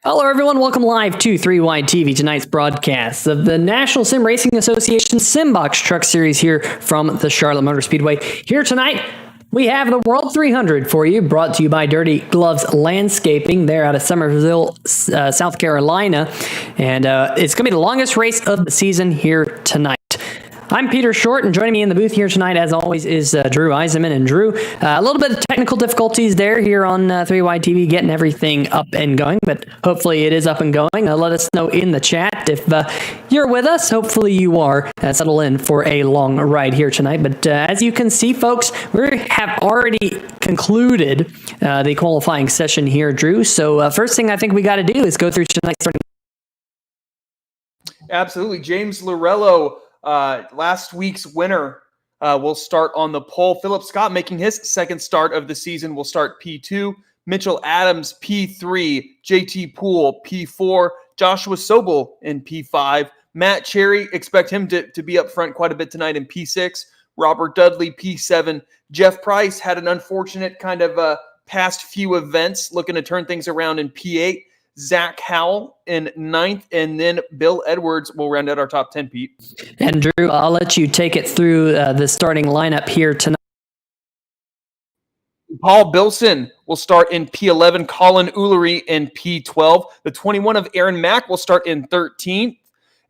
Hello, everyone. Welcome live to 3Wide TV, tonight's broadcast of the National Sim Racing Association Simbox Truck Series here from the Charlotte Motor Speedway. Here tonight, we have the World 300 for you, brought to you by Dirty Gloves Landscaping. They're out of Summerville, South Carolina, and it's going to be the longest race of the season here tonight. I'm Peter Short, and joining me in the booth here tonight, as always, is Drew Eisenman. And Drew, a little bit of technical difficulties there here on 3Wide TV, getting everything up and going, but hopefully it is up and going. Let us know in the chat if you're with us. Hopefully you are. Settle in for a long ride here tonight. But as you can see, folks, we have already concluded the qualifying session here, Drew. So first thing I think we got to do is go through tonight's starting. Absolutely. James Lorello, last week's winner, will start on the pole. Philip Scott, making his second start of the season, will start P2. Mitchell Adams, P3. JT Poole, P4. Joshua Sobel in P5. Matt Cherry, expect him to be up front quite a bit tonight in P6. Robert Dudley, P7. Jeff Price had an unfortunate kind of past few events, looking to turn things around in P8. Zach Howell in 9th, and then Bill Edwards will round out our top 10, Pete. And Drew, I'll let you take it through the starting lineup here tonight. Paul Bilson will start in P11. Colin Ullery in P12. The 21 of Aaron Mack will start in 13th.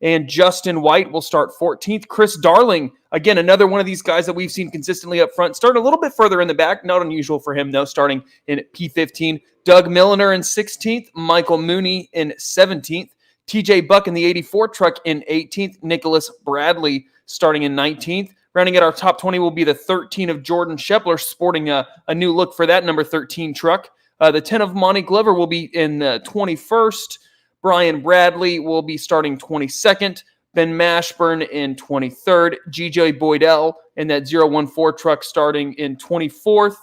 And Justin White will start 14th. Chris Darling, again, another one of these guys that we've seen consistently up front, start a little bit further in the back. Not unusual for him, though, starting in P15. Doug Milliner in 16th. Michael Mooney in 17th. TJ Buck in the 84 truck in 18th. Nicholas Bradley starting in 19th. Rounding at our top 20 will be the 13 of Jordan Shepler, sporting a new look for that number 13 truck. The 10 of Monty Glover will be in the 21st. Brian Bradley will be starting 22nd. Ben Mashburn in 23rd. GJ Boydell in that 014 truck starting in 24th.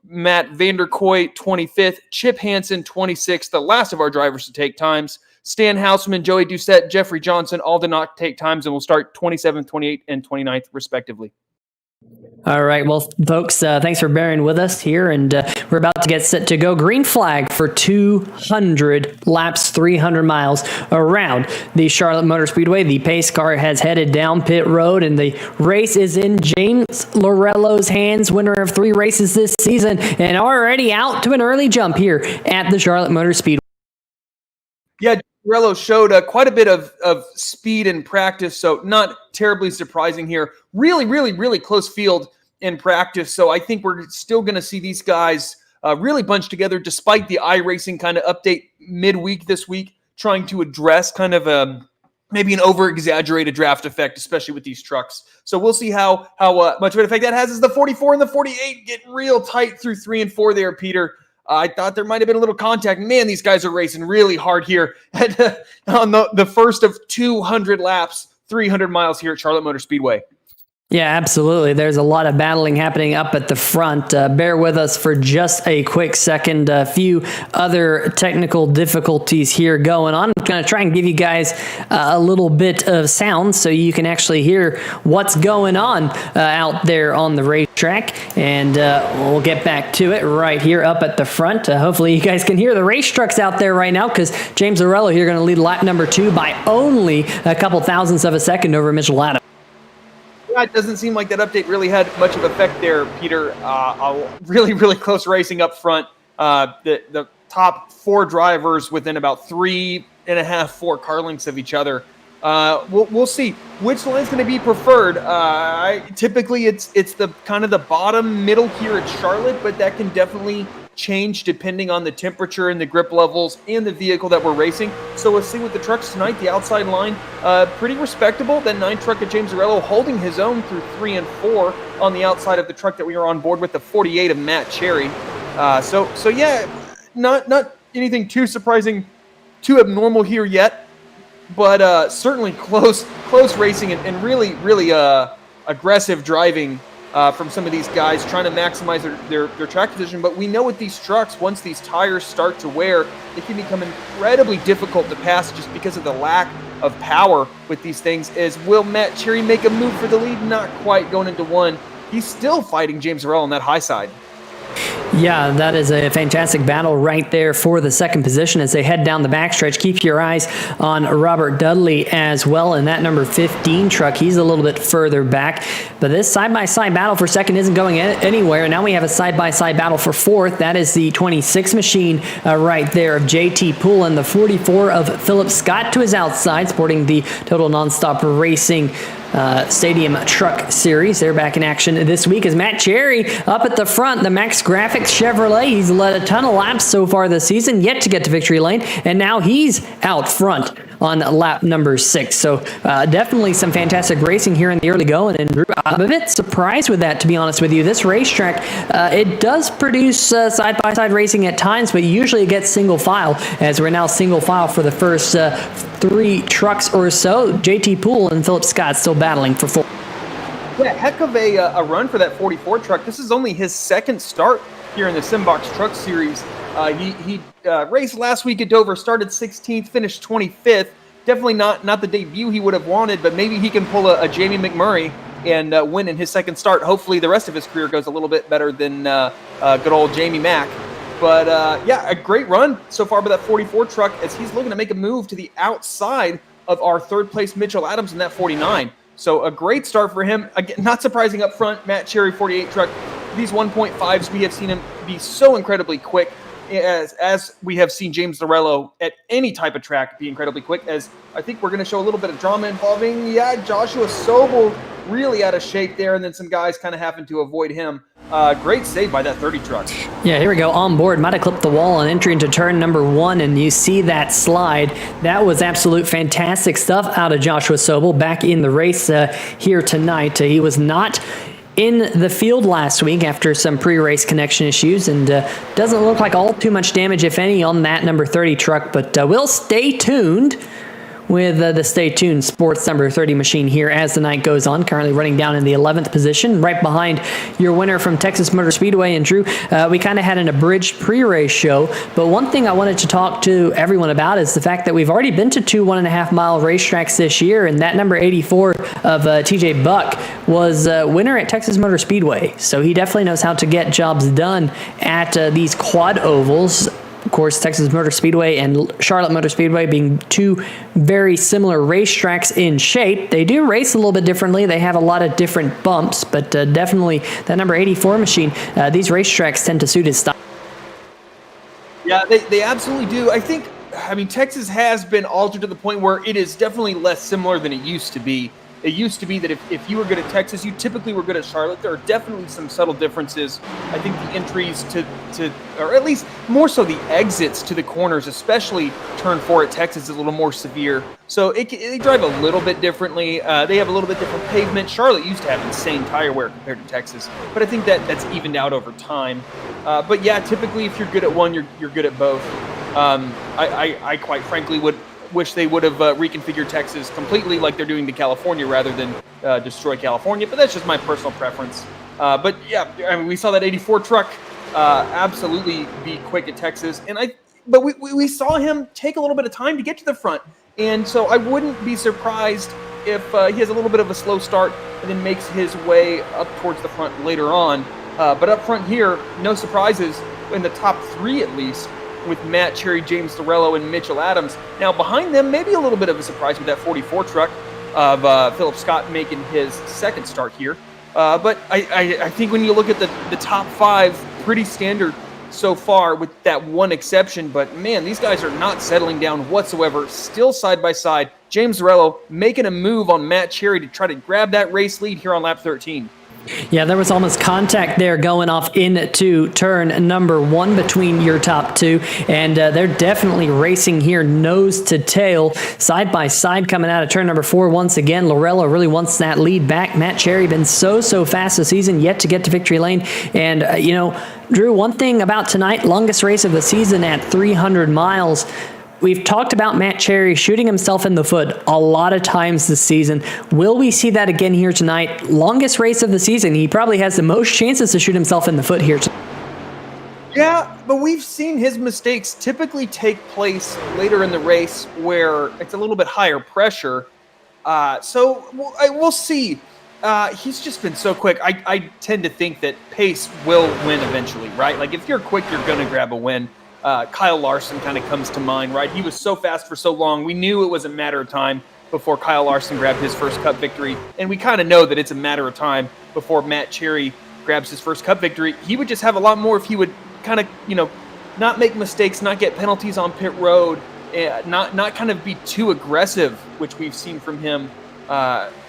Matt Vanderkoy, 25th. Chip Hansen, 26th. The last of our drivers to take times. Stan Houseman, Joey Doucette, Jeffrey Johnson, all did not take times and will start 27th, 28th, and 29th, respectively. All right, well, folks, thanks for bearing with us here, and we're about to get set to go. Green flag for 200 laps, 300 miles around the Charlotte Motor Speedway. The pace car has headed down pit road, and the race is in James Lorello's hands, winner of 3 races this season, and already out to an early jump here at the Charlotte Motor Speedway. Yeah, Lorello showed quite a bit of speed in practice, so not terribly surprising here. Really close field in practice, so I think we're still going to see these guys really bunched together despite the iRacing kind of update midweek this week, trying to address kind of maybe an over-exaggerated draft effect, especially with these trucks. So we'll see how much of an effect that has as the 44 and the 48 get real tight through 3 and 4 there, Peter. I thought there might have been a little contact. Man, these guys are racing really hard here on the first of 200 laps, 300 miles here at Charlotte Motor Speedway. Yeah, absolutely. There's a lot of battling happening up at the front. Bear with us for just a quick second. A few other technical difficulties here going on. I'm going to try and give you guys a little bit of sound so you can actually hear what's going on out there on the racetrack. And we'll get back to it right here up at the front. Hopefully you guys can hear the race trucks out there right now, because James Lorello here going to lead lap number 2 by only a couple thousandths of a second over Mitchell Adams. It doesn't seem like that update really had much of an effect there, Peter. Really close racing up front. The top 4 drivers within about 3.5, 4 car lengths of each other. We'll see which line's going to be preferred. Typically, it's the kind of the bottom middle here at Charlotte, but that can definitely change depending on the temperature and the grip levels and the vehicle that we're racing. So we'll see with the trucks tonight. The outside line, pretty respectable. That 9 truck of James Lorello holding his own through 3 and 4 on the outside of the truck that we were on board with, the 48 of Matt Cherry. So yeah, not anything too surprising, too abnormal here yet, but certainly close racing and really aggressive driving from some of these guys trying to maximize their track position. But we know with these trucks, once these tires start to wear, they can become incredibly difficult to pass just because of the lack of power with these things. Will Matt Cherry make a move for the lead? Not quite, going into 1. He's still fighting James Lorello on that high side. Yeah, that is a fantastic battle right there for the second position as they head down the backstretch. Keep your eyes on Robert Dudley as well in that number 15 truck. He's a little bit further back, but this side-by-side battle for second isn't going anywhere. Now we have a side-by-side battle for fourth. That is the 26 machine right there of JT Poole and the 44 of Philip Scott to his outside, sporting the Total Nonstop Racing Stadium Truck Series. They're back in action this week as Matt Cherry up at the front. The Max Grafix Chevrolet, he's led a ton of laps so far this season, yet to get to victory lane, and now he's out front on lap number 6. So definitely some fantastic racing here in the early going, and I'm a bit surprised with that, to be honest with you. This racetrack, it does produce side-by-side racing at times, but usually it gets single file, as we're now single file for the first 3 trucks or so. JT Poole and Philip Scott still battling for 4. Yeah, heck of a run for that 44 truck. This is only his second start here in the Simbox Truck Series. He raced last week at Dover, started 16th, finished 25th. Definitely not the debut he would have wanted, but maybe he can pull a Jamie McMurray and win in his second start. Hopefully the rest of his career goes a little bit better than good old Jamie Mack. But yeah, a great run so far by that 44 truck as he's looking to make a move to the outside of our third place Mitchell Adams in that 49. So a great start for him. Again, not surprising up front, Matt Cherry 48 truck. These 1.5s, we have seen him be so incredibly quick, as we have seen James Lorello at any type of track be incredibly quick, as I think we're going to show a little bit of drama involving, Joshua Sobel really out of shape there, and then some guys kind of having to avoid him. Great save by that 30 truck. Yeah, here we go. On board, might have clipped the wall on entry into turn number 1, and you see that slide. That was absolute fantastic stuff out of Joshua Sobel back in the race here tonight. He was not in the field last week after some pre-race connection issues, and doesn't look like all too much damage, if any, on that number 30 truck, but we'll stay tuned with the Stay Tuned Sports number 30 machine here as the night goes on, currently running down in the 11th position, right behind your winner from Texas Motor Speedway. And Drew, we kind of had an abridged pre-race show, but one thing I wanted to talk to everyone about is the fact that we've already been to 2 1.5-mile racetracks this year, and that number 84 of TJ Buck was winner at Texas Motor Speedway. So he definitely knows how to get jobs done at these quad ovals. Of course, Texas Motor Speedway and Charlotte Motor Speedway being 2 very similar racetracks in shape. They do race a little bit differently. They have a lot of different bumps, but definitely that number 84 machine, these racetracks tend to suit his style. Yeah, they absolutely do. I mean, Texas has been altered to the point where it is definitely less similar than it used to be. It used to be that if you were good at Texas, you typically were good at Charlotte. There are definitely some subtle differences. I think the entries to or at least more so the exits to the corners, especially turn 4 at Texas, is a little more severe. So they drive a little bit differently. They have a little bit different pavement. Charlotte used to have insane tire wear compared to Texas, but I think that's evened out over time. But yeah, typically if you're good at one, you're good at both. I quite frankly would wish they would have reconfigured Texas completely like they're doing to California rather than destroy California, but that's just my personal preference. But yeah, I mean, we saw that 84 truck absolutely be quick at Texas, but we saw him take a little bit of time to get to the front, and so I wouldn't be surprised if he has a little bit of a slow start and then makes his way up towards the front later on. But up front here, no surprises in the top 3 at least, with Matt Cherry, James Lorello, and Mitchell Adams. Now behind them, maybe a little bit of a surprise with that 44 truck of Philip Scott making his second start here. But I think when you look at the top 5, pretty standard so far with that one exception. But man, these guys are not settling down whatsoever. Still side by side. James Lorello making a move on Matt Cherry to try to grab that race lead here on lap 13. Yeah, there was almost contact there going off into turn number 1 between your top 2, and they're definitely racing here nose to tail, side by side coming out of turn number 4 once again. Lorello really wants that lead back. Matt Cherry been so fast this season, yet to get to victory lane. And, Drew, one thing about tonight, longest race of the season at 300 miles. We've talked about Matt Cherry shooting himself in the foot a lot of times this season. Will we see that again here tonight? Longest race of the season. He probably has the most chances to shoot himself in the foot here tonight. Yeah, but we've seen his mistakes typically take place later in the race where it's a little bit higher pressure. So we'll see. He's just been so quick. I tend to think that pace will win eventually, right? Like, if you're quick, you're going to grab a win. Kyle Larson kind of comes to mind, right? He was so fast for so long. We knew it was a matter of time before Kyle Larson grabbed his first Cup victory. And we kind of know that it's a matter of time before Matt Cherry grabs his first Cup victory. He would just have a lot more if he would kind of, not make mistakes, not get penalties on pit road, not kind of be too aggressive, which we've seen from him.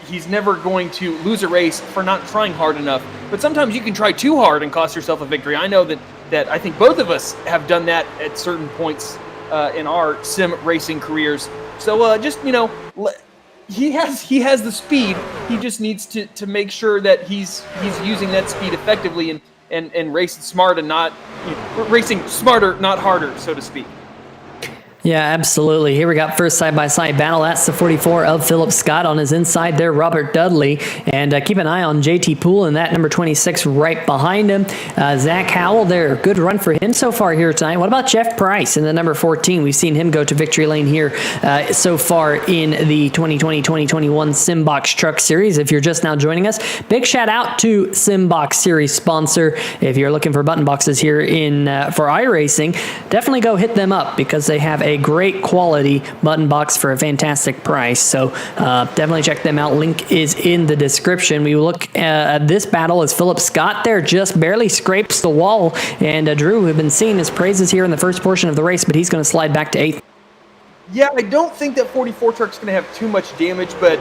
He's never going to lose a race for not trying hard enough. But sometimes you can try too hard and cost yourself a victory. I know that I think both of us have done that at certain points in our sim racing careers. So he has the speed. He just needs to make sure that he's using that speed effectively and racing smart and not racing smarter, not harder, so to speak. Yeah, absolutely. Here we got first side-by-side battle. That's the 44 of Philip Scott. On his inside there, Robert Dudley. And keep an eye on JT Poole and that number 26 right behind him. Zach Howell there. Good run for him so far here tonight. What about Jeff Price in the number 14? We've seen him go to victory lane here so far in the 2020-2021 Simbox Truck Series. If you're just now joining us, big shout out to Simbox Series sponsor. If you're looking for button boxes here for iRacing, definitely go hit them up because they have a great quality button box for a fantastic price. So definitely check them out. Link is in the description. We look at this battle as Philip Scott there just barely scrapes the wall. And Drew, we've been seeing his praises here in the first portion of the race, but he's going to slide back to 8th. Yeah, I don't think that 44 truck's going to have too much damage, but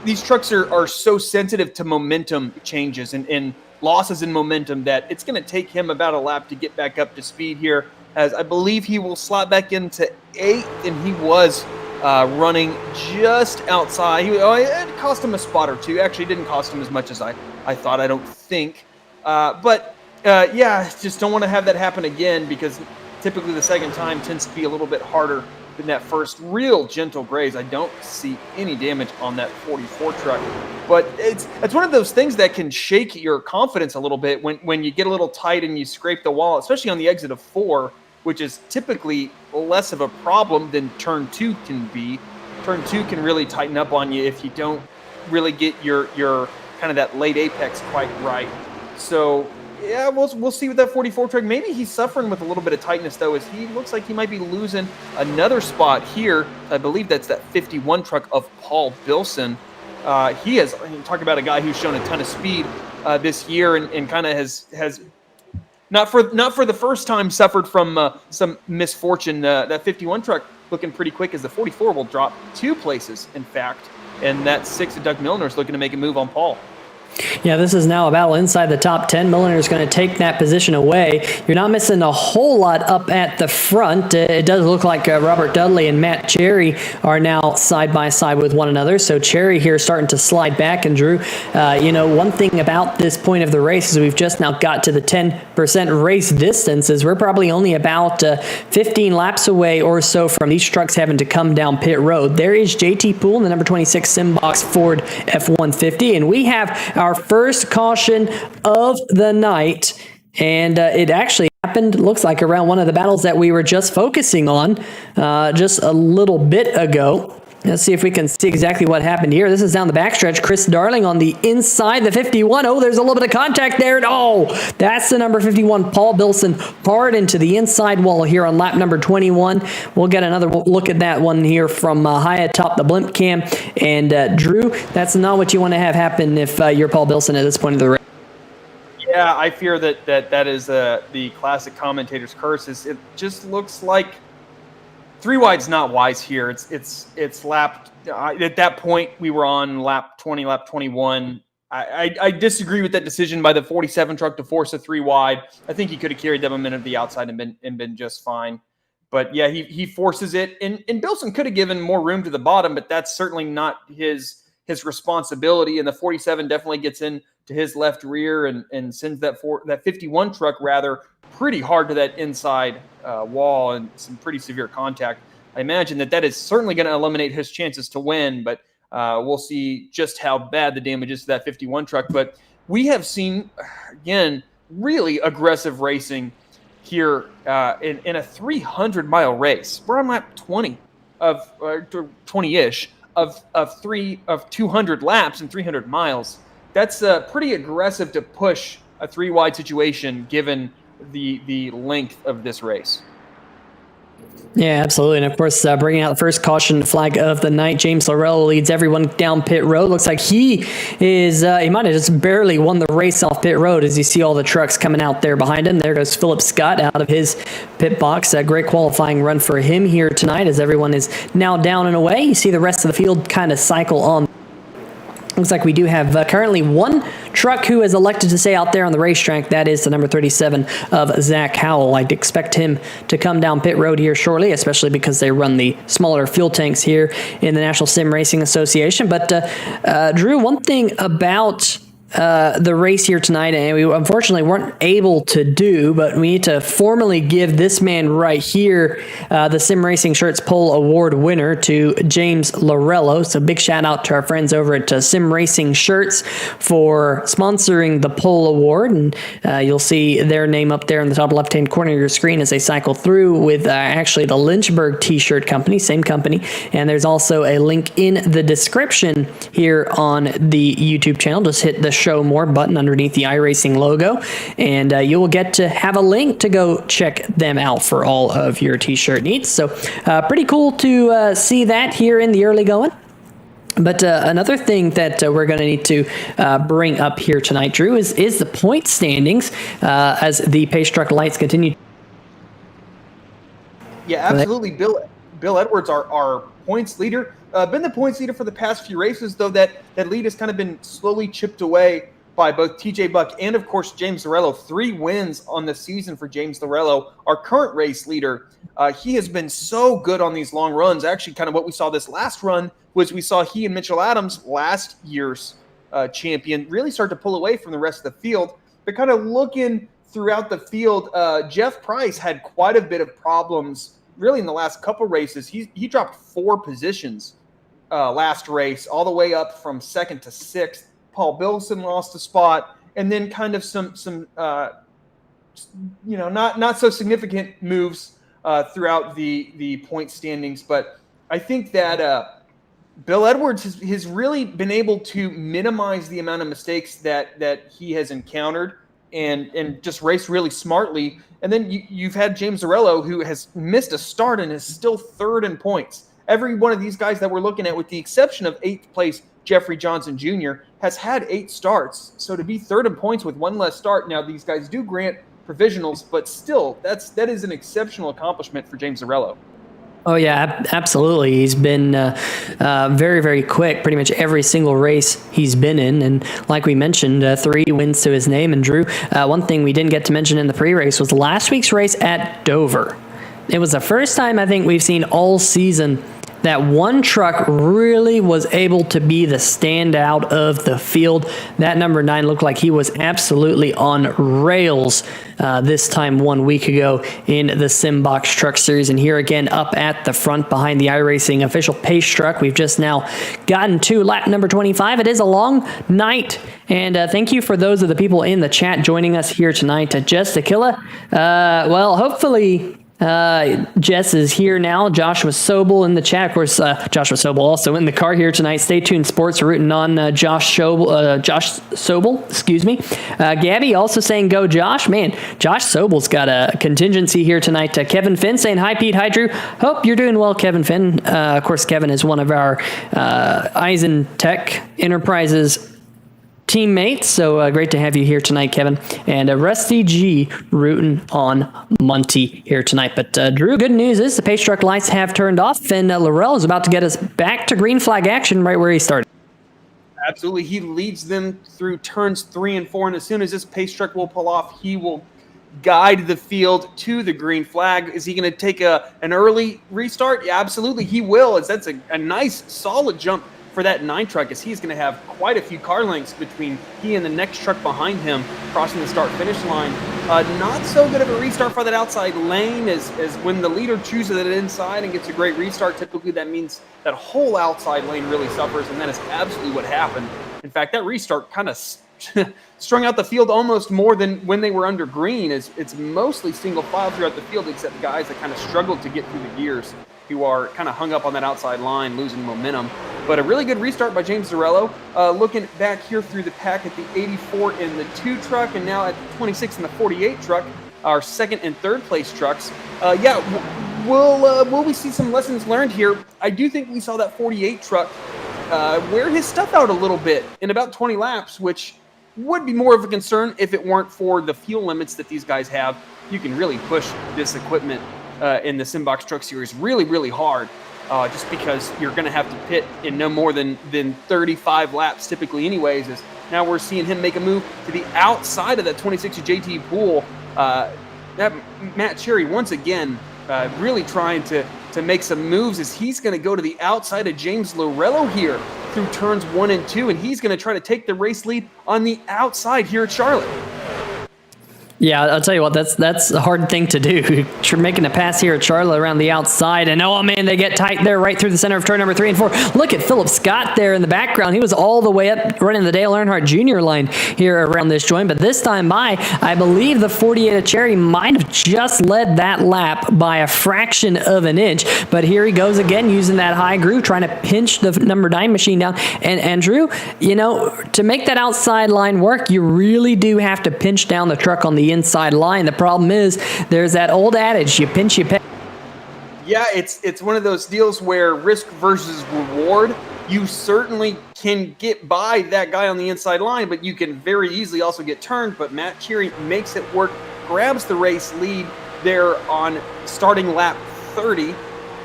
these trucks are so sensitive to momentum changes and losses in momentum that it's going to take him about a lap to get back up to speed here, as I believe he will slot back into 8th, and he was running just outside. It cost him a spot or two. Actually, it didn't cost him as much as I thought, I don't think. Just don't want to have that happen again, because typically the second time tends to be a little bit harder than that first. Real gentle graze. I don't see any damage on that 44 truck. But it's one of those things that can shake your confidence a little bit when you get a little tight and you scrape the wall, especially on the exit of 4, which is typically less of a problem than turn 2 can be. Turn 2 can really tighten up on you if you don't really get your kind of that late apex quite right. So yeah, we'll see with that 44 truck. Maybe he's suffering with a little bit of tightness, though, as he looks like he might be losing another spot here. I believe that's that 51 truck of Paul Bilson. He has, talk about a guy who's shown a ton of speed this year and kind of has not for the first time suffered from some misfortune. That 51 truck looking pretty quick, as the 44 will drop 2 places, in fact. And that 6 of Doug Milner is looking to make a move on Paul. Yeah, this is now a battle inside the top 10. Milner is going to take that position away. You're not missing a whole lot up at the front. It does look like Robert Dudley and Matt Cherry are now side by side with one another. So Cherry here starting to slide back. And Drew, one thing about this point of the race is we've just now got to the 10% race distances. We're probably only about 15 laps away or so from these trucks having to come down pit road. There is JT Poole in the number 26 Simbox Ford F-150. And we have our first caution of the night, and it actually happened, looks like, around one of the battles that we were just focusing on just a little bit ago. Let's see if we can see exactly what happened here. This is down the backstretch. Chris Darling on the inside, the 51. Oh, there's a little bit of contact there. Oh, that's the number 51, Paul Bilson, hard into the inside wall here on lap number 21. We'll get another look at that one here from high atop the blimp cam. And Drew, that's not what you want to have happen if you're Paul Bilson at this point of the race. Yeah, I fear that is the classic commentator's curse. It just looks like 3 wide's not wise here. It's lapped. At that point, we were on lap 20, lap 21. I disagree with that decision by the 47 truck to force a 3 wide. I think he could have carried them a minute to the outside and been just fine. But yeah, he forces it, and Bilson could have given more room to the bottom, but that's certainly not his responsibility. And the 47 definitely gets in to his left rear and sends that 51 truck rather pretty hard to that inside wall and some pretty severe contact. I imagine that is certainly going to eliminate his chances to win, but we'll see just how bad the damage is to that 51 truck. But we have seen, again, really aggressive racing here in a 300-mile race. We're on lap 20 of 20-ish of 200 laps and 300 miles. That's pretty aggressive to push a 3-wide situation given the length of this race. Yeah, absolutely. And of course, bringing out the first caution flag of the night, James Lorello leads everyone down pit road. Looks like he might have just barely won the race off pit road as you see all the trucks coming out there behind him. There goes Philip Scott out of his pit box. A great qualifying run for him here tonight as everyone is now down and away. You see the rest of the field kind of cycle on. Looks like we do have currently one truck who has elected to stay out there on the racetrack. That is the number 37 of Zach Howell. I'd expect him to come down pit road here shortly, especially because they run the smaller fuel tanks here in the National Sim Racing Association. But Drew, one thing about the race here tonight, and we unfortunately weren't able to do, but we need to formally give this man right here the Sim Racing Shirts Pole Award winner to James Lorello. So big shout out to our friends over at Sim Racing Shirts for sponsoring the Pole Award, and you'll see their name up there in the top left-hand corner of your screen as they cycle through with actually the Lynchburg t-shirt company, same company, and there's also a link in the description here on the YouTube channel. Just hit the show more button underneath the iRacing logo, and you will get to have a link to go check them out for all of your t-shirt needs. So pretty cool to see that here in the early going. But another thing that we're going to need to bring up here tonight, Drew, is the point standings as the pace truck lights continue. Yeah, absolutely. Bill Edwards, our points leader, been the points leader for the past few races, though that lead has kind of been slowly chipped away by both TJ Buck and, of course, James Lorello. 3 wins on the season for James Lorello, our current race leader. He has been so good on these long runs. Actually, kind of what we saw this last run was we saw he and Mitchell Adams, last year's champion, really start to pull away from the rest of the field. But kind of looking throughout the field, Jeff Price had quite a bit of problems really in the last couple races. He dropped 4 positions last race, all the way up from 2nd to 6th. Paul Billson lost a spot, and then kind of some not so significant moves throughout the point standings. But I think that Bill Edwards has really been able to minimize the amount of mistakes that he has encountered and just race really smartly. And then you've had James Lorello, who has missed a start and is still 3rd in points. Every one of these guys that we're looking at, with the exception of 8th place Jeffrey Johnson Jr., has had 8 starts. So to be 3rd in points with 1 less start, now these guys do grant provisionals, but still, that is an exceptional accomplishment for James Lorello. Oh, yeah, absolutely. He's been very, very quick, pretty much every single race he's been in. And like we mentioned, 3 wins to his name. And Drew, one thing we didn't get to mention in the pre-race was last week's race at Dover. It was the first time I think we've seen all season that one truck really was able to be the standout of the field. That number 9 looked like he was absolutely on rails this time 1 week ago in the Simbox Truck Series. And here again, up at the front behind the iRacing official pace truck, we've just now gotten to lap number 25. It is a long night, and thank you for those of the people in the chat joining us here tonight. Jess Tequila, well, hopefully Jess is here now. Joshua Sobel in the chat. Of course, Joshua Sobel also in the car here tonight. Stay tuned sports, rooting on Josh Sobel, excuse me. Gabby also saying go Josh. Man, Josh Sobel's got a contingency here tonight. Kevin Finn saying hi Pete, hi Drew. Hope you're doing well, Kevin Finn. Of course, Kevin is one of our Eisen Tech Enterprises teammates, so great to have you here tonight, Kevin. And Rusty G rooting on Monty here tonight. But Drew, good news is the pace truck lights have turned off, and Lorello is about to get us back to green flag action right where he started. Absolutely. He leads them through turns 3 and 4, and as soon as this pace truck will pull off, he will guide the field to the green flag. Is he going to take an early restart? Yeah, absolutely he will, as that's a nice, solid jump for that 9 truck, as he's going to have quite a few car lengths between he and the next truck behind him crossing the start-finish line. Not so good of a restart for that outside lane, as when the leader chooses it inside and gets a great restart, typically that means that whole outside lane really suffers, and that is absolutely what happened. In fact, that restart kind of strung out the field almost more than when they were under green. It's mostly single file throughout the field, except guys that kind of struggled to get through the gears, who are kind of hung up on that outside line, losing momentum. But a really good restart by James Lorello. Looking back here through the pack at the 84 in the 2 truck, and now at the 26 in the 48 truck, our second and third place trucks. Will we see some lessons learned here? I do think we saw that 48 truck wear his stuff out a little bit in about 20 laps, which would be more of a concern if it weren't for the fuel limits that these guys have. You can really push this equipment in the Simbox Truck Series really, really hard, just because you're going to have to pit in no more than 35 laps typically anyways. As now we're seeing him make a move to the outside of that 26 JT pool. That Matt Cherry once again really trying to make some moves, as he's going to go to the outside of James Lorello here through turns 1 and 2, and he's going to try to take the race lead on the outside here at Charlotte. Yeah, I'll tell you what, that's a hard thing to do. You're making a pass here at Charlotte around the outside, and oh man, they get tight there right through the center of turn number 3 and 4. Look at Philip Scott there in the background. He was all the way up running the Dale Earnhardt Jr. line here around this joint, but this time by, I believe the 48 of Cherry might have just led that lap by a fraction of an inch, but here he goes again using that high groove, trying to pinch the number 9 machine down. And Andrew, you know, to make that outside line work, you really do have to pinch down the truck on the inside line. The problem is there's that old adage, you pinch, you pay. Yeah, it's one of those deals where risk versus reward. You certainly can get by that guy on the inside line, but you can very easily also get turned. But Matt Cherry makes it work, grabs the race lead there on starting lap 30.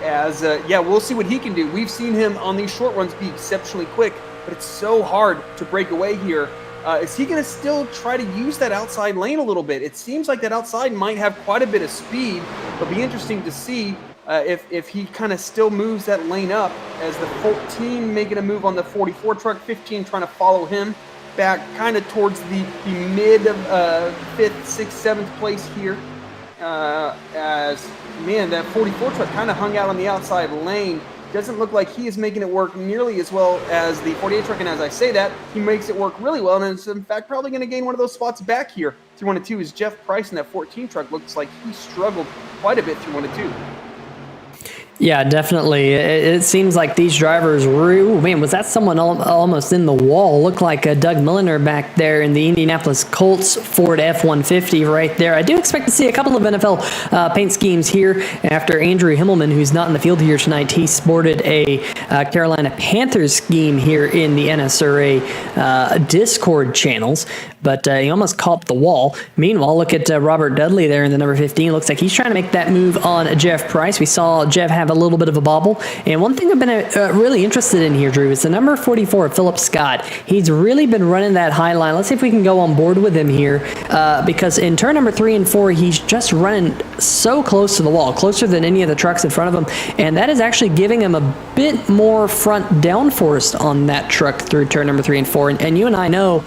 As we'll see what he can do. We've seen him on these short runs be exceptionally quick, but it's so hard to break away here. Is he going to still try to use that outside lane a little bit? It seems like that outside might have quite a bit of speed. It'll be interesting to see if he kind of still moves that lane up, as the 14 making a move on the 44 truck, 15 trying to follow him back kind of towards the mid of 5th, 6th, 7th place here. As, man, that 44 truck kind of hung out on the outside lane. Doesn't look like he is making it work nearly as well as the 48 truck, and as I say that, he makes it work really well, and is in fact probably going to gain one of those spots back here. Through 1 and 2 is Jeff Price in that 14 truck. Looks like he struggled quite a bit through 1 and 2. Yeah, definitely. It seems like these drivers were, man, was that someone almost in the wall? Looked like Doug Milliner back there in the Indianapolis Colts Ford F-150 right there. I do expect to see a couple of NFL paint schemes here after Andrew Himmelman, who's not in the field here tonight. He sported a Carolina Panthers scheme here in the NSRA Discord channels, but he almost caught the wall. Meanwhile, look at Robert Dudley there in the number 15. Looks like he's trying to make that move on Jeff Price. We saw Jeff have a little bit of a bobble. And one thing I've been really interested in here, Drew, is the number 44, Philip Scott. He's really been running that high line. Let's see if we can go on board with him here, because in turn number 3 and 4, he's just running so close to the wall, closer than any of the trucks in front of him. And that is actually giving him a bit more front downforce on that truck through turn number 3 and 4. And you and I know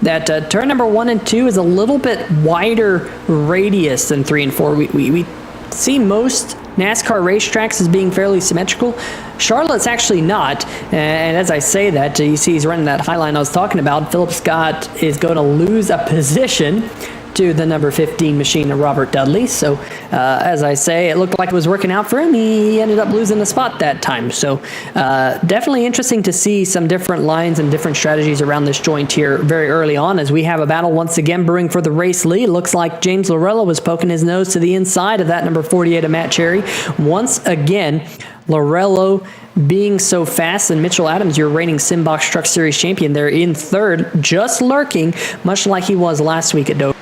that turn number 1 and 2 is a little bit wider radius than 3 and 4. We see most NASCAR racetracks as being fairly symmetrical. Charlotte's actually not, and as I say that, you see he's running that high line I was talking about. Philip Scott is going to lose a position to the number 15 machine of Robert Dudley. So as I say, it looked like it was working out for him. He ended up losing the spot that time. So definitely interesting to see some different lines and different strategies around this joint here very early on, as we have a battle once again brewing for the race lead. Looks like James Lorello was poking his nose to the inside of that number 48 of Matt Cherry. Once again, Lorello being so fast, and Mitchell Adams, your reigning Simbox Truck Series champion, there in third, just lurking, much like he was last week at Dover.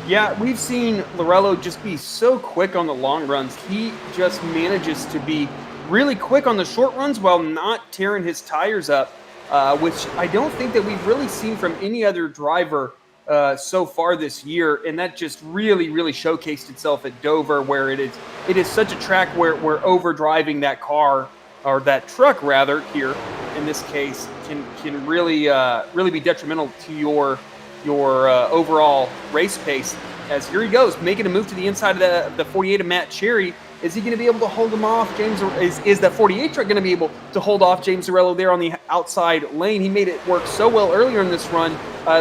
Yeah, we've seen Lorello just be so quick on the long runs. He just manages to be really quick on the short runs while not tearing his tires up, which I don't think that we've really seen from any other driver so far this year. And that just really, really showcased itself at Dover, where it is such a track where overdriving that car, or that truck rather, here in this case, can really be detrimental to your overall race pace. As here he goes, making a move to the inside of the 48 of Matt Cherry. Is he going to be able to hold him off? Is that 48 truck going to be able to hold off James Lorello there on the outside lane? He made it work so well earlier in this run.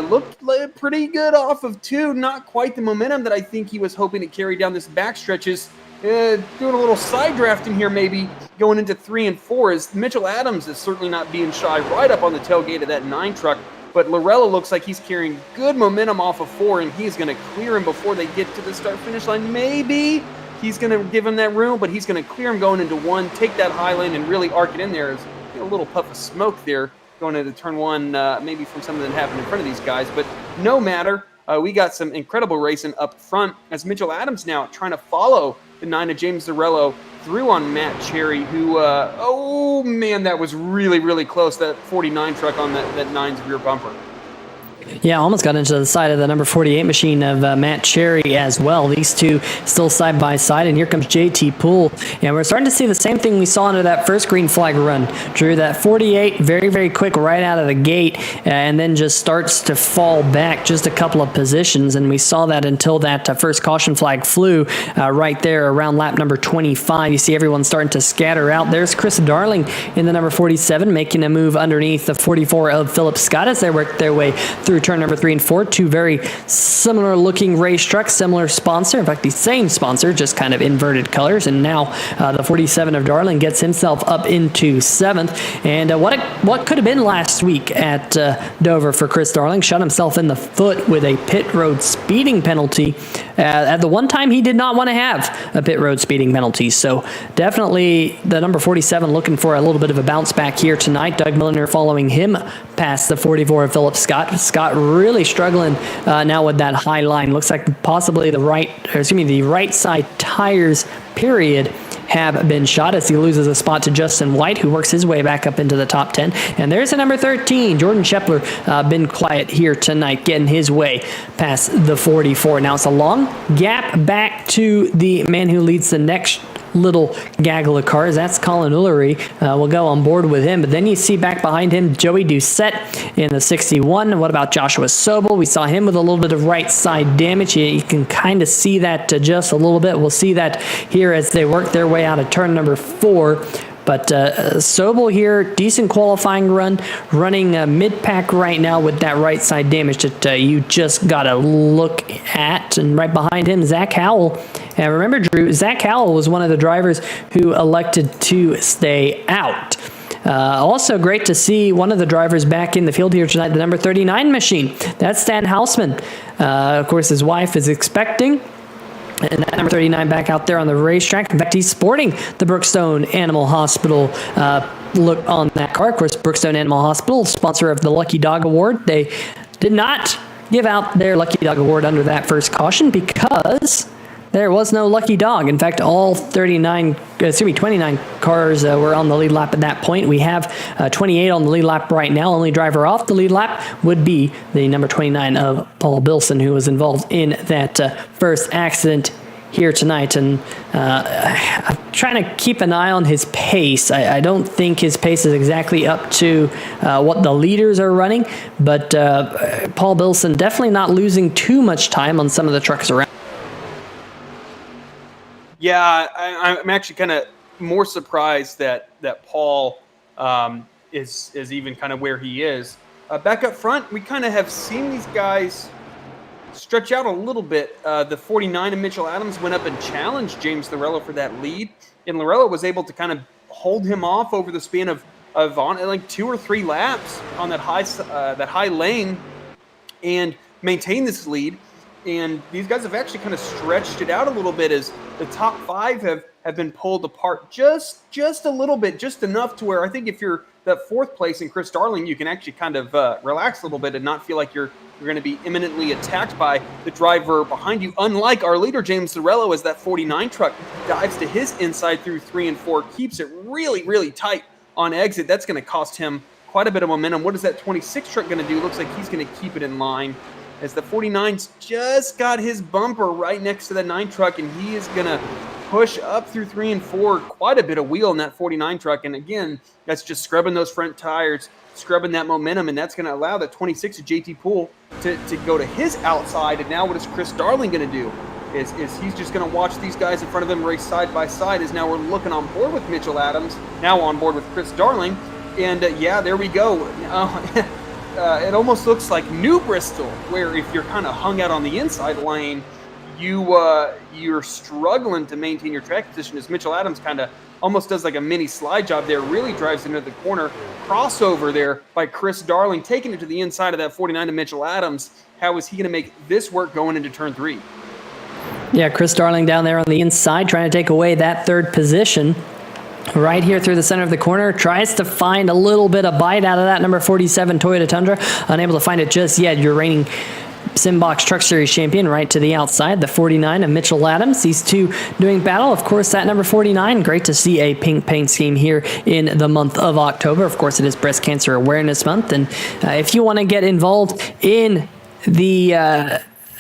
Looked pretty good off of 2. Not quite the momentum that I think he was hoping to carry down this back stretches. Doing a little side drafting here, maybe going into 3 and 4. As Mitchell Adams is certainly not being shy, right up on the tailgate of that 9 truck. But Lorello looks like he's carrying good momentum off of 4, and he's going to clear him before they get to the start-finish line. Maybe he's going to give him that room, but he's going to clear him going into 1, take that high lane, and really arc it in there. There's a little puff of smoke there going into turn 1, maybe from something that happened in front of these guys. But no matter, we got some incredible racing up front as Mitchell Adams now trying to follow the 9 of James Lorello through on Matt Cherry, who, oh man, that was really, really close, that 49 truck on that 9's rear bumper. Yeah, almost got into the side of the number 48 machine of Matt Cherry as well. These two still side by side, and here comes JT Poole. And we're starting to see the same thing we saw into that first green flag run. Drew, that 48, very, very quick right out of the gate, and then just starts to fall back just a couple of positions. And we saw that until that first caution flag flew right there around lap number 25. You see everyone starting to scatter out. There's Chris Darling in the number 47, making a move underneath the 44 of Philip Scott as they work their way through turn number 3 and 4. Two very similar looking race trucks, similar sponsor, in fact the same sponsor, just kind of inverted colors. And now the 47 of Darling gets himself up into 7th. And what could have been last week at Dover for Chris Darling, shot himself in the foot with a pit road speeding penalty at the one time he did not want to have a pit road speeding penalty. So definitely the number 47 looking for a little bit of a bounce back here tonight. Doug Milliner following him past the 44 of Philip Scott. Scott really struggling now with that high line. Looks like possibly the right side tires period have been shot as he loses a spot to Justin White, who works his way back up into the top 10. And there's a number 13, Jordan Shepler, been quiet here tonight, getting his way past the 44. Now it's a long gap back to the man who leads the next little gaggle of cars. That's Colin Ullery. We'll go on board with him. But then you see back behind him Joey Doucette in the 61. What about Joshua Sobel? We saw him with a little bit of right side damage. You can kind of see that just a little bit. We'll see that here as they work their way out of turn number 4. But Sobel here, decent qualifying run, running mid-pack right now with that right side damage that you just got to look at. And right behind him, Zach Howell. And remember, Drew, Zach Howell was one of the drivers who elected to stay out. Also great to see one of the drivers back in the field here tonight, the number 39 machine. That's Stan Hausman. Of course, his wife is expecting. And that number 39 back out there on the racetrack. In fact, he's sporting the Brookstone Animal Hospital look on that car. Of course, Brookstone Animal Hospital, sponsor of the Lucky Dog Award. They did not give out their Lucky Dog Award under that first caution because there was no lucky dog. In fact, all 29 cars were on the lead lap at that point. We have 28 on the lead lap right now. Only driver off the lead lap would be the number 29 of Paul Bilson, who was involved in that first accident here tonight. And I'm trying to keep an eye on his pace. I don't think his pace is exactly up to what the leaders are running, but Paul Bilson definitely not losing too much time on some of the trucks around. Yeah, I'm actually kind of more surprised that Paul is even kind of where he is. Back up front, we kind of have seen these guys stretch out a little bit. The 49 of Mitchell Adams went up and challenged James Lorello for that lead, and Lorello was able to kind of hold him off over the span of on like 2 or 3 laps on that high lane and maintain this lead. And these guys have actually kind of stretched it out a little bit as the top 5 have been pulled apart just a little bit, just enough to where I think if you're that 4th place in Chris Darling, you can actually kind of relax a little bit and not feel like you're going to be imminently attacked by the driver behind you. Unlike our leader, James Lorello, as that 49 truck dives to his inside through 3 and 4, keeps it really, really tight on exit. That's going to cost him quite a bit of momentum. What is that 26 truck going to do? Looks like he's going to keep it in line, as the 49's just got his bumper right next to the 9 truck, and he is going to push up through 3 and 4, quite a bit of wheel in that 49 truck. And again, that's just scrubbing those front tires, scrubbing that momentum, and that's going to allow that 26 of JT Poole to go to his outside. And now what is Chris Darling going to do? is he's just going to watch these guys in front of him race side by side. As now we're looking on board with Mitchell Adams, now on board with Chris Darling, and yeah, there we go. It almost looks like New Bristol, where if you're kind of hung out on the inside lane, you're struggling to maintain your track position, as Mitchell Adams kind of almost does like a mini slide job there, really drives into the corner. Crossover there by Chris Darling, taking it to the inside of that 49 to Mitchell Adams. How is he going to make this work going into turn 3? Yeah, Chris Darling down there on the inside trying to take away that third position. Right here through the center of the corner, tries to find a little bit of bite out of that number 47 Toyota Tundra. Unable to find it just yet. Your reigning Simbox Truck Series champion right to the outside, the 49 of Mitchell Adams. These two doing battle. Of course, that number 49, great to see a pink paint scheme here in the month of October. Of course, it is Breast Cancer Awareness Month, and if you want to get involved in the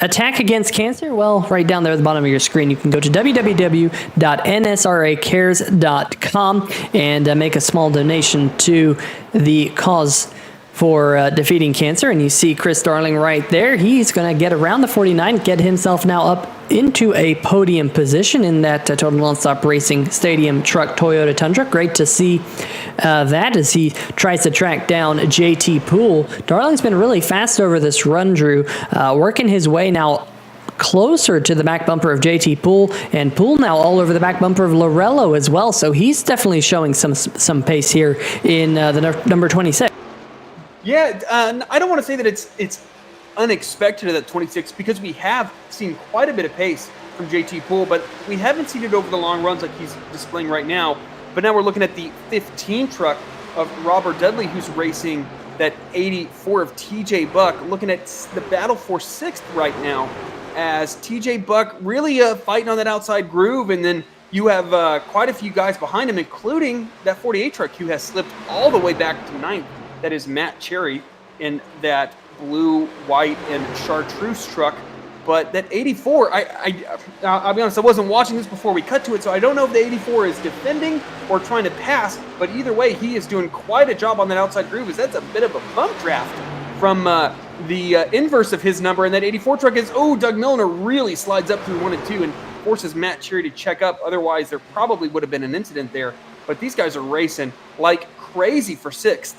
attack against cancer, well, right down there at the bottom of your screen, you can go to www.nsracares.com and make a small donation to the cause for defeating cancer. And you see Chris Darling right there. He's going to get around the 49, get himself now up into a podium position in that Total Nonstop Racing Stadium truck Toyota Tundra. Great to see that as he tries to track down JT Poole. Darling's been really fast over this run, Drew, working his way now closer to the back bumper of JT Poole, and Poole now all over the back bumper of Lorello as well. So he's definitely showing some pace here in the number 26. Yeah, I don't want to say that it's unexpected at 26, because we have seen quite a bit of pace from JT Poole, but we haven't seen it over the long runs like he's displaying right now. But now we're looking at the 15 truck of Robert Dudley, who's racing that 84 of TJ Buck, looking at the battle for 6th right now, as TJ Buck really fighting on that outside groove, and then you have quite a few guys behind him, including that 48 truck who has slipped all the way back to 9th. That is Matt Cherry in that blue, white, and chartreuse truck. But that 84, I'll be honest, I wasn't watching this before we cut to it, so I don't know if the 84 is defending or trying to pass, but either way, he is doing quite a job on that outside groove, as that's a bit of a bump draft from the inverse of his number. And that 84 truck is, Doug Milner really slides up through 1 and 2 and forces Matt Cherry to check up. Otherwise, there probably would have been an incident there. But these guys are racing like crazy for 6th.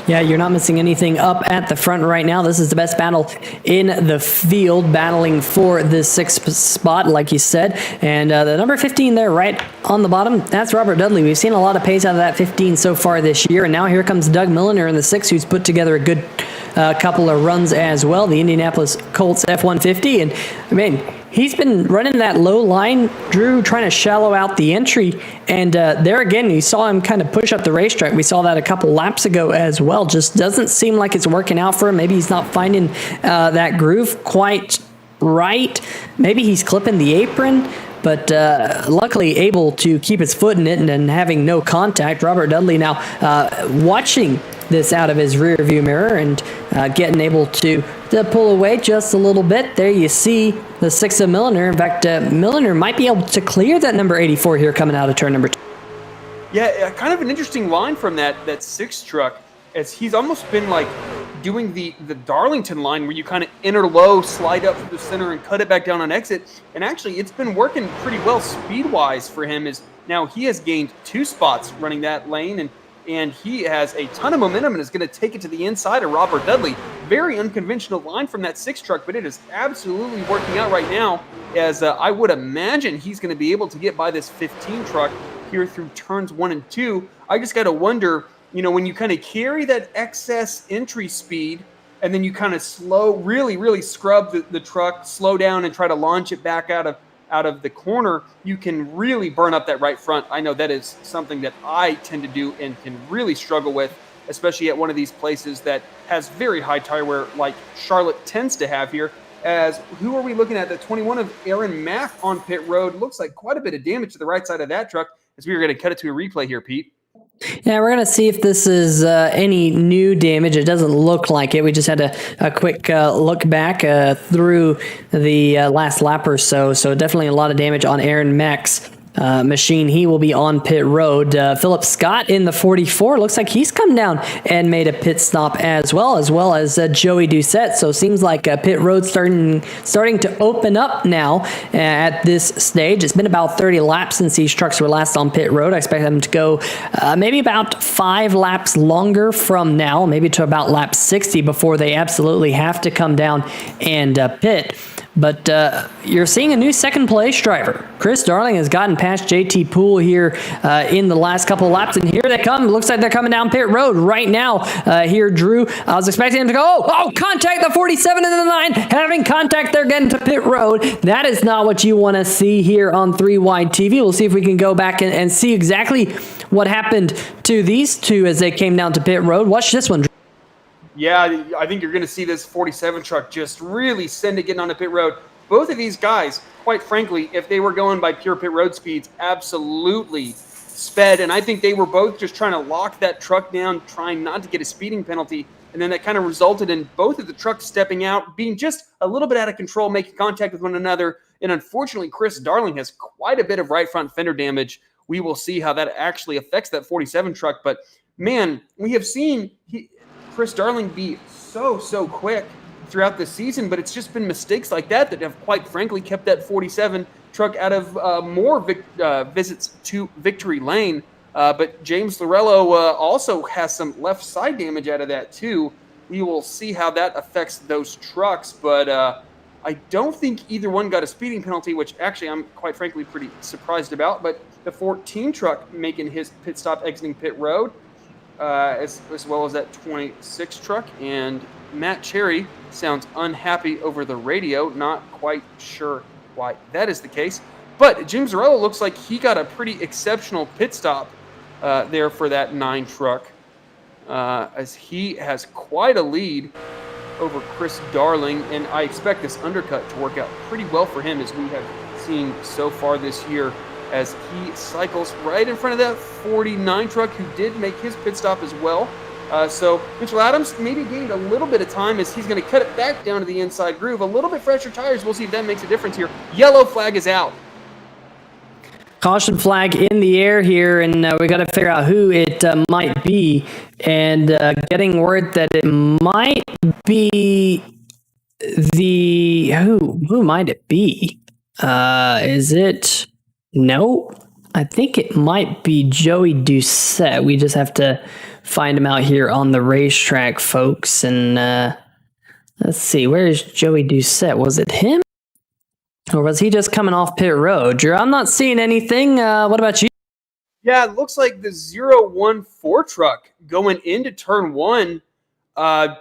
Yeah, you're not missing anything up at the front right now. This is the best battle in the field, battling for this 6th spot, like you said. And the number 15 there right on the bottom, that's Robert Dudley. We've seen a lot of pace out of that 15 so far this year. And now here comes Doug Milliner in the 6, who's put together a good couple of runs as well. The Indianapolis Colts F-150. And, I mean, he's been running that low line, Drew, trying to shallow out the entry. And there again, you saw him kind of push up the racetrack. We saw that a couple laps ago as well. Just doesn't seem like it's working out for him. Maybe he's not finding that groove quite right. Maybe he's clipping the apron. But luckily able to keep his foot in it and having no contact. Robert Dudley now watching this out of his rear view mirror and getting able to pull away just a little bit. There you see the 6 of Milliner. In fact, Milliner might be able to clear that number 84 here coming out of turn number 2. Yeah, kind of an interesting line from that 6 truck, as he's almost been like doing the Darlington line, where you kind of enter low, slide up through the center, and cut it back down on exit. And actually, it's been working pretty well speed-wise for him, as now he has gained 2 spots running that lane, and he has a ton of momentum and is going to take it to the inside of Robert Dudley. Very unconventional line from that 6 truck, but it is absolutely working out right now, as I would imagine he's going to be able to get by this 15 truck here through turns 1 and 2. I just got to wonder, when you kind of carry that excess entry speed and then you kind of really scrub the truck, slow down and try to launch it back out of the corner, you can really burn up that right front. I know that is something that I tend to do and can really struggle with, especially at one of these places that has very high tire wear like Charlotte tends to have here. As who are we looking at? The 21 of Aaron Mack on pit road. Looks like quite a bit of damage to the right side of that truck, as we are going to cut it to a replay here, Pete. Yeah, we're going to see if this is any new damage. It doesn't look like it. We just had a quick look back through the last lap or so. So definitely a lot of damage on Aaron Mack's machine. He will be on pit road. Philip Scott in the 44. Looks like he's come down and made a pit stop as well as Joey Doucette. So seems like pit road starting to open up now at this stage. It's been about 30 laps since these trucks were last on pit road. I expect them to go maybe about 5 laps longer from now, maybe to about lap 60 before they absolutely have to come down and pit. But you're seeing a new second place driver. Chris Darling has gotten past JT Poole here in the last couple of laps, and here they come. It looks like they're coming down pit road right now. Here, Drew, I was expecting him to go, contact the 47 and the 9, having contact, they're getting to pit road. That is not what you want to see here on 3 Wide TV. We'll see if we can go back and see exactly what happened to these two as they came down to pit road. Watch this one, Drew. Yeah, I think you're going to see this 47 truck just really send it getting on the pit road. Both of these guys, quite frankly, if they were going by pure pit road speeds, absolutely sped. And I think they were both just trying to lock that truck down, trying not to get a speeding penalty. And then that kind of resulted in both of the trucks stepping out, being just a little bit out of control, making contact with one another. And unfortunately, Chris Darling has quite a bit of right front fender damage. We will see how that actually affects that 47 truck. But, man, we have seen Chris Darling be so quick throughout the season, but it's just been mistakes like that have quite frankly kept that 47 truck out of more visits to victory lane. But James Lorello also has some left side damage out of that too. We will see how that affects those trucks, but I don't think either one got a speeding penalty, which actually I'm quite frankly pretty surprised about. But the 14 truck making his pit stop exiting pit road, as well as that 26 truck, and Matt Cherry sounds unhappy over the radio. Not quite sure why that is the case, but James Lorello looks like he got a pretty exceptional pit stop there for that 9 truck, as he has quite a lead over Chris Darling, and I expect this undercut to work out pretty well for him, as we have seen so far this year, as he cycles right in front of that 49 truck who did make his pit stop as well. So Mitchell Adams maybe gained a little bit of time as he's going to cut it back down to the inside groove. A little bit fresher tires. We'll see if that makes a difference here. Yellow flag is out. Caution flag in the air here, and we got to figure out who it might be. And getting word that it might be who might it be? Is it? No, I think it might be Joey Doucette. We just have to find him out here on the racetrack, folks. And let's see, where is Joey Doucette? Was it him? Or was he just coming off pit road? Drew, I'm not seeing anything. What about you? Yeah, it looks like the 014 truck going into turn 1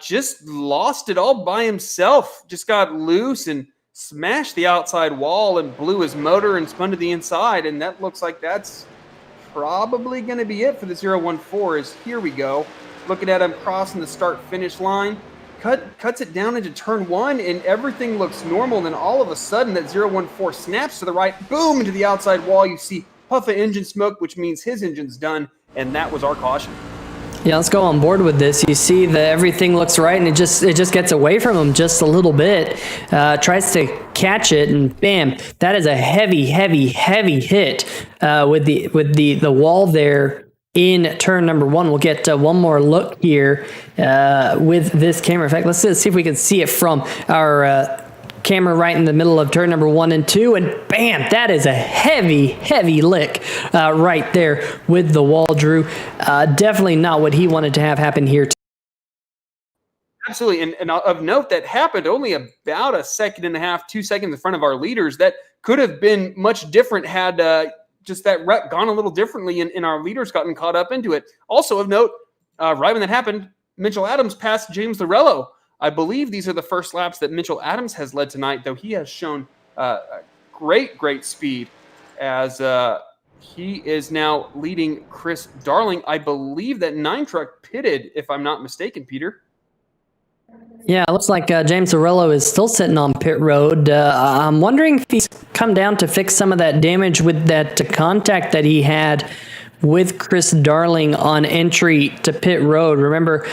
just lost it all by himself. Just got loose and smashed the outside wall and blew his motor and spun to the inside, and that looks like that's probably going to be it for the 014. Is here we go. Looking at him crossing the start-finish line. Cuts it down into turn 1, and everything looks normal. And then all of a sudden, that 014 snaps to the right, boom, into the outside wall. You see puff of engine smoke, which means his engine's done, and that was our caution. Yeah, let's go on board with this. You see that everything looks right, and it just gets away from him just a little bit. Tries to catch it, and bam! That is a heavy hit with the wall there in turn number 1. We'll get one more look here with this camera effect. Let's see if we can see it from our camera right in the middle of turn number 1 and 2, and bam, that is a heavy lick right there with the wall, Drew. Definitely not what he wanted to have happen here. Absolutely, and of note, that happened only about a second and a half, 2 seconds in front of our leaders. That could have been much different had just that rep gone a little differently and our leaders gotten caught up into it. Also of note, right when that happened, Mitchell Adams passed James Lorello. I believe these are the first laps that Mitchell Adams has led tonight, though he has shown great speed as he is now leading Chris Darling. I believe that 9 truck pitted, if I'm not mistaken, Peter. Yeah, it looks like James Lorello is still sitting on pit road. I'm wondering if he's come down to fix some of that damage with that contact that he had with Chris Darling on entry to pit road. Remember,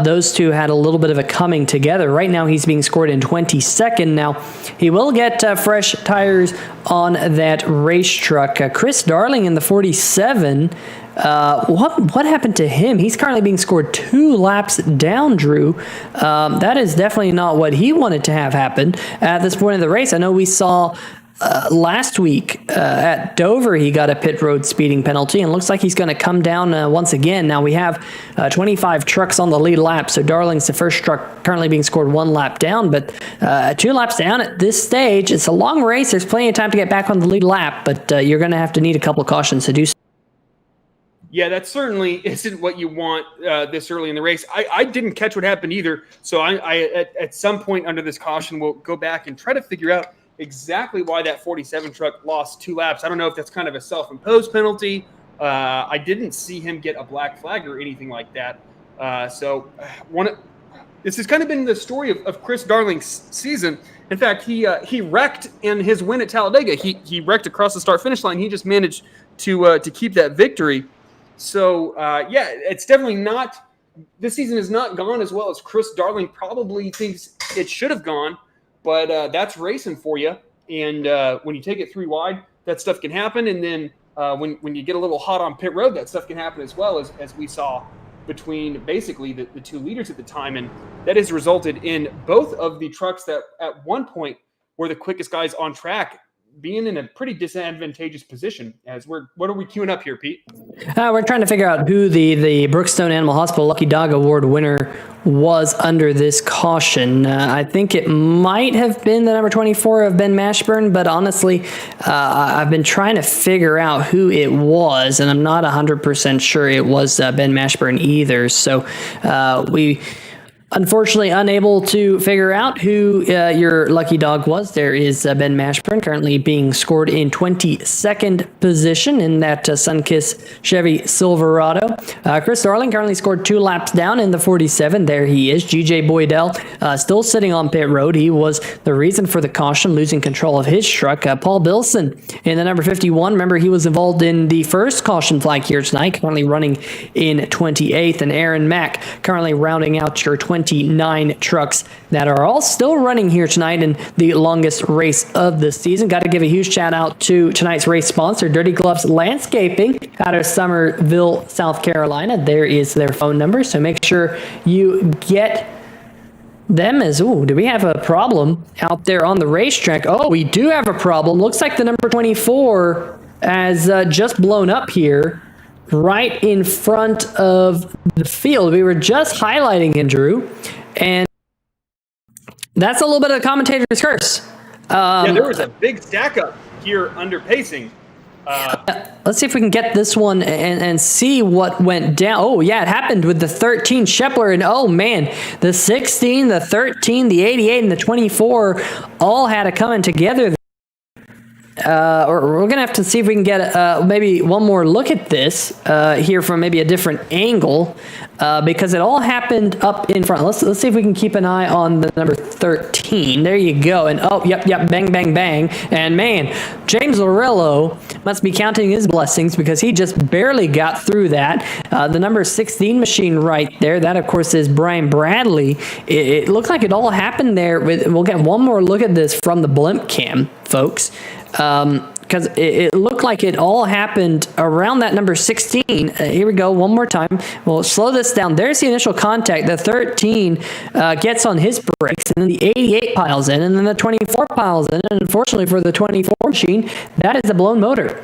those two had a little bit of a coming together. Right now, he's being scored in 22nd. Now, he will get fresh tires on that race truck. Chris Darling in the 47. What happened to him? He's currently being scored 2 laps down, Drew. That is definitely not what he wanted to have happen at this point of the race. I know we saw last week at Dover, he got a pit road speeding penalty, and looks like he's going to come down once again. Now we have 25 trucks on the lead lap, so Darling's the first truck currently being scored 1 lap down, but 2 laps down at this stage. It's a long race. There's plenty of time to get back on the lead lap, but you're going to have to need a couple of cautions to do so. Yeah, that certainly isn't what you want this early in the race. I didn't catch what happened either, so I at some point under this caution will go back and try to figure out exactly why that 47 truck lost 2 laps. I don't know if that's kind of a self-imposed penalty. I didn't see him get a black flag or anything like that. This has kind of been the story of Chris Darling's season. In fact, he wrecked in his win at Talladega. He wrecked across the start-finish line. He just managed to keep that victory. So, it's definitely not – this season has not gone as well as Chris Darling probably thinks it should have gone, but that's racing for you. And when you take it 3 wide, that stuff can happen. And then when you get a little hot on pit road, that stuff can happen as well, as we saw between basically the 2 leaders at the time. And that has resulted in both of the trucks that at one point were the quickest guys on track being in a pretty disadvantageous position. What are we queuing up here, Pete? We're trying to figure out who the Brookstone Animal Hospital Lucky Dog Award winner was under this caution. I think it might have been the number 24 of Ben Mashburn, but honestly, I've been trying to figure out who it was, and I'm not 100% sure it was Ben Mashburn either. So we unfortunately unable to figure out who your lucky dog was. There is Ben Mashburn currently being scored in 22nd position in that Sunkist Chevy Silverado. Chris Darling currently scored 2 laps down in the 47. There he is. GJ Boydell still sitting on pit road. He was the reason for the caution, losing control of his truck. Paul Bilson in the number 51. Remember, he was involved in the first caution flag here tonight, currently running in 28th. And Aaron Mack currently rounding out your 29 trucks that are all still running here tonight in the longest race of the season. Got to give a huge shout out to tonight's race sponsor, Dirty Gloves Landscaping out of Summerville, South Carolina. There is their phone number, so make sure you get them. Do we have a problem out there on the racetrack? Oh, we do have a problem. Looks like the number 24 has just blown up here right in front of the field. We were just highlighting him, Drew, and that's a little bit of the commentator's curse. There was a big stack up here under pacing. Let's see if we can get this one and see what went down. Oh, yeah, it happened with the 13 Shepler, and oh, man, the 16, the 13, the 88, and the 24 all had it coming together. Or we're going to have to see if we can get maybe one more look at this here from maybe a different angle because it all happened up in front. Let's see if we can keep an eye on the number 13. There you go. And oh, yep, bang, bang, bang. And man, James Lorello must be counting his blessings because he just barely got through that. The number 16 machine right there, that of course is Brian Bradley. It looked like it all happened there. We'll get one more look at this from the blimp cam, folks. Because it looked like it all happened around that number 16. Here we go, one more time. We'll slow this down. There's the initial contact. The 13 gets on his brakes, and then the 88 piles in, and then the 24 piles in. And unfortunately for the 24 machine, that is a blown motor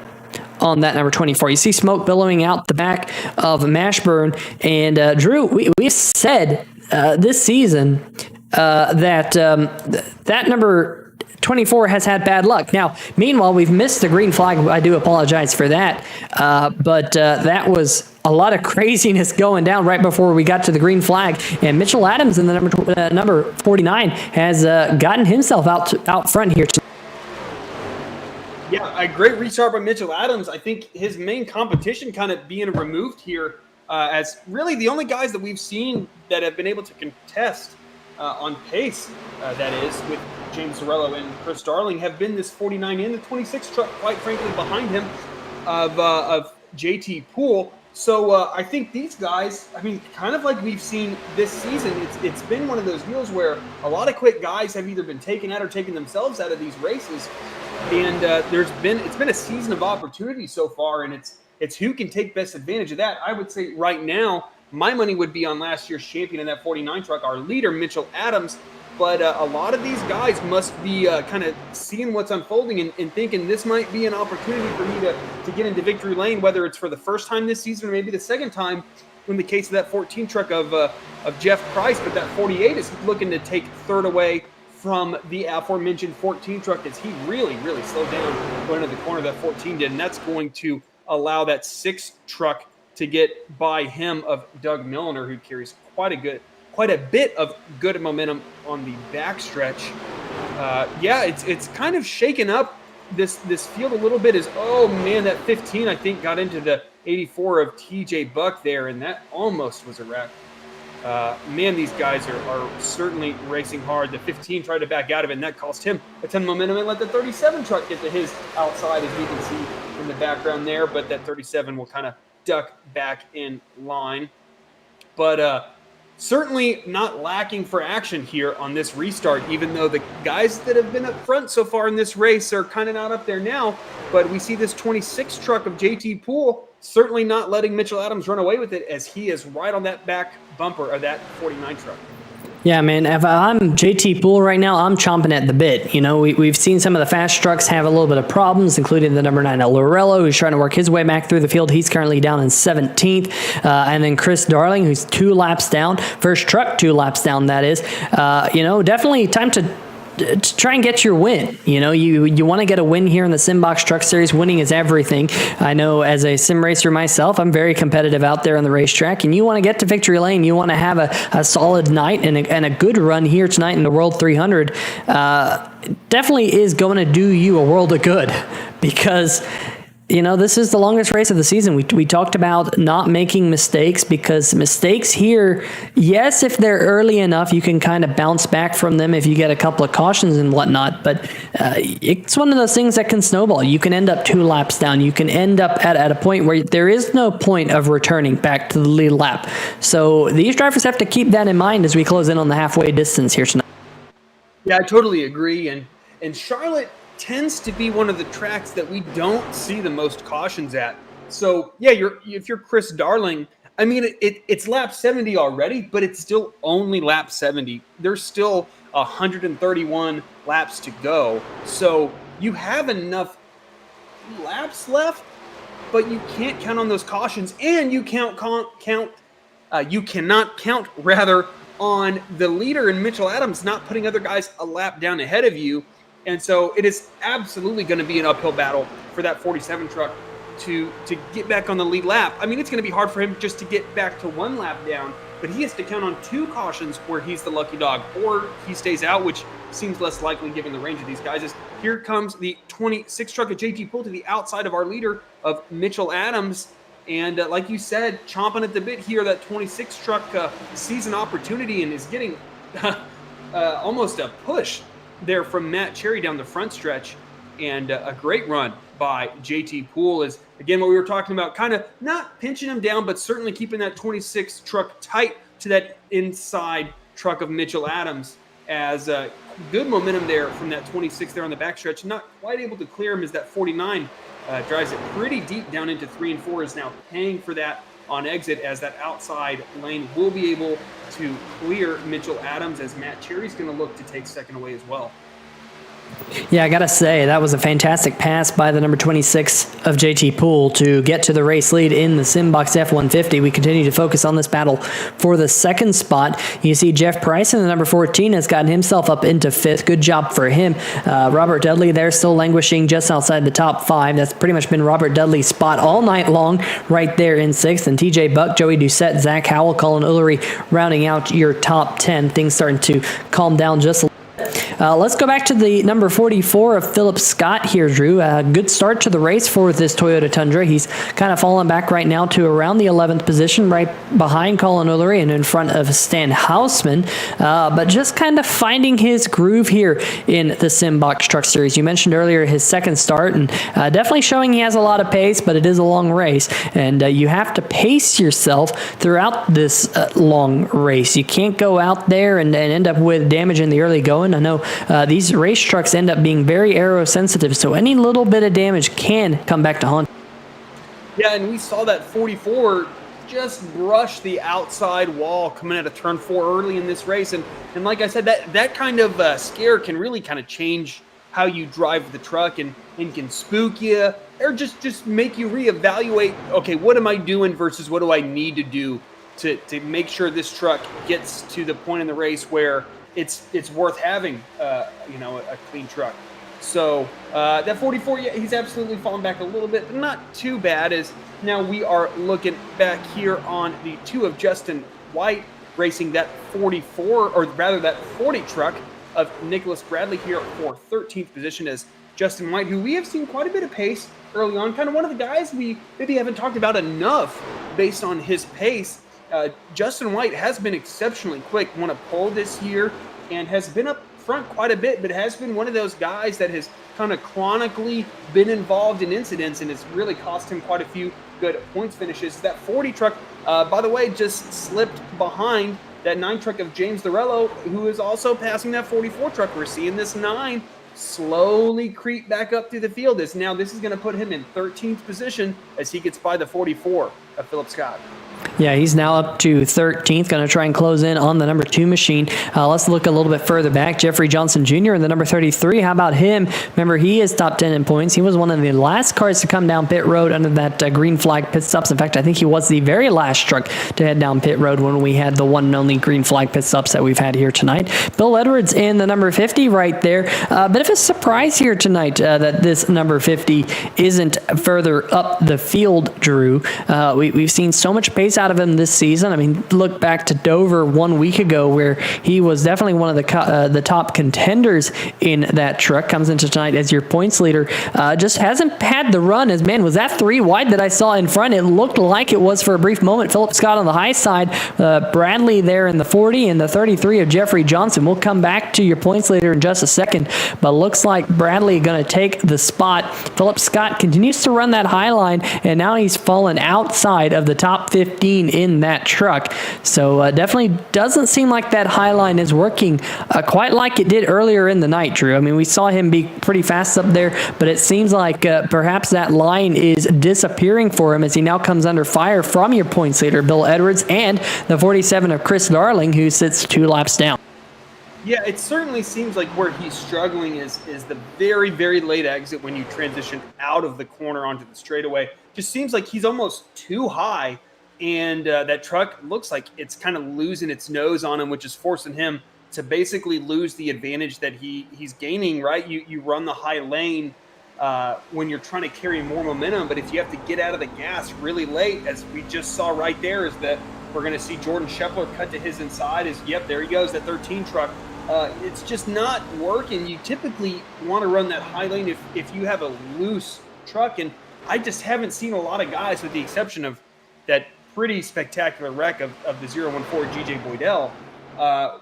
on that number 24. You see smoke billowing out the back of Mashburn. And Drew, we said this season that that number 24 has had bad luck. Now, meanwhile, we've missed the green flag. I do apologize for that. But that was a lot of craziness going down right before we got to the green flag. And Mitchell Adams in the number 49 has gotten himself out front here. Yeah, a great restart by Mitchell Adams. I think his main competition kind of being removed here as really the only guys that we've seen that have been able to contest on pace, that is, with James Lorello and Chris Darling, have been this 49 and the 26 truck, quite frankly, behind him of JT Poole. So I think these guys, I mean, kind of like we've seen this season, it's been one of those deals where a lot of quick guys have either been taken out or taken themselves out of these races, and it's been a season of opportunity so far, and it's who can take best advantage of that. I would say right now, my money would be on last year's champion in that 49 truck, our leader, Mitchell Adams. But a lot of these guys must be kind of seeing what's unfolding and thinking this might be an opportunity for me to get into victory lane, whether it's for the first time this season or maybe the second time in the case of that 14 truck of Jeff Price. But that 48 is looking to take third away from the aforementioned 14 truck as he really, really slowed down going to the corner that 14 did. And that's going to allow that 6 truck to get by him of Doug Milliner, who carries quite a bit of good momentum on the backstretch. It's kind of shaken up this field a little bit. Oh man, that 15 I think got into the 84 of TJ Buck there, and that almost was a wreck. Man, these guys are certainly racing hard. The 15 tried to back out of it, and that cost him a ton of momentum and let the 37 truck get to his outside, as we can see in the background there. But that 37 will kind of duck back in line. But certainly not lacking for action here on this restart, even though the guys that have been up front so far in this race are kind of not up there now. But we see this 26 truck of JT Poole certainly not letting Mitchell Adams run away with it, as he is right on that back bumper of that 49 truck. Yeah, man, if I'm JT Poole right now, I'm chomping at the bit. You know, we've seen some of the fast trucks have a little bit of problems, including the number 9 Lorello, who's trying to work his way back through the field. He's currently down in 17th. And then Chris Darling, who's 2 laps down. First truck 2 laps down, that is. Definitely time to try and get your win. You know, you want to get a win here in the Simbox Truck Series. Winning is everything. I know as a sim racer myself, I'm very competitive out there on the racetrack, and you want to get to victory lane. You want to have a solid night and a good run here tonight in the World 300. Definitely is going to do you a world of good, because you know, this is the longest race of the season. We talked about not making mistakes, because mistakes here, yes, if they're early enough, you can kind of bounce back from them if you get a couple of cautions and whatnot. But it's one of those things that can snowball. You can end up 2 laps down. You can end up at a point where there is no point of returning back to the lead lap. So these drivers have to keep that in mind as we close in on the halfway distance here tonight. Yeah, I totally agree. And Charlotte tends to be one of the tracks that we don't see the most cautions at. So yeah, if you're Chris Darling, I mean, it's lap 70 already, but it's still only lap 70. There's still 131 laps to go. So you have enough laps left, but you can't count on those cautions, and you cannot count on the leader in Mitchell Adams not putting other guys a lap down ahead of you. And so it is absolutely going to be an uphill battle for that 47 truck to get back on the lead lap. I mean, it's going to be hard for him just to get back to 1 lap down, but he has to count on 2 cautions where he's the lucky dog, or he stays out, which seems less likely given the range of these guys. Here comes the 26 truck of JT Poole to the outside of our leader of Mitchell Adams. And like you said, chomping at the bit here, that 26 truck sees an opportunity and is getting almost a push there from Matt Cherry down the front stretch. And a great run by JT Poole is, again, what we were talking about, kind of not pinching him down, but certainly keeping that 26 truck tight to that inside truck of Mitchell Adams, as good momentum there from that 26 there on the backstretch. Not quite able to clear him as that 49 drives it pretty deep down into 3 and 4, is now paying for that on exit, as that outside lane will be able to clear Mitchell Adams, as Matt Cherry's going to look to take second away as well. Yeah, I got to say, that was a fantastic pass by the number 26 of JT Poole to get to the race lead in the Simbox F-150. We continue to focus on this battle for the second spot. You see Jeff Price in the number 14 has gotten himself up into 5th. Good job for him. Robert Dudley there still languishing just outside the top 5. That's pretty much been Robert Dudley's spot all night long, right there in 6th. And TJ Buck, Joey Doucette, Zach Howell, Colin Ullery rounding out your top 10. Things starting to calm down just a little. Let's go back to the number 44 of Philip Scott here, Drew. Good start to the race for this Toyota Tundra. He's kind of fallen back right now to around the 11th position, right behind Colin O'Leary and in front of Stan Hausman, but just kind of finding his groove here in the Simbox Truck Series. You mentioned earlier his second start, and definitely showing he has a lot of pace, but it is a long race, and you have to pace yourself throughout this long race. You can't go out there and end up with damage in the early going. I know these race trucks end up being very aero sensitive, so any little bit of damage can come back to haunt. Yeah, and we saw that 44 just brush the outside wall coming out of turn 4 early in this race. And like I said, that kind of scare can really kind of change how you drive the truck and can spook you or just make you reevaluate, okay, what am I doing versus what do I need to do to make sure this truck gets to the point in the race where it's worth having, a clean truck. So that 44, yeah, he's absolutely fallen back a little bit, but not too bad. As now we are looking back here on the 2 of Justin White racing that 44, or rather that 40 truck of Nicholas Bradley here for 13th position, as Justin White, who we have seen quite a bit of pace early on, kind of one of the guys we maybe haven't talked about enough based on his pace. Justin White has been exceptionally quick, won a pole this year, and has been up front quite a bit, but has been one of those guys that has kind of chronically been involved in incidents and has really cost him quite a few good points finishes. That 40 truck, by the way, just slipped behind that 9 truck of James Lorello, who is also passing that 44 truck. We're seeing this 9 slowly creep back up through the field. This is going to put him in 13th position as he gets by the 44 of Philip Scott. Yeah, he's now up to 13th, going to try and close in on the number 2 machine. Let's look a little bit further back. Jeffrey Johnson Jr. in the number 33. How about him? Remember, he is top 10 in points. He was one of the last cars to come down pit road under that green flag pit stops. In fact, I think he was the very last truck to head down pit road when we had the one and only green flag pit stops that we've had here tonight. Bill Edwards in the number 50 right there. Bit of a surprise here tonight that this number 50 isn't further up the field, Drew. We've seen so much pace out of him this season. I mean, look back to Dover 1 week ago where he was definitely one of the top contenders in that truck. Comes into tonight as your points leader. Just hasn't had the run as, man, was that 3 wide that I saw in front? It looked like it was for a brief moment. Philip Scott on the high side, Bradley there in the 40 and the 33 of Jeffrey Johnson. We'll come back to your points leader in just a second, but looks like Bradley going to take the spot. Philip Scott continues to run that high line, and now he's fallen outside of the top 15 in that truck. So definitely doesn't seem like that high line is working quite like it did earlier in the night, Drew. I mean, we saw him be pretty fast up there, but it seems like perhaps that line is disappearing for him as he now comes under fire from your points leader, Bill Edwards, and the 47 of Chris Darling, who sits 2 laps down. Yeah, it certainly seems like where he's struggling is the very, very late exit when you transition out of the corner onto the straightaway. Just seems like he's almost too high, and that truck looks like it's kind of losing its nose on him, which is forcing him to basically lose the advantage that he's gaining, right? You run the high lane when you're trying to carry more momentum, but if you have to get out of the gas really late, as we just saw right there, is that we're going to see Jordan Scheffler cut to his inside. Yep, there he goes, that 13 truck. It's just not working. You typically want to run that high lane if you have a loose truck, and I just haven't seen a lot of guys, with the exception of that pretty spectacular wreck of the 014 GJ Boydell.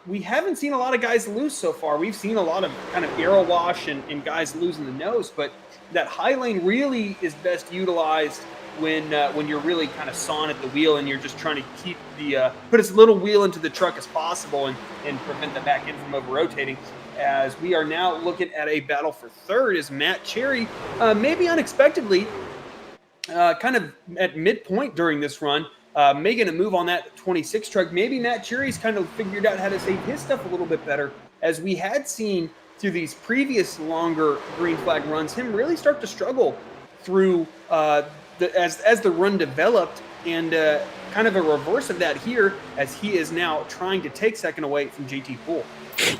We haven't seen a lot of guys loose so far. We've seen a lot of kind of arrow wash and guys losing the nose, but that high lane really is best utilized when you're really kind of sawing at the wheel and you're just trying to keep put as little wheel into the truck as possible and prevent the back end from over-rotating. As we are now looking at a battle for third, is Matt Cherry, maybe unexpectedly, kind of at midpoint during this run, making a move on that 26 truck. Maybe Matt Cherry's kind of figured out how to save his stuff a little bit better, as we had seen through these previous longer green flag runs, him really start to struggle through as the run developed. and kind of a reverse of that here as he is now trying to take second away from JT Poole.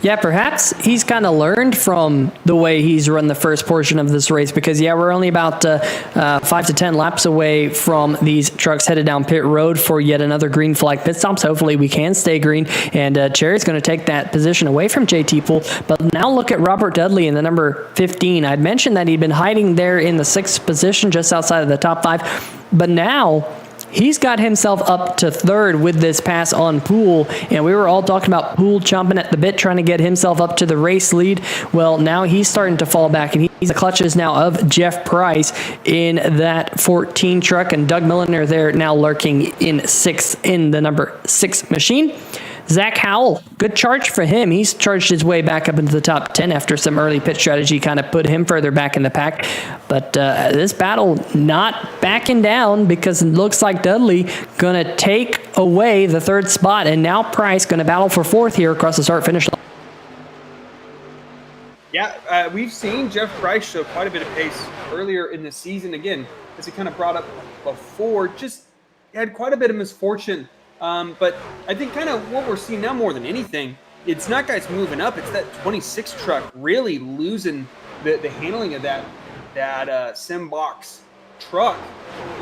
Yeah, perhaps he's kind of learned from the way he's run the first portion of this race because, yeah, we're only about 5 to 10 laps away from these trucks headed down pit road for yet another green flag pit stops. Hopefully we can stay green, and Cherry's going to take that position away from JT Poole. But now look at Robert Dudley in the number 15. I'd mentioned that he'd been hiding there in the 6th position just outside of the top 5, but now he's got himself up to 3rd with this pass on Poole, and we were all talking about Poole chomping at the bit, trying to get himself up to the race lead. Well, now he's starting to fall back, and he's the clutches now of Jeff Price in that 14 truck, and Doug Milliner there now lurking in 6th in the number 6 machine. Zach Howell, good charge for him. He's charged his way back up into the top 10 after some early pit strategy kind of put him further back in the pack. But this battle not backing down because it looks like Dudley going to take away the 3rd spot. And now Price going to battle for 4th here across the start-finish line. Yeah, we've seen Jeff Price show quite a bit of pace earlier in the season. Again, as he kind of brought up before, just had quite a bit of misfortune. But I think kind of what we're seeing now more than anything, it's not guys moving up. It's that 26 truck really losing the handling of that Simbox truck.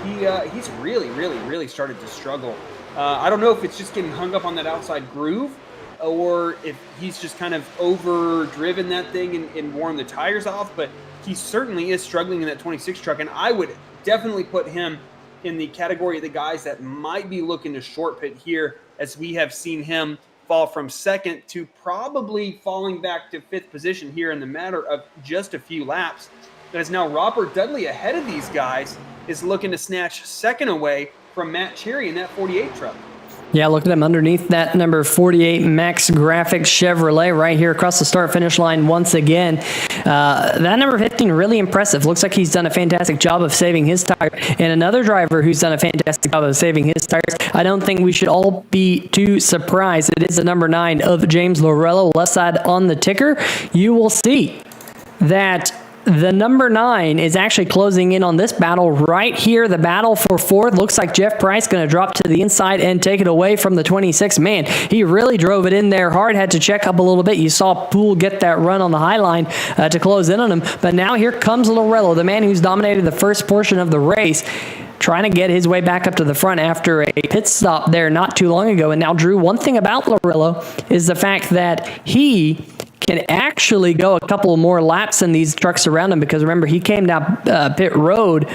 He's really started to struggle. I don't know if it's just getting hung up on that outside groove or if he's just kind of overdriven that thing and worn the tires off, but he certainly is struggling in that 26 truck, and I would definitely put him in the category of the guys that might be looking to short pit here, as we have seen him fall from 2nd to probably falling back to 5th position here in the matter of just a few laps. As now Robert Dudley ahead of these guys is looking to snatch 2nd away from Matt Cherry in that 48 truck. Yeah, look at him underneath that number 48 Max Grafix Chevrolet right here across the start-finish line once again. That number 15, really impressive. Looks like he's done a fantastic job of saving his tire. And another driver who's done a fantastic job of saving his tires. I don't think we should all be too surprised. It is the number 9 of James Lorello, left side on the ticker. You will see that the number 9 is actually closing in on this battle right here. The battle for 4th. Looks like Jeff Price going to drop to the inside and take it away from the 26. Man, he really drove it in there hard. Had to check up a little bit. You saw Poole get that run on the high line to close in on him. But now here comes Lorello, the man who's dominated the first portion of the race, trying to get his way back up to the front after a pit stop there not too long ago. And now, Drew, one thing about Lorello is the fact that he can actually go a couple more laps than these trucks around him, because remember, he came down pit road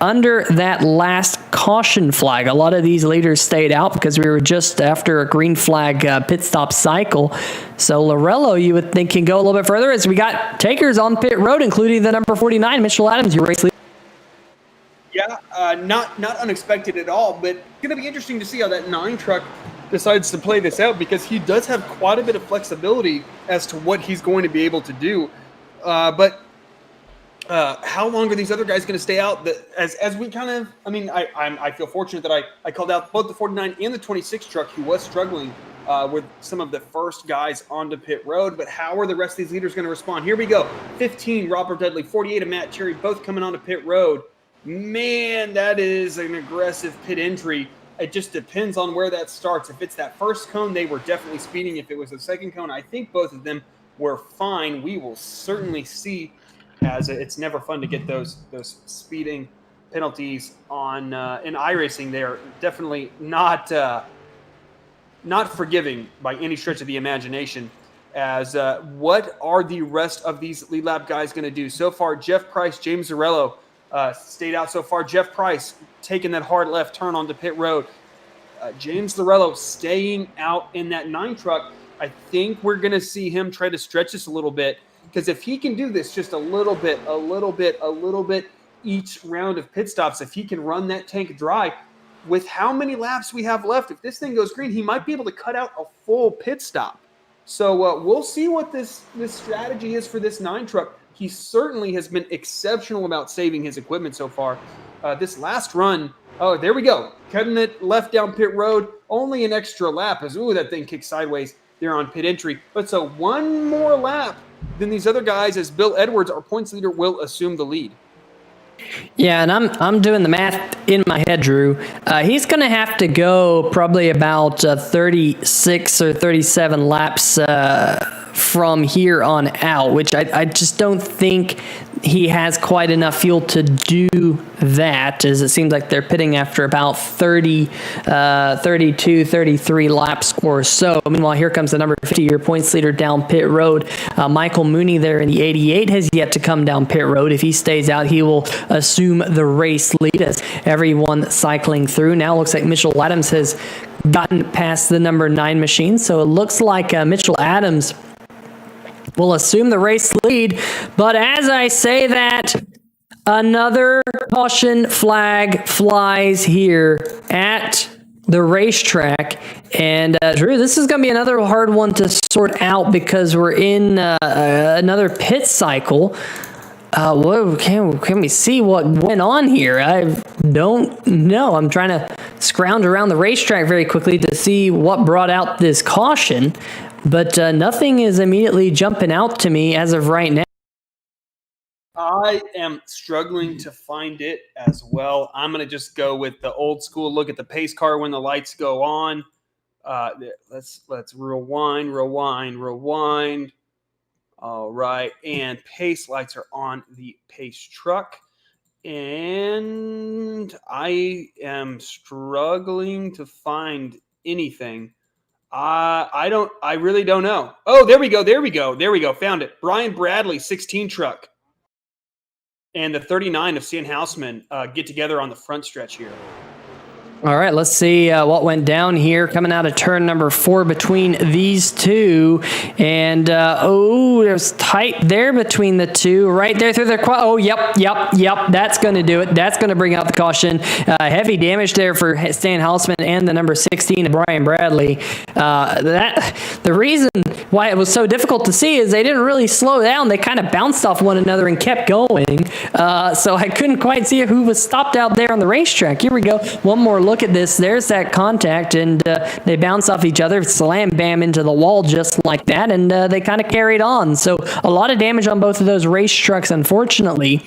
under that last caution flag. A lot of these leaders stayed out because we were just after a green flag pit stop cycle. So Lorello, you would think, can go a little bit further, as we got takers on pit road, including the number 49, Mitchell Adams, your race leader. Yeah, not unexpected at all, but it's going to be interesting to see how that 9 truck decides to play this out, because he does have quite a bit of flexibility as to what he's going to be able to do. But how long are these other guys going to stay out? As we kind of, I mean, I feel fortunate that I called out both the 49 and the 26 truck, who was struggling with some of the first guys onto pit road. But how are the rest of these leaders going to respond? Here we go. 15, Robert Dudley. 48 of Matt Cherry, both coming onto pit road. Man, that is an aggressive pit entry. It just depends on where that starts. If it's that first cone, they were definitely speeding. If it was the second cone, I think both of them were fine. We will certainly see, as it's never fun to get those speeding penalties on in iRacing. They're definitely not forgiving by any stretch of the imagination. As what are the rest of these lead lap guys going to do? So far, Jeff Price, James Lorello stayed out so far. Jeff Price taking that hard left turn onto pit road. James Lorello staying out in that 9 truck. I think we're going to see him try to stretch this a little bit, because if he can do this just a little bit each round of pit stops, if he can run that tank dry, with how many laps we have left, if this thing goes green, he might be able to cut out a full pit stop. So we'll see what this strategy is for this 9 truck. He certainly has been exceptional about saving his equipment so far. This last run, oh, there we go. Cutting it left down pit road. Only an extra lap, as, ooh, that thing kicked sideways there on pit entry. But so one more lap than these other guys, as Bill Edwards, our points leader, will assume the lead. Yeah, and I'm doing the math in my head, Drew. He's going to have to go probably about 36 or 37 laps from here on out, which I just don't think he has quite enough fuel to do that, as it seems like they're pitting after about 30, 32, 33 laps or so. Meanwhile, here comes the number 50, your points leader down pit road. Michael Mooney there in the 88 has yet to come down pit road. If he stays out, he will assume the race lead as everyone cycling through. Now looks like Mitchell Adams has gotten past the number 9 machine, so it looks like Mitchell Adams will assume the race lead. But as I say that, another caution flag flies here at the racetrack. And Drew, this is going to be another hard one to sort out because we're in another pit cycle. Can we see what went on here? I don't know. I'm trying to scrounge around the racetrack very quickly to see what brought out this caution. But nothing is immediately jumping out to me as of right now. I am struggling to find it as well. I'm going to just go with the old school look at the pace car when the lights go on. Let's rewind. All right, and pace lights are on the pace truck. And I am struggling to find anything. I really don't know. Oh, there we go. Found it. Brian Bradley, 16 truck. And the 39 of Stan Houseman get together on the front stretch here. All right, let's see what went down here coming out of turn number 4 between these two. And, there's tight there between the two. Right there through their quad. Oh, yep. That's going to do it. That's going to bring out the caution. Heavy damage there for Stan Houseman and the number 16, Brian Bradley. The reason why it was so difficult to see is they didn't really slow down. They kind of bounced off one another and kept going. So I couldn't quite see who was stopped out there on the racetrack. Here we go. One more look at this. There's that contact, and they bounce off each other, slam bam into the wall just like that, and they kind of carried on. So a lot of damage on both of those race trucks, unfortunately.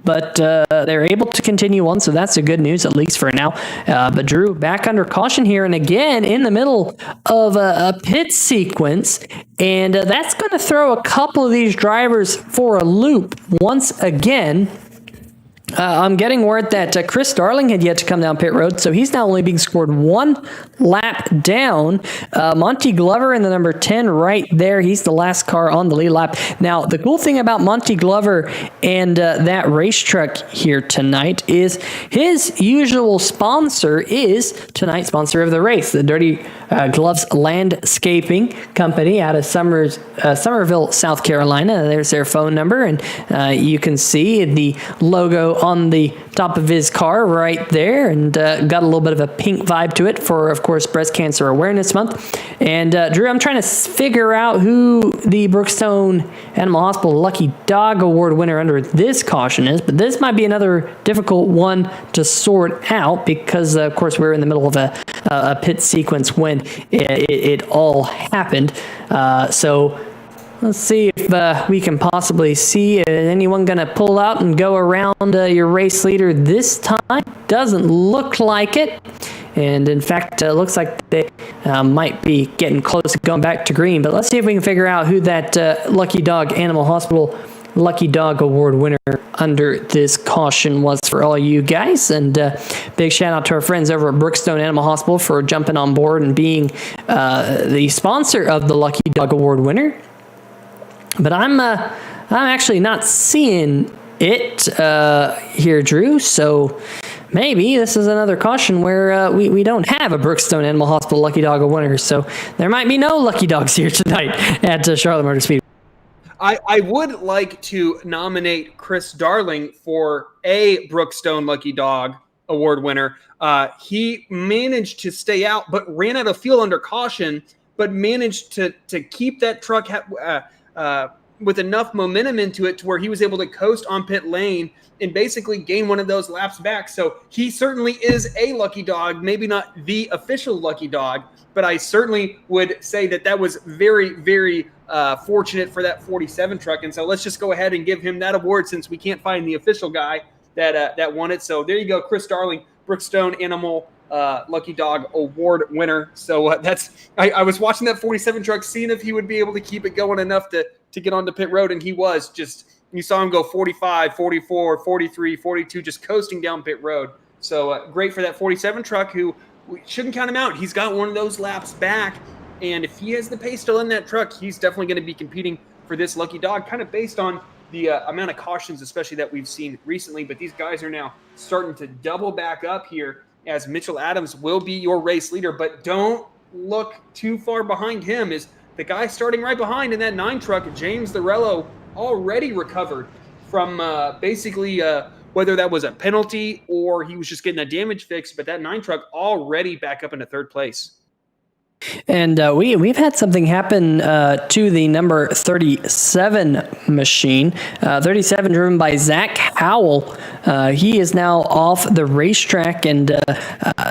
But they're able to continue on, so that's the good news, at least for now. But Drew, back under caution here, and again, in the middle of a pit sequence, and that's going to throw a couple of these drivers for a loop once again. I'm getting word that Chris Darling had yet to come down pit road, so he's now only being scored 1 lap down. Monty Glover in the number 10 right there. He's the last car on the lead lap. Now, the cool thing about Monty Glover and that race truck here tonight is his usual sponsor is tonight's sponsor of the race, the Dirty Gloves Landscaping Company out of Somerville, South Carolina. There's their phone number, and you can see the logo on the top of his car right there, and got a little bit of a pink vibe to it for, of course, Breast Cancer Awareness Month. And Drew, I'm trying to figure out who the Brookstone Animal Hospital Lucky Dog Award winner under this caution is, but this might be another difficult one to sort out because, of course, we're in the middle of a pit sequence when it all happened. So let's see if we can possibly see anyone going to pull out and go around your race leader this time. Doesn't look like it. And in fact, it looks like they might be getting close to going back to green. But let's see if we can figure out who that Lucky Dog Animal Hospital Lucky Dog Award winner under this caution was for all you guys. And big shout out to our friends over at Brookstone Animal Hospital for jumping on board and being the sponsor of the Lucky Dog Award winner. But I'm actually not seeing it here, Drew. So maybe this is another caution where we don't have a Brookstone Animal Hospital Lucky Dog winner. So there might be no lucky dogs here tonight at Charlotte Motor Speedway. I would like to nominate Chris Darling for a Brookstone Lucky Dog Award winner. He managed to stay out, but ran out of fuel under caution, but managed to keep that truck with enough momentum into it to where he was able to coast on pit lane and basically gain one of those laps back. So he certainly is a lucky dog, maybe not the official lucky dog, but I certainly would say that was very, very fortunate for that 47 truck. And so let's just go ahead and give him that award since we can't find the official guy. that won it. So there you go, Chris Darling, Brookstone Animal Lucky Dog Award winner. So I was watching that 47 truck, seeing if he would be able to keep it going enough to get onto pit road, and he was. Just, you saw him go 45, 44, 43, 42, just coasting down pit road. So great for that 47 truck, who we shouldn't count him out. He's got one of those laps back, and if he has the pace still in that truck, he's definitely going to be competing for this Lucky Dog, kind of based on the amount of cautions, especially that we've seen recently. But these guys are now starting to double back up here, as Mitchell Adams will be your race leader. But don't look too far behind him. Is the guy starting right behind in that 9 truck, James Lorello, already recovered from basically whether that was a penalty or he was just getting that damage fixed. But that 9 truck already back up into 3rd place. And we've had something happen to the number 37 machine. 37 driven by Zach Howell. He is now off the racetrack, and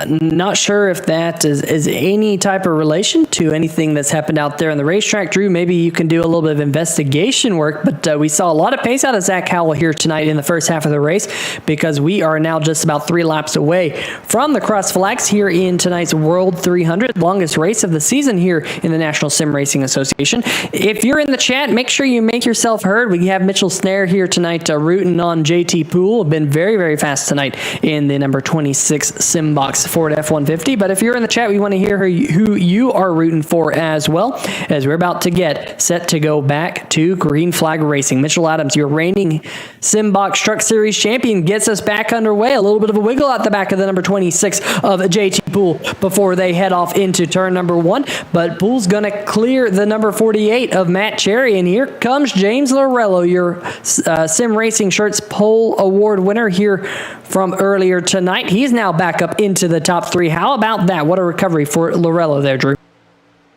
not sure if that is any type of relation to anything that's happened out there on the racetrack. Drew, maybe you can do a little bit of investigation work, but we saw a lot of pace out of Zach Howell here tonight in the first half of the race, because we are now just about 3 laps away from the cross flags here in tonight's World 300, longest race of the season here in the National Sim Racing Association. If you're in the chat, make sure you make yourself heard. We have Mitchell Snare here tonight rooting on JT Poole. Been very, very fast tonight in the number 26 Simbox Ford F-150. But if you're in the chat, we want to hear who you are rooting for as well, as we're about to get set to go back to green flag racing. Mitchell Adams, your reigning Simbox Truck Series champion, gets us back underway. A little bit of a wiggle at the back of the number 26 of JT Poole before they head off into turn number 1. But Poole's going to clear the number 48 of Matt Cherry. And here comes James Lorello, your Sim Racing Shirts Pole Award winner here from earlier tonight. He's now back up into the top 3. How about that? What a recovery for Lorello there, Drew.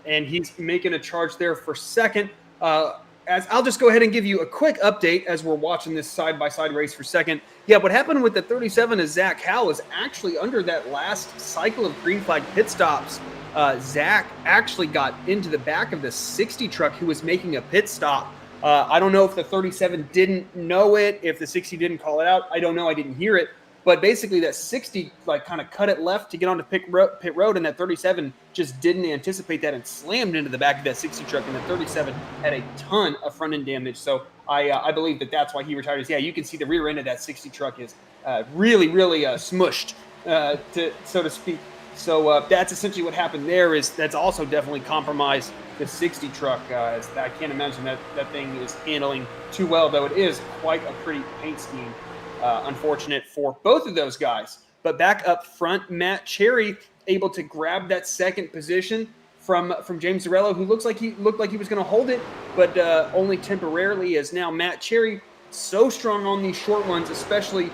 And he's making a charge there for 2nd. As I'll just go ahead and give you a quick update as we're watching this side-by-side race for 2nd. Yeah, what happened with the 37 is Zach Howell is actually under that last cycle of green flag pit stops. Zach actually got into the back of the 60 truck who was making a pit stop. I don't know if the 37 didn't know it, if the 60 didn't call it out. I don't know. I didn't hear it. But basically that 60 kind of cut it left to get onto pit road, and that 37 just didn't anticipate that and slammed into the back of that 60 truck, and the 37 had a ton of front end damage. So I believe that's why he retired. Yeah, you can see the rear end of that 60 truck is really, really smushed, so to speak. So that's essentially what happened there. Is that's also definitely compromised the 60 truck. As I can't imagine that thing is handling too well, though it is quite a pretty paint scheme. Unfortunate for both of those guys. But back up front, Matt Cherry able to grab that 2nd position from James Lorello, who looked like he was going to hold it, but only temporarily. As now Matt Cherry so strong on these short ones, especially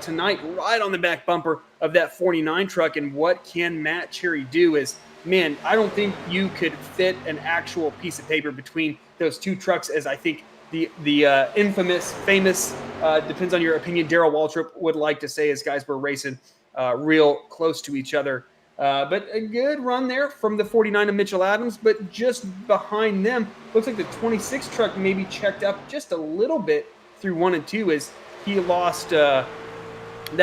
tonight, right on the back bumper of that 49 truck. And what can Matt Cherry do? Is, man, I don't think you could fit an actual piece of paper between those 2 trucks, as I think the famous, depends on your opinion, Darrell Waltrip would like to say, as guys were racing real close to each other. But a good run there from the 49 of Mitchell Adams, but just behind them, looks like the 26 truck maybe checked up just a little bit through 1 and 2, as he lost that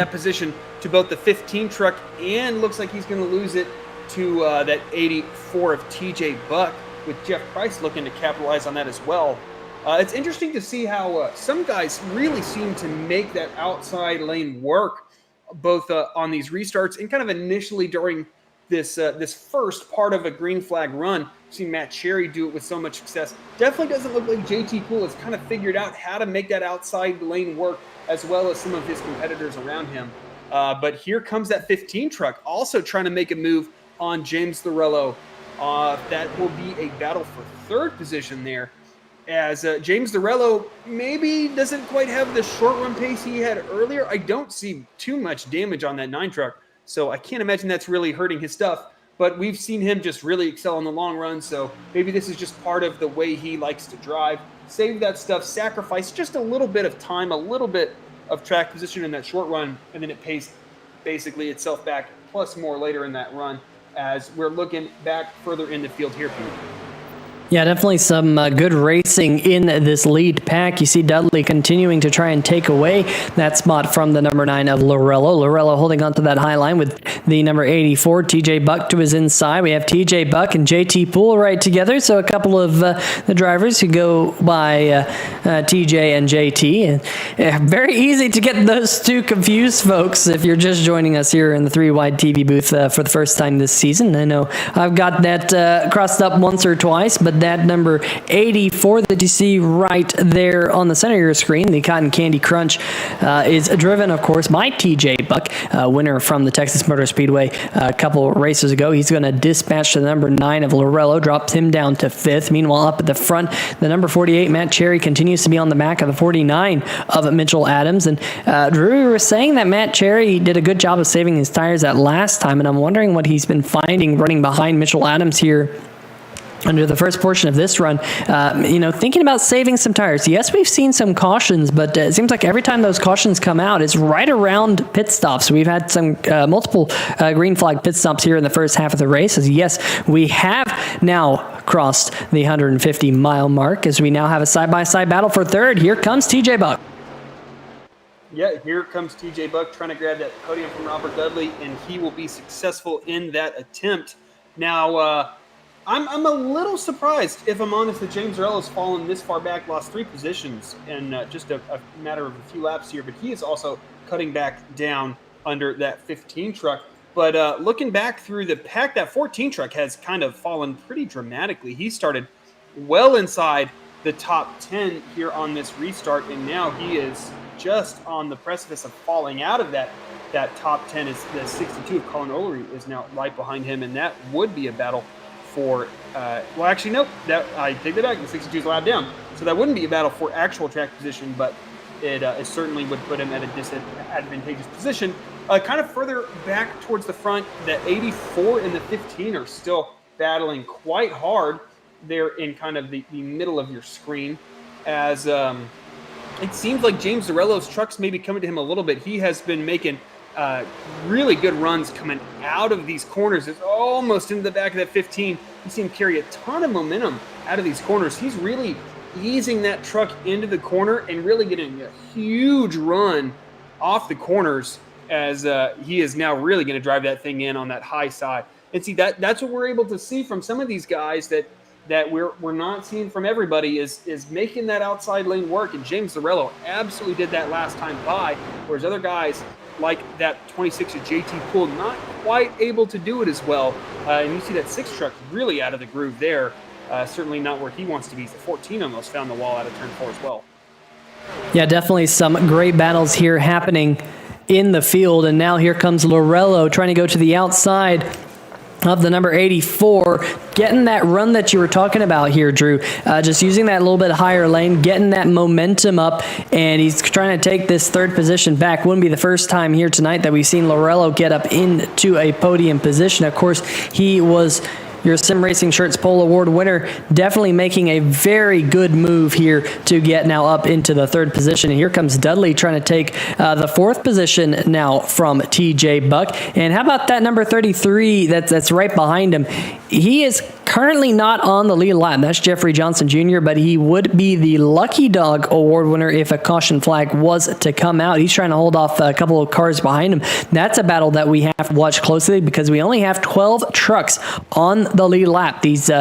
position to both the 15 truck, and looks like he's going to lose it to that 84 of TJ Buck, with Jeff Price looking to capitalize on that as well. It's interesting to see how some guys really seem to make that outside lane work, both on these restarts and kind of initially during this first part of a green flag run. I've seen Matt Cherry do it with so much success. Definitely doesn't look like JT Poole has kind of figured out how to make that outside lane work, as well as some of his competitors around him. But here comes that 15 truck, also trying to make a move on James Lorello. That will be a battle for 3rd position there, as James Lorello maybe doesn't quite have the short run pace he had earlier. I don't see too much damage on that 9 truck, so I can't imagine that's really hurting his stuff. But we've seen him just really excel in the long run, so maybe this is just part of the way he likes to drive. Save that stuff, sacrifice just a little bit of time, a little bit of track position in that short run, and then it pays basically itself back, plus more later in that run, as we're looking back further in the field here, Pete. Yeah, definitely some good racing in this lead pack. You see Dudley continuing to try and take away that spot from the number 9 of Lorello. Lorello holding on to that high line with the number 84, TJ Buck, to his inside. We have TJ Buck and JT Poole right together, so a couple of the drivers who go by TJ and JT. And very easy to get those two confused, folks, if you're just joining us here in the 3-Wide TV booth for the first time this season. I know I've got that crossed up once or twice, but that number 84 that you see right there on the center of your screen, the Cotton Candy Crunch, is driven, of course, by TJ Buck, winner from the Texas Motor Speedway a couple races ago. He's going to dispatch the number 9 of Lorello, drops him down to 5th. Meanwhile, up at the front, the number 48, Matt Cherry, continues to be on the back of the 49 of Mitchell Adams. And Drew, we were saying that Matt Cherry did a good job of saving his tires that last time, and I'm wondering what he's been finding running behind Mitchell Adams here under the first portion of this run. Thinking about saving some tires. Yes, we've seen some cautions, but it seems like every time those cautions come out, it's right around pit stops. We've had some multiple green flag pit stops here in the first half of the race. As yes, we have now crossed the 150-mile mark, as we now have a side-by-side battle for third. Here comes TJ Buck. Yeah, here comes TJ Buck trying to grab that podium from Robert Dudley, and he will be successful in that attempt. Now, I'm a little surprised, if I'm honest, that James Lorello's fallen this far back, lost 3 positions in just a matter of a few laps here, but he is also cutting back down under that 15 truck. But looking back through the pack, that 14 truck has kind of fallen pretty dramatically. He started well inside the top 10 here on this restart, and now he is just on the precipice of falling out of that top 10. Is the 62 of Colin O'Leary is now right behind him, and that would be a battle for, that I take that back, the 62 is allowed down. So that wouldn't be a battle for actual track position, but it certainly would put him at a disadvantageous position. Kind of further back towards the front, the 84 and the 15 are still battling quite hard. They're in kind of the middle of your screen, as it seems like James Lorello's trucks may be coming to him a little bit. He has been making really good runs coming out of these corners. It's almost into the back of that 15. You see him carry a ton of momentum out of these corners. He's really easing that truck into the corner and really getting a huge run off the corners, as he is now really going to drive that thing in on that high side. And see, that's what we're able to see from some of these guys that we're not seeing from everybody is making that outside lane work. And James Lorello absolutely did that last time by, whereas other guys like that 26 of JT Poole not quite able to do it as well. And you see that 6 truck really out of the groove there. Certainly not where he wants to be. The 14 almost found the wall out of turn 4 as well. Yeah, definitely some great battles here happening in the field. And now here comes Lorello trying to go to the outside of the number 84, getting that run that you were talking about here, Drew. Just using that little bit higher lane, getting that momentum up, and he's trying to take this third position back. Wouldn't be the first time here tonight that we've seen Lorello get up into a podium position. Of course, he was your Sim Racing Shirts Pole Award winner, definitely making a very good move here to get now up into the third position. And here comes Dudley trying to take the 4th position now from TJ Buck. And how about that number 33 that's right behind him? He is currently not on the lead lap. That's Jeffrey Johnson Jr., but he would be the Lucky Dog Award winner if a caution flag was to come out. He's trying to hold off a couple of cars behind him. That's a battle that we have to watch closely, because we only have 12 trucks on the lead lap. These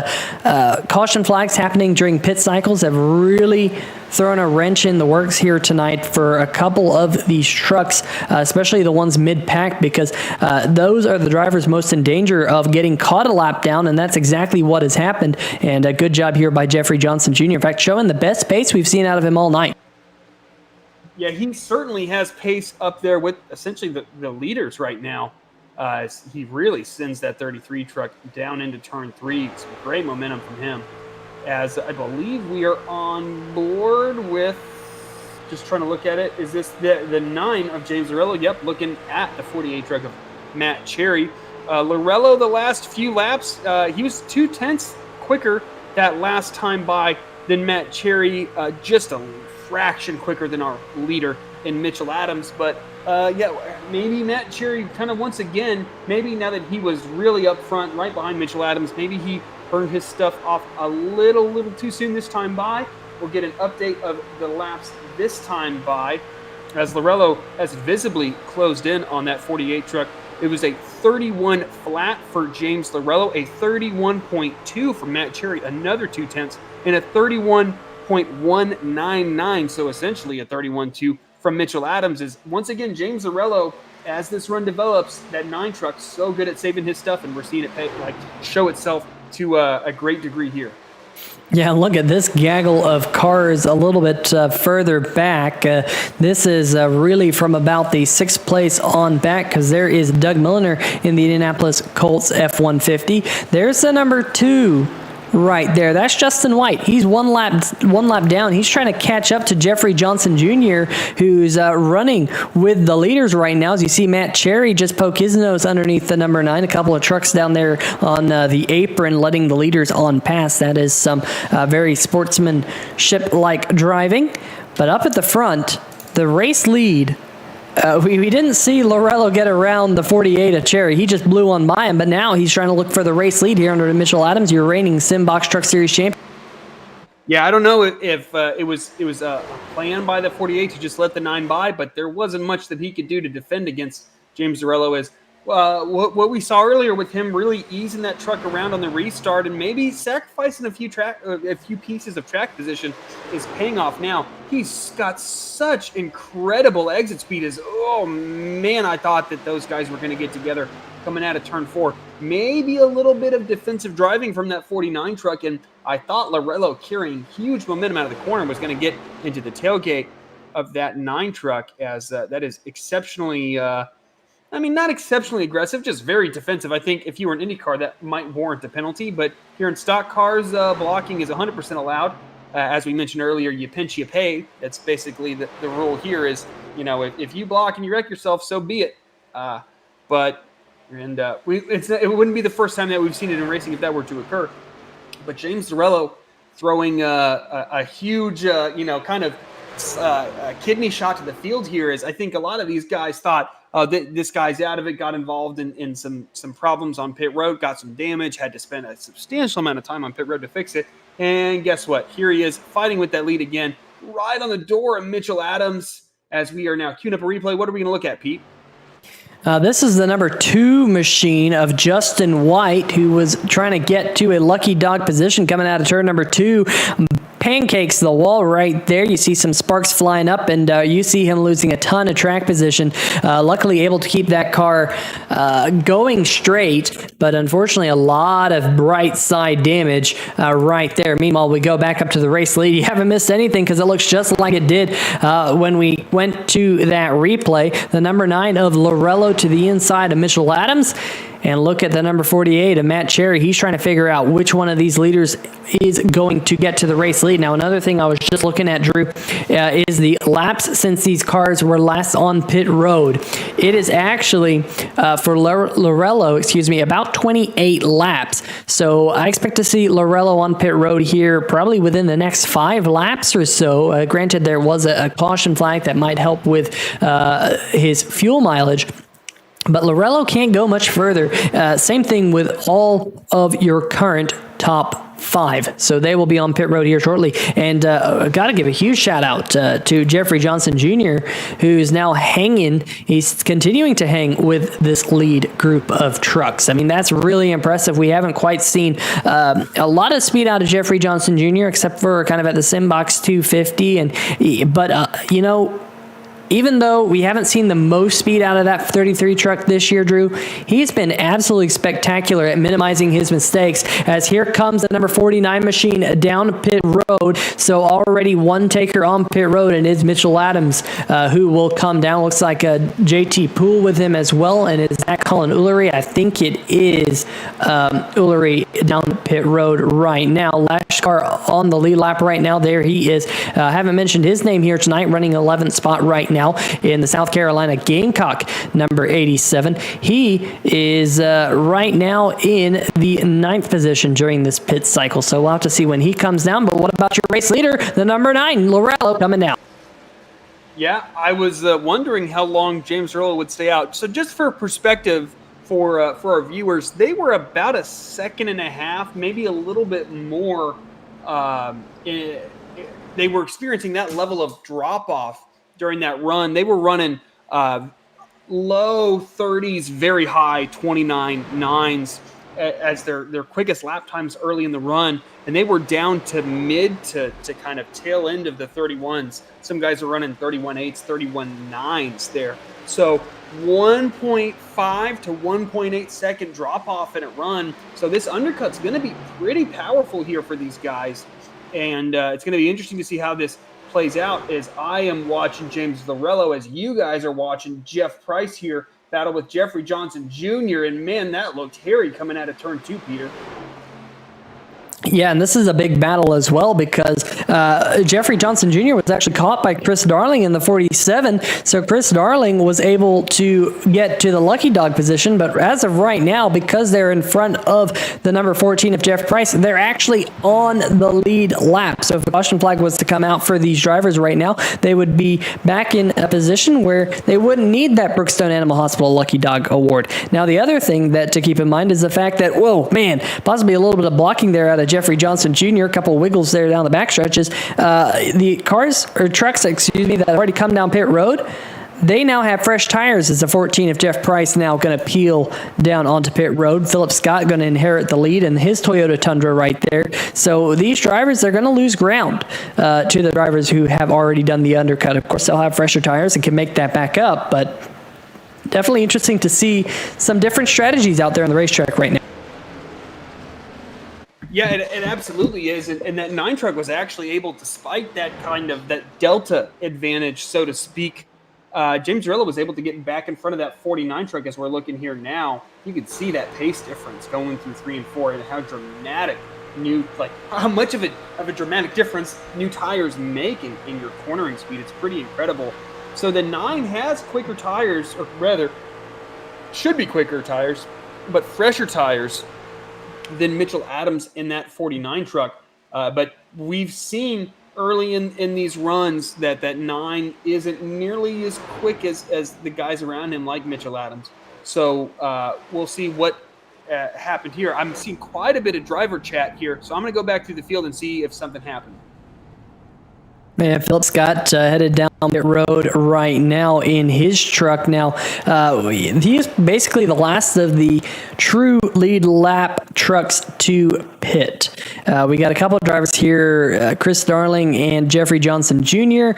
caution flags happening during pit cycles have really thrown a wrench in the works here tonight for a couple of these trucks, especially the ones mid-pack, because those are the drivers most in danger of getting caught a lap down, and that's exactly what has happened. And a good job here by Jeffrey Johnson Jr. In fact, showing the best pace we've seen out of him all night. Yeah, he certainly has pace up there with essentially the leaders right now. He really sends that 33 truck down into turn 3. Some great momentum from him. As I believe we are on board with, just trying to look at it, is this the 9 of James Lorello? Yep, looking at the 48 truck of Matt Cherry. Lorello, the last few laps, he was 0.2 quicker that last time by than Matt Cherry, just a fraction quicker than our leader in Mitchell Adams. But maybe Matt Cherry kind of once again, maybe now that he was really up front, right behind Mitchell Adams, maybe he burned his stuff off a little too soon this time by. We'll get an update of the laps this time by, as Lorello has visibly closed in on that 48 truck. It was a 31 flat for James Lorello, a 31.2 for Matt Cherry, another 2/10, and a 31.199, so essentially a 31.2 from Mitchell Adams. Is once again James Lorello, as this run develops, that 9 truck so good at saving his stuff, and we're seeing it show itself to a great degree here. Yeah, look at this gaggle of cars a little bit further back. This is really from about the 6th place on back, because there is Doug Milliner in the Indianapolis Colts F-150. There's the number 2 right there. That's Justin White. He's one lap down. He's trying to catch up to Jeffrey Johnson Jr., who's running with the leaders right now. As you see, Matt Cherry just poke his nose underneath the number 9. A couple of trucks down there on the apron, letting the leaders on pass. That is some very sportsmanship-like driving. But up at the front, the race lead. We didn't see Lorello get around the 48 of Cherry. He just blew on by him, but now he's trying to look for the race lead here under Mitchell Adams, your reigning Simbox Truck Series champion. Yeah, I don't know if it was a plan by the 48 to just let the 9 by, but there wasn't much that he could do to defend against James Lorello. As what we saw earlier with him really easing that truck around on the restart and maybe sacrificing a few pieces of track position is paying off now. He's got such incredible exit speed. Oh man, I thought that those guys were going to get together coming out of turn 4. Maybe a little bit of defensive driving from that 49 truck, and I thought Lorello, carrying huge momentum out of the corner, was going to get into the tailgate of that 9 truck, as that is exceptionally not exceptionally aggressive, just very defensive. I think if you were an Indy car, that might warrant a penalty. But here in stock cars, blocking is 100% allowed. As we mentioned earlier, you pinch, you pay. That's basically the rule here is, if you block and you wreck yourself, so be it. It wouldn't be the first time that we've seen it in racing if that were to occur. But James Lorello throwing a huge, kind of kidney shot to the field here, is I think a lot of these guys thought, this guy's out of it, got involved in some problems on pit road, got some damage, had to spend a substantial amount of time on pit road to fix it. And guess what? Here he is fighting with that lead again, right on the door of Mitchell Adams, as we are now queuing up a replay. What are we going to look at, Pete? This is the number 2 machine of Justin White, who was trying to get to a lucky dog position coming out of turn number 2. Pancakes the wall right there. You see some sparks flying up, and you see him losing a ton of track position. Luckily able to keep that car going straight, but unfortunately a lot of bright side damage right there. Meanwhile, we go back up to the race lead. You haven't missed anything, because it looks just like it did when we went to that replay. The number 9 of Lorello to the inside of Mitchell Adams. And look at the number 48 of Matt Cherry. He's trying to figure out which one of these leaders is going to get to the race lead. Now, another thing I was just looking at, Drew, is the laps since these cars were last on pit road. It is actually, for Lorello, about 28 laps. So I expect to see Lorello on pit road here probably within the next 5 laps or so. Granted, there was a caution flag that might help with his fuel mileage. But Lorello can't go much further. Same thing with all of your current top 5. So they will be on pit road here shortly. And got to give a huge shout out to Jeffrey Johnson Jr., who's now hanging. He's continuing to hang with this lead group of trucks. I mean, that's really impressive. We haven't quite seen a lot of speed out of Jeffrey Johnson Jr., except for kind of at the Simbox 250. But even though we haven't seen the most speed out of that 33 truck this year, Drew, he's been absolutely spectacular at minimizing his mistakes, as here comes the number 49 machine down pit road. So already one taker on pit road, and it's Mitchell Adams who will come down. Looks like a JT Poole with him as well, and is that Colin Ullery? I think it is Ullery down pit road right now. Racecar on the lead lap right now. There he is. I haven't mentioned his name here tonight, running 11th spot right now in the South Carolina Gamecock, number 87. He is right now in the 9th position during this pit cycle, so we'll have to see when he comes down. But what about your race leader, the number 9, Lorello, coming down? Yeah, I was wondering how long James Lorello would stay out. So just for perspective, for our viewers, they were about a second and a half, maybe a little bit more. They were experiencing that level of drop off during that run. They were running low 30s, very high 29.9s as their quickest lap times early in the run, and they were down to mid to kind of tail end of the 31s. Some guys are running 31.8s, 31.9s there. So 1.5 to 1.8 second drop off in a run. So this undercut's going to be pretty powerful here for these guys, and it's going to be interesting to see how this plays out as I am watching James Lorello, as you guys are watching Jeff Price here battle with Jeffrey Johnson Jr. And man, that looked hairy coming out of turn 2, Peter. Yeah, and this is a big battle as well because Jeffrey Johnson Jr. was actually caught by Chris Darling in the 47. So Chris Darling was able to get to the lucky dog position. But as of right now, because they're in front of the number 14 of Jeff Price, they're actually on the lead lap. So if the caution flag was to come out for these drivers right now, they would be back in a position where they wouldn't need that Brookstone Animal Hospital Lucky Dog Award. Now, the other thing that to keep in mind is the fact that, whoa, man, possibly a little bit of blocking there out of Jeffrey Johnson Jr., a couple of wiggles there down the back stretches. The cars or trucks, excuse me, that have already come down pit road, they now have fresh tires as the 14 of Jeff Price now going to peel down onto pit road. Philip Scott going to inherit the lead in his Toyota Tundra right there. So these drivers, they're going to lose ground to the drivers who have already done the undercut. Of course, they'll have fresher tires and can make that back up, but definitely interesting to see some different strategies out there on the racetrack right now. Yeah, it absolutely is. And that 9 truck was actually able to spike that kind of that delta advantage, so to speak. James Rillo was able to get back in front of that 49 truck as we're looking here now. You can see that pace difference going through 3 and 4 and how dramatic how much of a dramatic difference new tires make in your cornering speed. It's pretty incredible. So the 9 has quicker tires, or rather, should be quicker tires, but fresher tires than Mitchell Adams in that 49 truck. But we've seen early in these runs that 9 isn't nearly as quick as the guys around him, like Mitchell Adams. So we'll see what happened here. I'm seeing quite a bit of driver chat here, so I'm going to go back through the field and see if something happened. Man, Philip Scott headed down pit road right now in his truck. Now, he is basically the last of the true lead lap trucks to pit. We got a couple of drivers here, Chris Darling and Jeffrey Johnson Jr.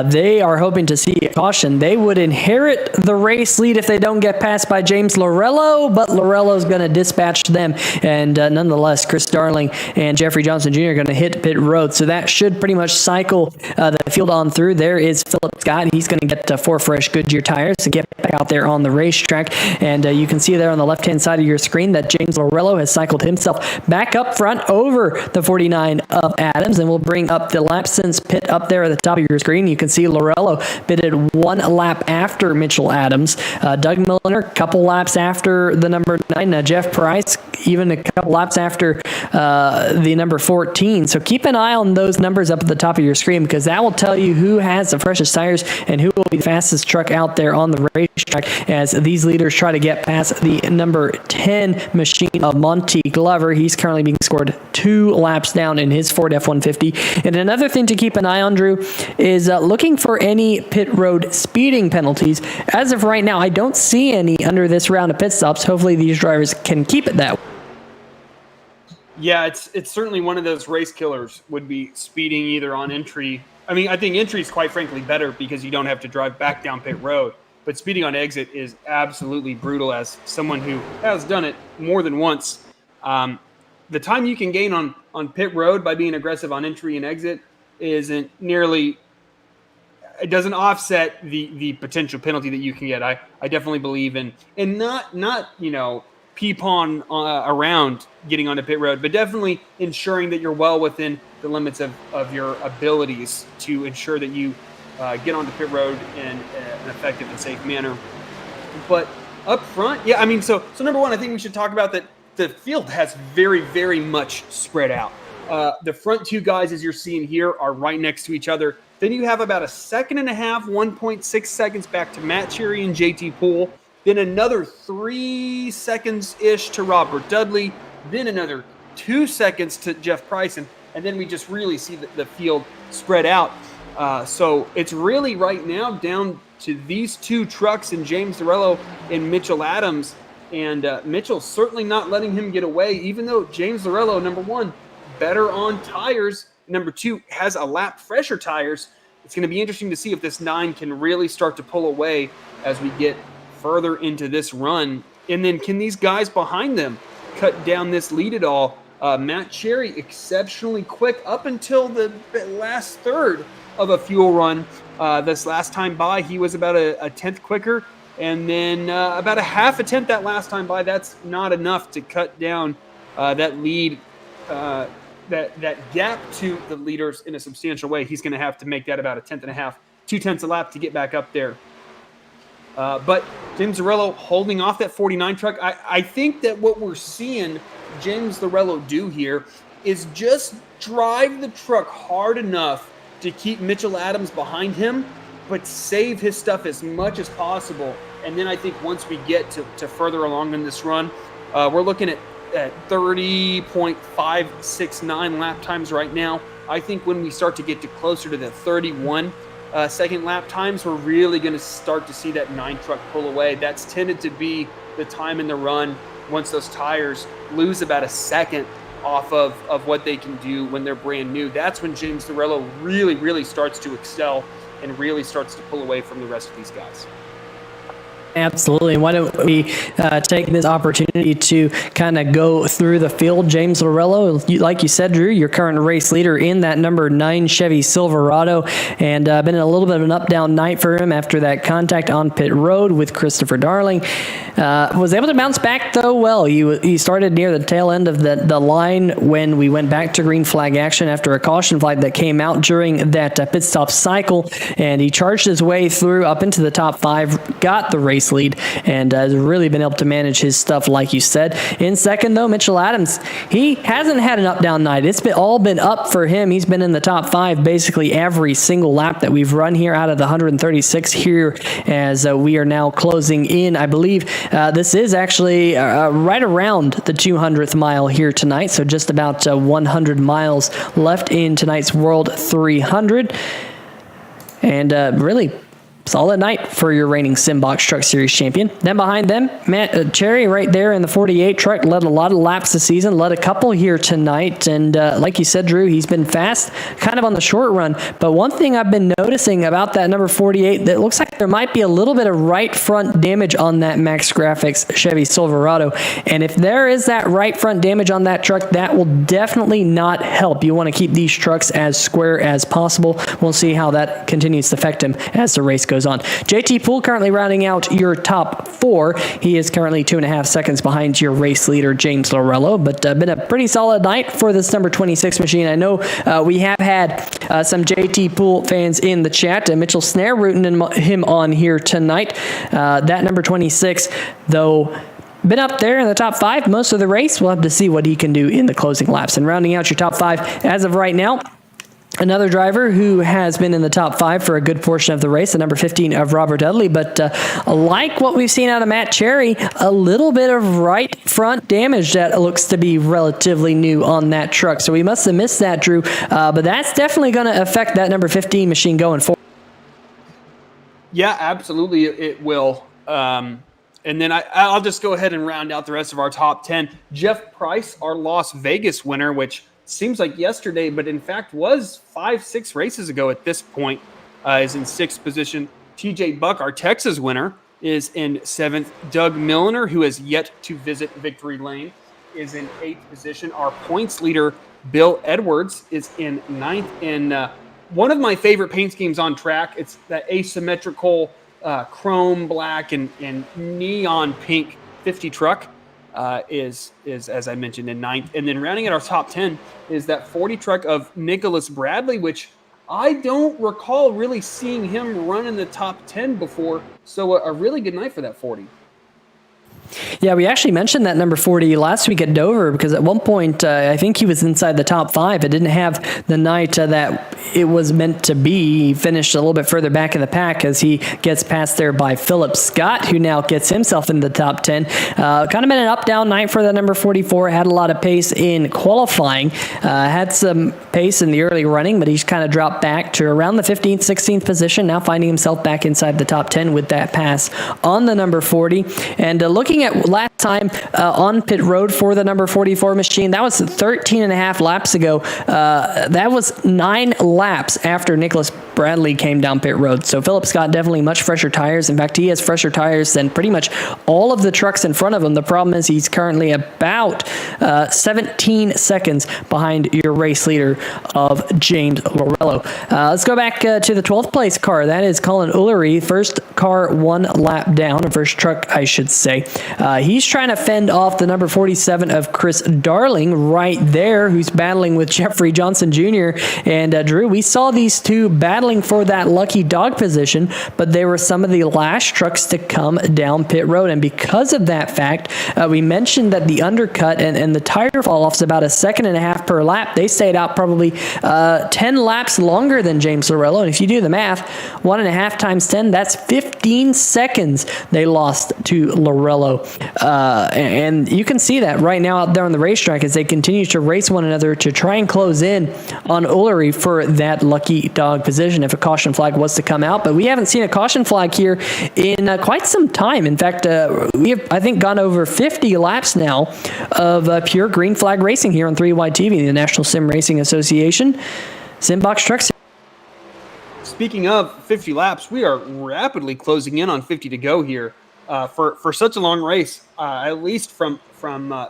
They are hoping to see a caution. They would inherit the race lead if they don't get passed by James Lorello, but Lorello's going to dispatch them. And nonetheless, Chris Darling and Jeffrey Johnson Jr. are going to hit pit road. So that should pretty much cycle the field on through. There is Philip Scott. He's going to get 4 fresh Goodyear tires to get back out there on the racetrack. And you can see there on the left-hand side of your screen that James Lorello has cycled himself back up front over the 49 of Adams. And we'll bring up the lap since pit up there at the top of your screen. You can see Lorello pitted 1 lap after Mitchell Adams. Doug Miller, a couple laps after the number 9. Jeff Price, even a couple laps after the number 14. So keep an eye on those numbers up at the top of your screen, because that will tell you who has the freshest tires and who will be the fastest truck out there on the racetrack, as these leaders try to get past the number 10 machine of Monty Glover. He's currently being scored 2 laps down in his Ford F-150. And another thing to keep an eye on, Drew, is looking for any pit road speeding penalties. As of right now, I don't see any under this round of pit stops. Hopefully these drivers can keep it that way. Yeah, it's certainly one of those race killers, would be speeding either on entry. I mean, I think entry is quite frankly better because you don't have to drive back down pit road. But speeding on exit is absolutely brutal, as someone who has done it more than once. The time you can gain on pit road by being aggressive on entry and exit isn't nearly – it doesn't offset the potential penalty that you can get. I definitely believe in – and not peep-on around getting onto pit road, but definitely ensuring that you're well within the limits of your abilities to ensure that you get onto pit road in an effective and safe manner. But up front, yeah, I mean, so number one, I think we should talk about that the field has very, very much spread out. The front 2 guys, as you're seeing here, are right next to each other. Then you have about a second and a half, 1.6 seconds back to Matt Cherry and JT Poole. then another 3 seconds-ish to Robert Dudley, then another 2 seconds to Jeff Price, and then we just really see the field spread out. So it's really right now down to these two trucks and James Lorello and Mitchell Adams. And Mitchell's certainly not letting him get away, even though James Lorello, number one, better on tires. Number two, has a lap fresher tires. It's going to be interesting to see if this 9 can really start to pull away as we get further into this run. And then can these guys behind them cut down this lead at all? Matt Cherry, exceptionally quick up until the last third of a fuel run. This last time by, he was about a tenth quicker, and then about a half a tenth that last time by. That's not enough to cut down that lead, that gap to the leaders in a substantial way. He's going to have to make that about a tenth and a half, 2 tenths a lap to get back up there. But James Lorello holding off that 49 truck. I think that what we're seeing James Lorello do here is just drive the truck hard enough to keep Mitchell Adams behind him, but save his stuff as much as possible. And then I think once we get to further along in this run, we're looking at 30.569 lap times right now. I think when we start to get to closer to the 31 second lap times, we're really going to start to see that 9 truck pull away. That's tended to be the time in the run once those tires lose about a second off of what they can do when they're brand new. That's when James Lorello really, really starts to excel and really starts to pull away from the rest of these guys. Absolutely. Why don't we take this opportunity to kind of go through the field? James Lorello, like you said, Drew, your current race leader in that number 9 Chevy Silverado, and been in a little bit of an up-down night for him after that contact on pit road with Christopher Darling. Was able to bounce back, though, well. He started near the tail end of the line when we went back to green flag action after a caution flag that came out during that pit stop cycle, and he charged his way through up into the top 5, got the race lead, and has really been able to manage his stuff, like you said. In second, though, Mitchell Adams, he hasn't had an up-down night. It's all been up for him. He's been in the top 5 basically every single lap that we've run here out of the 136 here, as we are now closing in. I believe this is actually right around the 200th mile here tonight, so just about 100 miles left in tonight's World 300. And really solid night for your reigning Simbox Truck Series champion. Then behind them, Matt Cherry right there in the 48 truck, led a lot of laps this season, led a couple here tonight, and like you said, Drew, he's been fast, kind of on the short run. But one thing I've been noticing about that number 48, that looks like there might be a little bit of right front damage on that Max Grafix Chevy Silverado, and if there is that right front damage on that truck, that will definitely not help. You want to keep these trucks as square as possible. We'll see how that continues to affect him as the race goes on. JT Poole currently rounding out your top 4. He is currently 2.5 seconds behind your race leader, James Lorello, but been a pretty solid night for this number 26 machine. I know we have had some JT Poole fans in the chat. Mitchell Snare rooting him on here tonight. That number 26, though, been up there in the top 5 most of the race. We'll have to see what he can do in the closing laps. And rounding out your top 5 as of right now, another driver who has been in the top 5 for a good portion of the race, the number 15 of Robert Dudley. But like what we've seen out of Matt Cherry, a little bit of right front damage that looks to be relatively new on that truck. So we must have missed that, Drew. But that's definitely going to affect that number 15 machine going forward. Yeah, absolutely it will. And then I'll just go ahead and round out the rest of our top 10. Jeff Price, our Las Vegas winner, which seems like yesterday, but in fact was 5-6 races ago at this point, is in 6th position. TJ Buck, our Texas winner, is in 7th. Doug Milliner, who has yet to visit victory lane, is in 8th position. Our points leader, Bill Edwards, is in 9th. And one of my favorite paint schemes on track, it's that asymmetrical chrome black and neon pink 50 truck. Is as I mentioned in 9th. And then rounding at our top 10 is that 40 truck of Nicholas Bradley, which I don't recall really seeing him run in the top 10 before. So a really good night for that 40. Yeah, we actually mentioned that number 40 last week at Dover because at one point I think he was inside the top 5. It didn't have the night that it was meant to be. He finished a little bit further back in the pack as he gets passed there by Philip Scott, who now gets himself in the top 10. Kind of been an up-down night for the number 44. Had a lot of pace in qualifying. Had some pace in the early running, but he's kind of dropped back to around the 15th, 16th position, now finding himself back inside the top 10 with that pass on the number 40. And looking at last time on pit road for the number 44 machine, that was 13 and a half laps ago. That was 9 laps after Nicholas Bradley came down pit road. So Philip Scott definitely much fresher tires. In fact, he has fresher tires than pretty much all of the trucks in front of him. The problem is he's currently about 17 seconds behind your race leader of James Lorello. Let's go back to the 12th place car. That is Colin Ullery, first car 1 lap down, first truck I should say. He's trying to fend off the number 47 of Chris Darling right there, who's battling with Jeffrey Johnson Jr. And Drew, we saw these two battling for that lucky dog position, but they were some of the last trucks to come down pit road. And because of that fact, we mentioned that the undercut and the tire fall offs about 1.5 seconds per lap. They stayed out probably 10 laps longer than James Lorello. And if you do the math, 1.5 times 10, that's 15 seconds they lost to Lorello. And you can see that right now out there on the racetrack as they continue to race one another to try and close in on Ullery for that lucky dog position if a caution flag was to come out. But we haven't seen a caution flag here in quite some time. In fact, we have, I think, gone over 50 laps now of pure green flag racing here on 3Y TV, the National Sim Racing Association. Simbox Trucks. Speaking of 50 laps, we are rapidly closing in on 50 to go here. For such a long race, at least from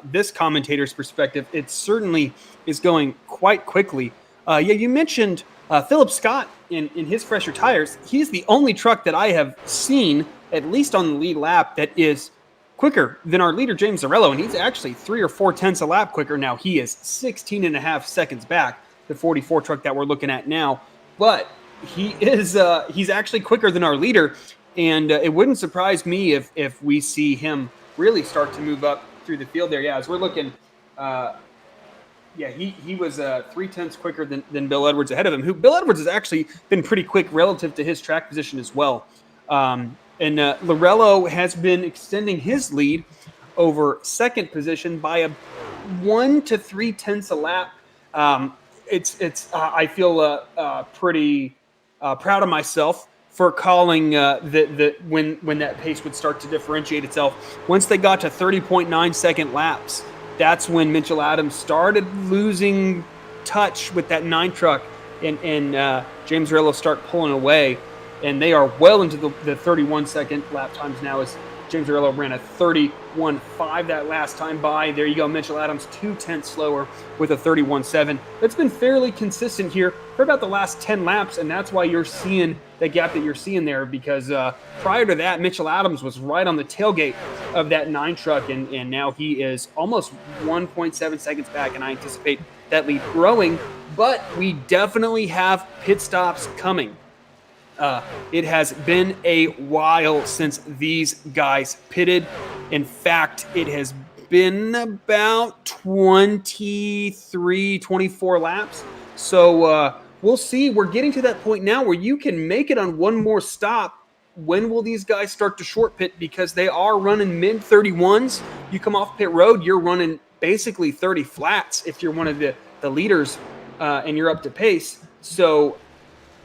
this commentator's perspective, it certainly is going quite quickly. You mentioned Philip Scott in his fresher tires. He's the only truck that I have seen, at least on the lead lap, that is quicker than our leader, James Lorello, and he's actually 3 or 4 tenths a lap quicker now. He is 16 and a half seconds back, the 44 truck that we're looking at now. But he is he's actually quicker than our leader. And it wouldn't surprise me if we see him really start to move up through the field there. Yeah, as we're looking, he was 3 tenths quicker than Bill Edwards ahead of him. Bill Edwards has actually been pretty quick relative to his track position as well. And Lorello has been extending his lead over second position by a 1 to 3 tenths a lap. I feel pretty proud of myself for calling when that pace would start to differentiate itself. Once they got to 30.9 second laps, that's when Mitchell Adams started losing touch with that 9 truck, and James Lorello start pulling away, and they are well into the 31 second lap times now as James Lorello ran a 31.5 that last time by. There you go, Mitchell Adams 2 tenths slower with a 31.7. That's been fairly consistent here for about the last 10 laps, and that's why you're seeing the gap that you're seeing there, because prior to that, Mitchell Adams was right on the tailgate of that 9 truck, and now he is almost 1.7 seconds back, and I anticipate that lead growing, but we definitely have pit stops coming. It has been a while since these guys pitted. In fact, it has been about 23, 24 laps. So we'll see. We're getting to that point now where you can make it on one more stop. When will these guys start to short pit? Because they are running mid 31s. You come off pit road, you're running basically 30 flats if you're one of the leaders and you're up to pace. So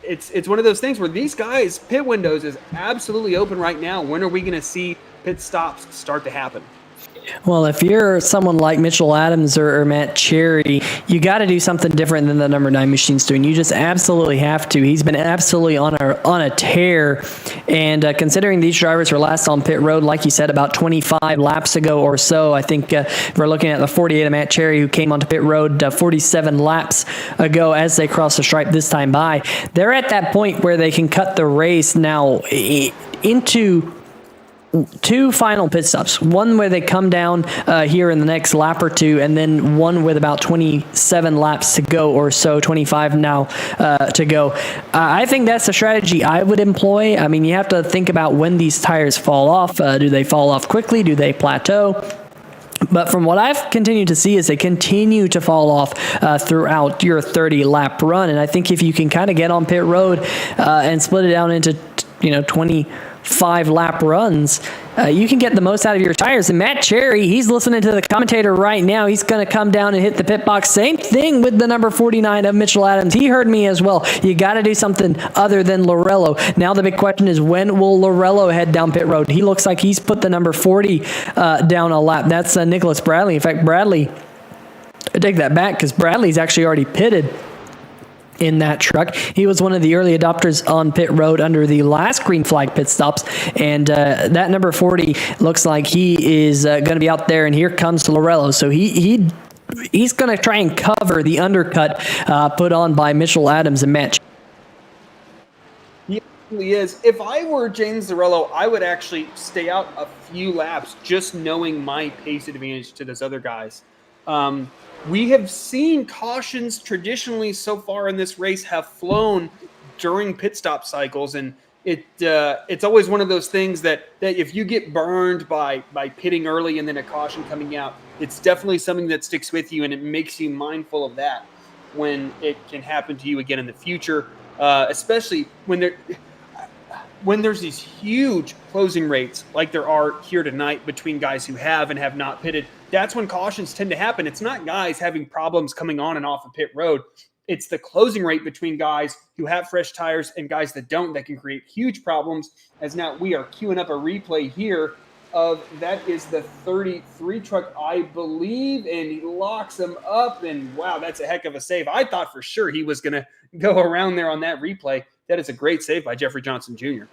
it's one of those things where these guys' pit windows is absolutely open right now. When are we going to see pit stops start to happen? Well, if you're someone like Mitchell Adams or Matt Cherry, you got to do something different than the number 9 machine's doing. You just absolutely have to. He's been absolutely on a tear, and considering these drivers were last on pit road, like you said, about 25 laps ago or so, I think we're looking at the 48 of Matt Cherry, who came onto pit road 47 laps ago as they crossed the stripe this time by. They're at that point where they can cut the race now into two final pit stops, one where they come down here in the next lap or two, and then one with about 27 laps to go or so, 25 now to go. I think that's a strategy I would employ. I mean, you have to think about when these tires fall off. Do they fall off quickly? Do they plateau? But from what I've continued to see is they continue to fall off throughout your 30-lap run. And I think if you can kind of get on pit road and split it down into 25-lap runs, you can get the most out of your tires. And Matt Cherry, he's listening to the commentator right now. He's going to come down and hit the pit box. Same thing with the number 49 of Mitchell Adams. He heard me as well. You got to do something other than Lorello. Now the big question is, when will Lorello head down pit road? He looks like he's put the number 40 down a lap. That's Nicholas Bradley. In fact, Bradley, I take that back because Bradley's actually already pitted in that truck. He was one of the early adopters on pit road under the last green flag pit stops, and that number 40 looks like he is going to be out there, and here comes Lorello. So he's going to try and cover the undercut put on by Mitchell Adams and Matt. He is. If I were James Lorello, I would actually stay out a few laps, just knowing my pace advantage to those other guys. We have seen cautions traditionally so far in this race have flown during pit stop cycles, and it's always one of those things that if you get burned by pitting early and then a caution coming out, it's definitely something that sticks with you, and it makes you mindful of that when it can happen to you again in the future, especially when there's these huge closing rates like there are here tonight between guys who have and have not pitted. That's when cautions tend to happen. It's not guys having problems coming on and off of pit road. It's the closing rate between guys who have fresh tires and guys that don't that can create huge problems. As now we are queuing up a replay here of that is the 33 truck, I believe, and he locks him up. And wow, that's a heck of a save. I thought for sure he was going to go around there on that replay. That is a great save by Jeffrey Johnson Jr.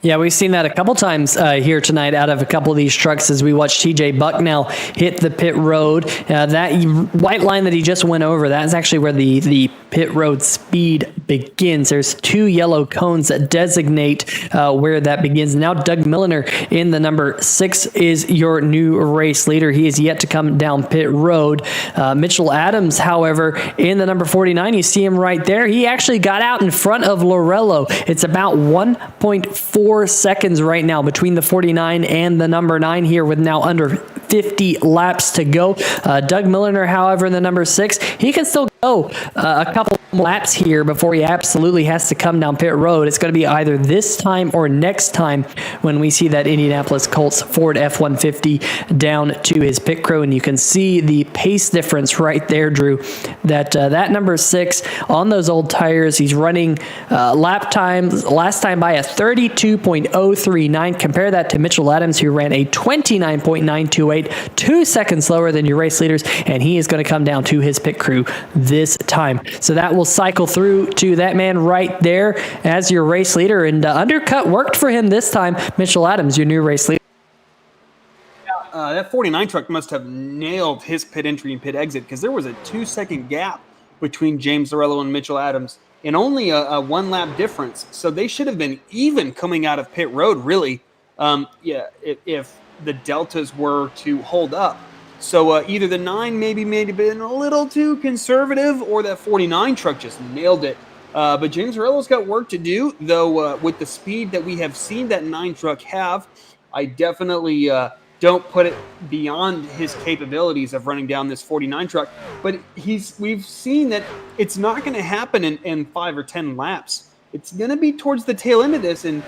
Yeah, we've seen that a couple times here tonight out of a couple of these trucks as we watch TJ Bucknell hit the pit road. That white line that he just went over, that's actually where the pit road speed begins. There's two yellow cones that designate where that begins. Now Doug Milliner in the number 6 is your new race leader. He is yet to come down pit road. Mitchell Adams, however, in the number 49, you see him right there. He actually got out in front of Lorello. It's about 1.4 seconds right now between the 49 and the number 9 here with now under 50 laps to go. Doug Milliner, however, in the number 6, he can still go a couple laps here before he absolutely has to come down pit road. It's going to be either this time or next time when we see that Indianapolis Colts Ford F-150 down to his pit crew, and you can see the pace difference right there, Drew, that number 6 on those old tires, he's running lap times last time by a 32.039. Compare that to Mitchell Adams, who ran a 29.928, 2 seconds slower than your race leaders, and he is going to come down to his pit crew this time. So that will cycle through to that man right there as your race leader, and undercut worked for him this time. Mitchell Adams, your new race leader. That 49 truck must have nailed his pit entry and pit exit, because there was a 2-second gap between James Lorello and Mitchell Adams and only a 1 lap difference. So they should have been even coming out of pit road, really, if the deltas were to hold up. So either the 9 maybe been a little too conservative, or that 49 truck just nailed it. But James Lorello's got work to do, though, with the speed that we have seen that 9 truck have. I definitely don't put it beyond his capabilities of running down this 49 truck. But we've seen that it's not going to happen in 5 or 10 laps. It's going to be towards the tail end of this, and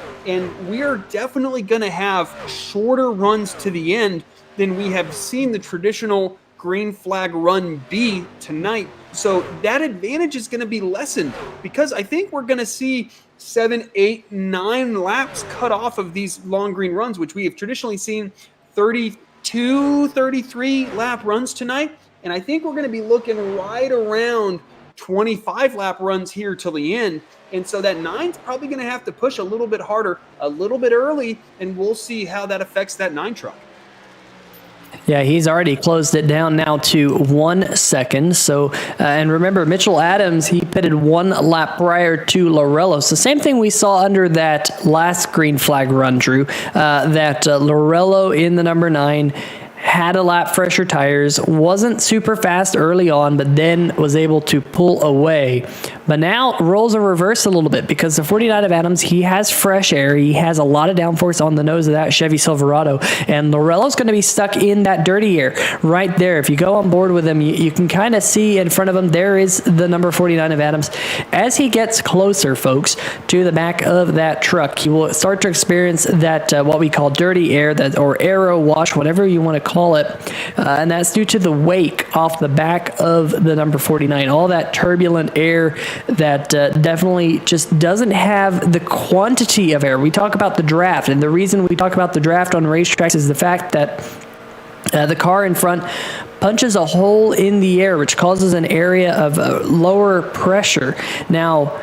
we are definitely going to have shorter runs to the end than we have seen the traditional green flag run be tonight. So that advantage is going to be lessened, because I think we're going to see 7, 8, 9 laps cut off of these long green runs, which we have traditionally seen 32, 33 lap runs tonight. And I think we're going to be looking right around 25 lap runs here till the end. And so that 9's probably going to have to push a little bit harder, a little bit early, and we'll see how that affects that 9 truck. Yeah, he's already closed it down now to 1 second. So, and remember, Mitchell Adams, he pitted 1 lap prior to Lorello. So, same thing we saw under that last green flag run, Drew, that Lorello in the number 9 had a lap fresher tires, wasn't super fast early on, but then was able to pull away. But now roles are reversed a little bit because the 49 of Adams, he has fresh air. He has a lot of downforce on the nose of that Chevy Silverado. And Lorello's going to be stuck in that dirty air right there. If you go on board with him, you can kind of see in front of him, there is the number 49 of Adams. As he gets closer, folks, to the back of that truck, he will start to experience that what we call dirty air, that or aero wash, whatever you want to call it. And that's due to the wake off the back of the number 49. All that turbulent air that definitely just doesn't have the quantity of air. We talk about the draft, and the reason we talk about the draft on racetracks is the fact that the car in front punches a hole in the air, which causes an area of lower pressure. Now,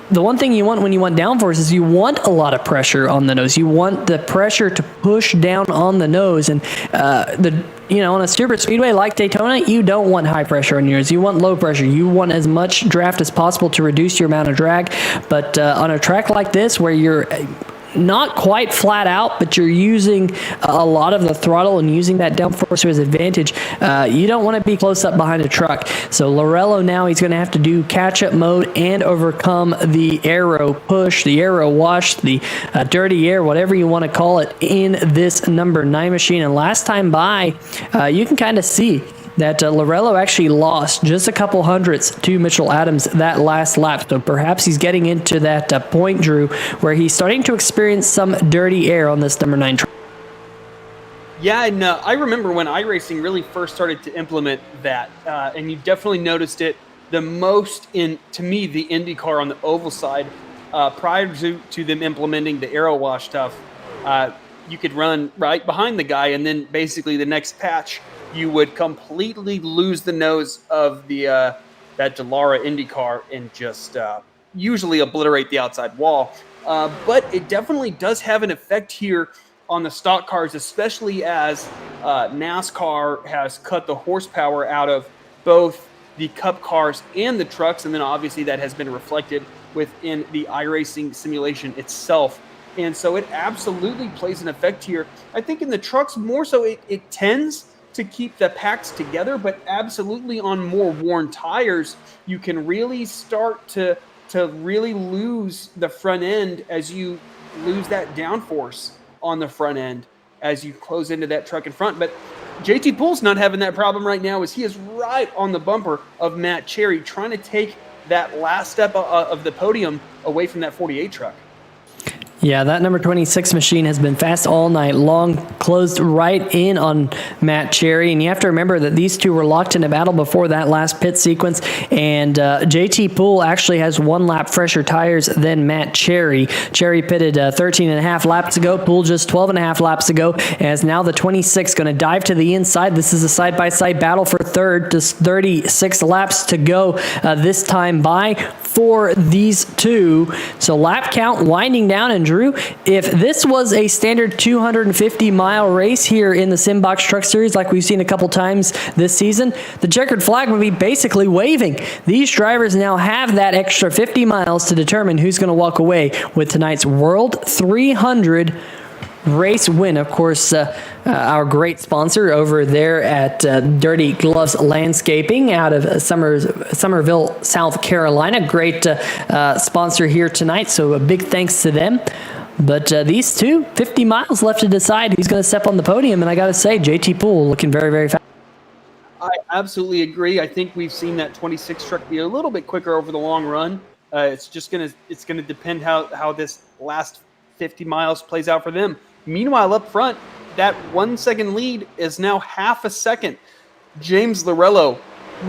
the one thing you want when you want downforce is you want a lot of pressure on the nose. You want the pressure to push down on the nose. And on a super speedway like Daytona, you don't want high pressure on yours. You want low pressure. You want as much draft as possible to reduce your amount of drag. But on a track like this where you're not quite flat out, but you're using a lot of the throttle and using that downforce to his advantage, you don't want to be close up behind a truck. So Lorello now, he's going to have to do catch-up mode and overcome the aero push, the aero wash, the dirty air, whatever you want to call it, in this number 9 machine. And last time by, you can kind of see that Lorello actually lost just a couple hundredths to Mitchell Adams that last lap. So perhaps he's getting into that point, Drew, where he's starting to experience some dirty air on this number 9 truck. Yeah, and I remember when iRacing really first started to implement that, and you definitely noticed it the most to me, the IndyCar on the oval side. Prior to them implementing the aero wash stuff, you could run right behind the guy, and then basically the next patch, you would completely lose the nose of the that Dallara IndyCar and just usually obliterate the outside wall. But it definitely does have an effect here on the stock cars, especially as NASCAR has cut the horsepower out of both the Cup cars and the trucks, and then obviously that has been reflected within the iRacing simulation itself. And so it absolutely plays an effect here. I think in the trucks more so it tends to keep the packs together, but absolutely on more worn tires, you can really start to really lose the front end as you lose that downforce on the front end as you close into that truck in front. But JT Poole's not having that problem right now, as he is right on the bumper of Matt Cherry, trying to take that last step of the podium away from that 48 truck. Yeah, that number 26 machine has been fast all night long, closed right in on Matt Cherry. And you have to remember that these two were locked in a battle before that last pit sequence. And JT Poole actually has 1 lap fresher tires than Matt Cherry. Cherry pitted 13 and a half laps ago. Poole just 12 and a half laps ago. As now the 26 going to dive to the inside. This is a side-by-side battle for third. Just 36 laps to go this time by for these two. So lap count winding down. And Drew, if this was a standard 250-mile race here in the Simbox Truck Series like we've seen a couple times this season, the checkered flag would be basically waving. These drivers now have that extra 50 miles to determine who's going to walk away with tonight's World 300 race win. Of course, our great sponsor over there at Dirty Gloves Landscaping out of Somerville, South Carolina. Great sponsor here tonight, so a big thanks to them. But these two, 50 miles left to decide who's going to step on the podium, and I got to say, JT Poole looking very, very fast. I absolutely agree. I think we've seen that 26 truck be a little bit quicker over the long run. It's gonna depend how this last 50 miles plays out for them. Meanwhile, up front, that 1 second lead is now half a second. James Lorello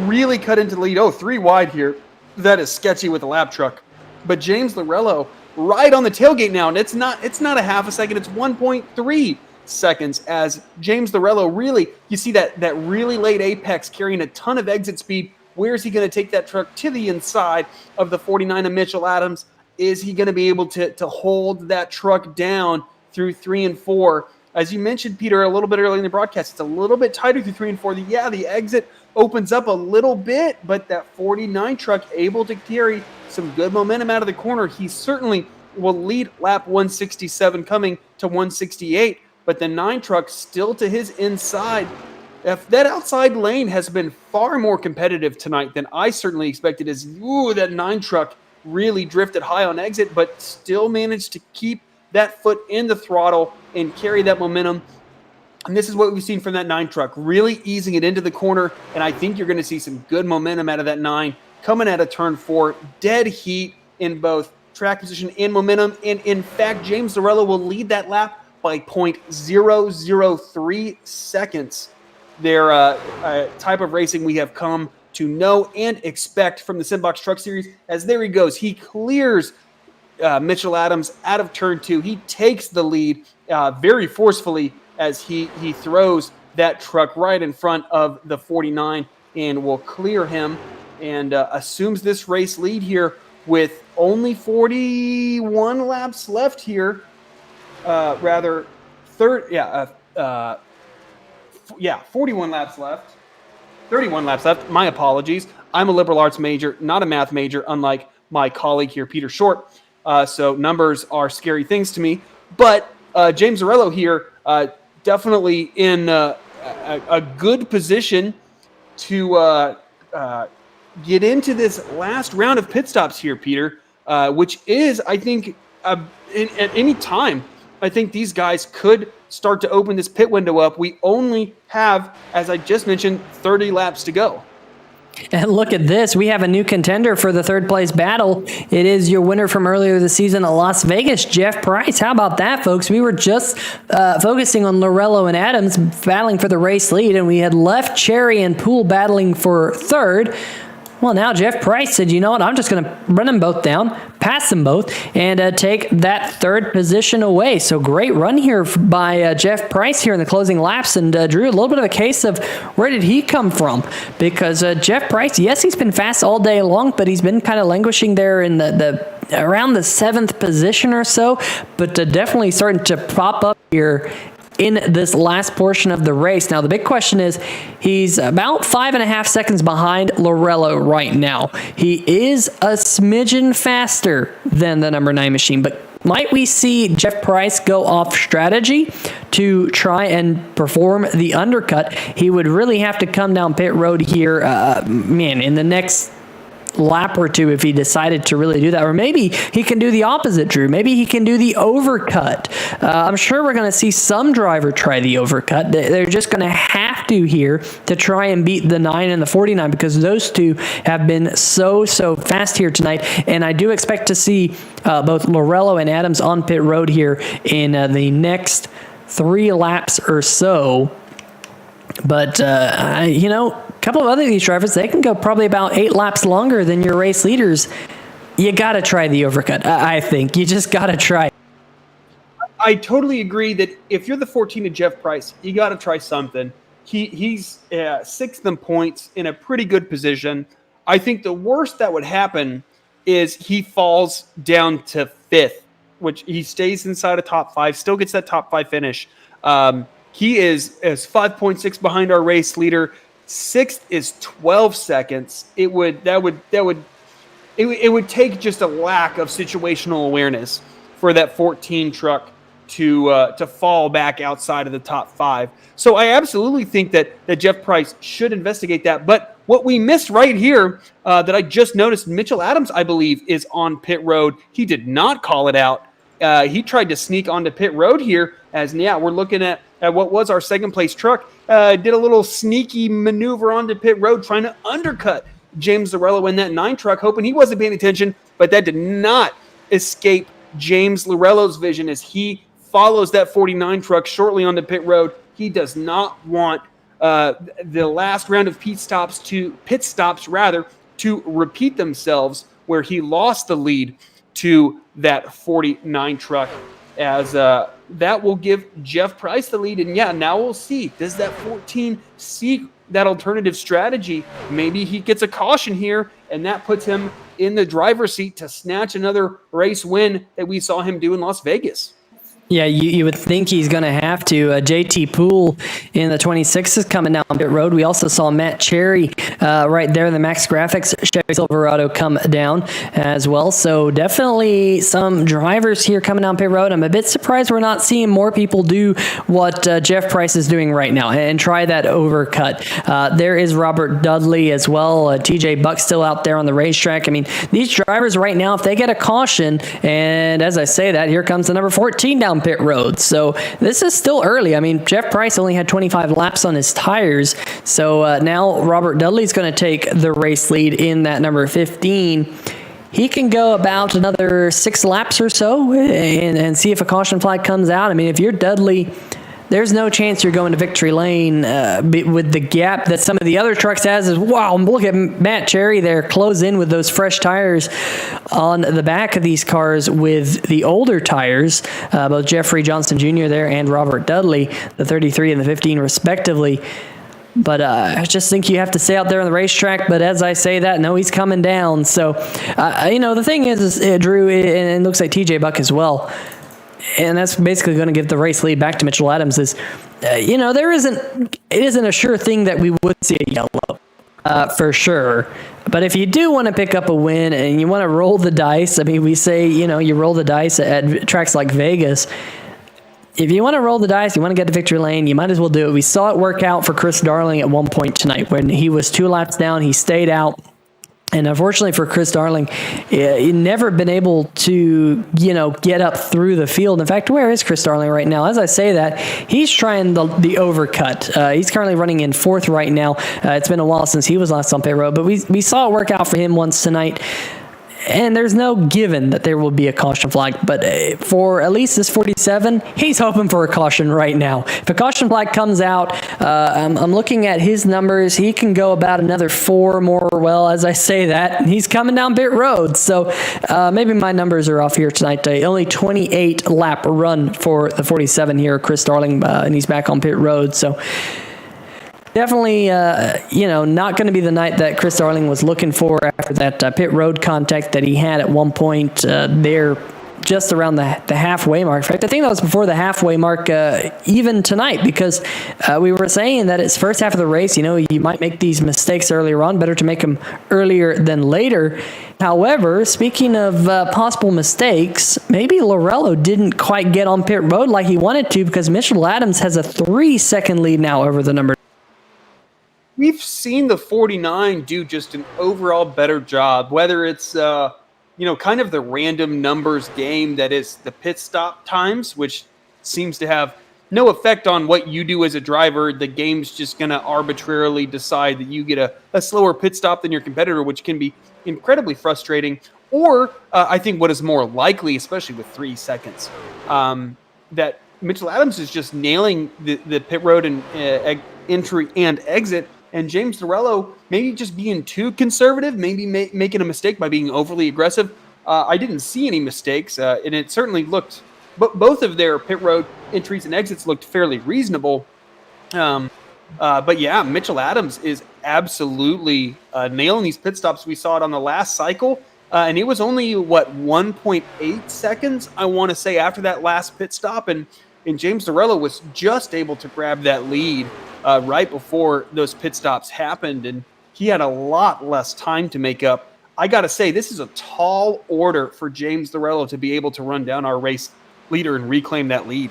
really cut into the lead. 3 wide here. That is sketchy with the lap truck. But James Lorello right on the tailgate now, and it's not a half a second, it's 1.3 seconds as James Lorello really, you see that really late apex carrying a ton of exit speed. Where is he going to take that truck to the inside of the 49 of Mitchell Adams? Is he going to be able to hold that truck down through 3 and 4? As you mentioned, Peter, a little bit early in the broadcast, it's a little bit tighter through 3 and 4. The exit opens up a little bit, but that 49 truck able to carry some good momentum out of the corner. He certainly will lead lap 167 coming to 168, but the 9 truck still to his inside. If that outside lane has been far more competitive tonight than I certainly expected, as that 9 truck really drifted high on exit, but still managed to keep that foot in the throttle and carry that momentum. And this is what we've seen from that 9 truck, really easing it into the corner. And I think you're going to see some good momentum out of that 9 coming out of turn 4. Dead heat in both track position and momentum. And in fact, James Lorello will lead that lap by 0.003 seconds. Their type of racing we have come to know and expect from the Simbox Truck Series. As there he goes, he clears Mitchell Adams out of turn 2. He takes the lead very forcefully as he throws that truck right in front of the 49 and will clear him and assumes this race lead here with only 41 laps left here. 41 laps left. 31 laps left. My apologies. I'm a liberal arts major, not a math major, unlike my colleague here, Peter Short. So numbers are scary things to me. But James Lorello here definitely in a good position to get into this last round of pit stops here, Peter, which is, I think, at any time, I think these guys could start to open this pit window up. We only have, as I just mentioned, 30 laps to go. And look at this. We have a new contender for the third place battle. It is your winner from earlier this season at Las Vegas, Jeff Price. How about that, folks? We were just focusing on Lorello and Adams battling for the race lead, and we had left Cherry and Poole battling for third. Well, now Jeff Price said, you know what, I'm just going to run them both down, pass them both, and take that third position away. So great run here by Jeff Price here in the closing laps. And Drew, a little bit of a case of where did he come from? Because Jeff Price, yes, he's been fast all day long, but he's been kind of languishing there in the around the 7th position or so, but definitely starting to pop up here in this last portion of the race. Now, the big question is, he's about 5.5 seconds behind Lorello right now. He is a smidgen faster than the number 9 machine, but might we see Jeff Price go off strategy to try and perform the undercut? He would really have to come down pit road here, in the next lap or two if he decided to really do that. Or maybe he can do the opposite, Drew. Maybe he can do the overcut. I'm sure we're going to see some driver try the overcut. They're just going to have to here to try and beat the 9 and the 49 because those two have been so fast here tonight. And I do expect to see both Lorello and Adams on pit road here in the next 3 laps or so. But, a couple of other of these drivers, they can go probably about 8 laps longer than your race leaders. You got to try the overcut, I think. You just got to try. I totally agree that if you're the 14 of Jeff Price, you got to try something. He's 6th in points in a pretty good position. I think the worst that would happen is he falls down to 5th, which he stays inside a top 5, still gets that top 5 finish. He is 5.6 behind our race leader. 6th is 12 seconds. It would take just a lack of situational awareness for that 14 truck to fall back outside of the top 5. So I absolutely think that Jeff Price should investigate that. But what we missed right here that I just noticed, Mitchell Adams, I believe, is on pit road. He did not call it out. He tried to sneak onto pit road here we're looking at what was our 2nd place truck. Did a little sneaky maneuver onto pit road trying to undercut James Lorello in that 9 truck, hoping he wasn't paying attention, but that did not escape James Lorello's vision as he follows that 49 truck shortly onto pit road. He does not want the last round of pit stops to repeat themselves where he lost the lead to that 49 truck, as that will give Jeff Price the lead. And now we'll see, does that 14 seek that alternative strategy? Maybe he gets a caution here, and that puts him in the driver's seat to snatch another race win that we saw him do in Las Vegas. Yeah, you would think he's going to have to. JT Poole in the 26 is coming down pit road. We also saw Matt Cherry right there in the Max Grafix Chevy Silverado come down as well. So definitely some drivers here coming down pit road. I'm a bit surprised we're not seeing more people do what Jeff Price is doing right now and try that overcut. There is Robert Dudley as well. TJ Buck still out there on the racetrack. I mean, these drivers right now, if they get a caution, and as I say that, here comes the number 14 down pit road. So this is still early. I mean, Jeff Price only had 25 laps on his tires. So now Robert Dudley's going to take the race lead in that number 15. He can go about another 6 laps or so and see if a caution flag comes out. I mean, if you're Dudley, there's no chance you're going to victory lane with the gap that some of the other trucks has. Is wow, look at Matt Cherry there close in with those fresh tires on the back of these cars with the older tires, both Jeffrey Johnson Jr. there and Robert Dudley, the 33 and the 15 respectively. But I just think you have to stay out there on the racetrack. But as I say that, no, he's coming down. So, the thing is Drew, and it looks like TJ Buck as well, and that's basically going to give the race lead back to Mitchell Adams, is, it isn't a sure thing that we would see a yellow for sure. But if you do want to pick up a win and you want to roll the dice, I mean, we say, you roll the dice at tracks like Vegas. If you want to roll the dice, you want to get to victory lane, you might as well do it. We saw it work out for Chris Darling at one point tonight when he was 2 laps down, he stayed out. And unfortunately for Chris Darling, he never been able to, get up through the field. In fact, where is Chris Darling right now? As I say that, he's trying the overcut. He's currently running in 4th right now. It's been a while since he was last on pit road, but we saw it work out for him once tonight. And there's no given that there will be a caution flag. But for at least this 47, he's hoping for a caution right now. If a caution flag comes out, I'm looking at his numbers. He can go about another 4 more. Well, as I say that, he's coming down pit road. So maybe my numbers are off here tonight. Only 28 lap run for the 47 here, Chris Darling, and he's back on pit road. So definitely, not going to be the night that Chris Darling was looking for after that pit road contact that he had at one point there just around the halfway mark. In fact, I think that was before the halfway mark even tonight, because we were saying that it's first half of the race. You might make these mistakes earlier on. Better to make them earlier than later. However, speaking of possible mistakes, maybe Lorello didn't quite get on pit road like he wanted to, because Mitchell Adams has a 3-second lead now over the number. We've seen the 49 do just an overall better job, whether it's, kind of the random numbers game that is the pit stop times, which seems to have no effect on what you do as a driver. The game's just going to arbitrarily decide that you get a slower pit stop than your competitor, which can be incredibly frustrating. Or I think what is more likely, especially with 3 seconds, that Mitchell Adams is just nailing the pit road and entry and exit. And James Lorello maybe just being too conservative, maybe making a mistake by being overly aggressive. I didn't see any mistakes, and it certainly looked, both of their pit road entries and exits looked fairly reasonable. But yeah, Mitchell Adams is absolutely nailing these pit stops. We saw it on the last cycle, and it was only, 1.8 seconds, I want to say, after that last pit stop. And James Lorello was just able to grab that lead right before those pit stops happened, and he had a lot less time to make up. I got to say, this is a tall order for James Lorello to be able to run down our race leader and reclaim that lead.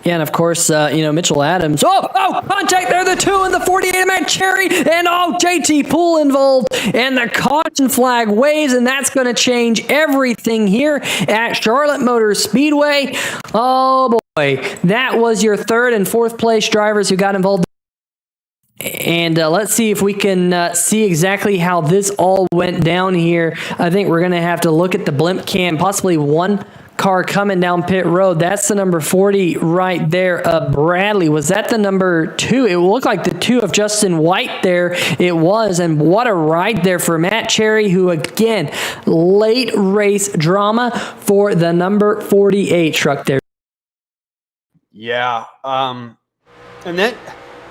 Yeah, and of course, Mitchell Adams. Oh, contact there, the 2 and the 48 Matt Cherry, and JT Poole involved, and the caution flag waves, and that's going to change everything here at Charlotte Motor Speedway. Oh boy, that was your 3rd and 4th place drivers who got involved. And let's see if we can see exactly how this all went down here. I think we're going to have to look at the blimp cam, possibly one car coming down pit road. That's the number 40 right there. Bradley, was that the number 2? It looked like the 2 of Justin White there. It was, and what a ride there for Matt Cherry, who again, late race drama for the number 48 truck there. Yeah, and that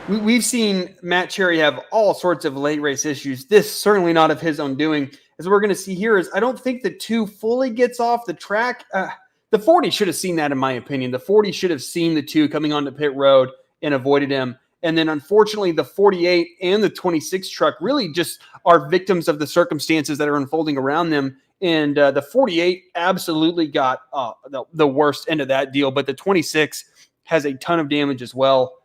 we've seen Matt Cherry have all sorts of late race issues. This certainly not of his own doing. As we're going to see here is, I don't think the 2 fully gets off the track. the 40 should have seen that, in my opinion. The 40 should have seen the two coming onto pit road and avoided him. And then, unfortunately, the 48 and the 26 truck really just are victims of the circumstances that are unfolding around them. And the 48 absolutely got the worst end of that deal, but the 26 has a ton of damage as well.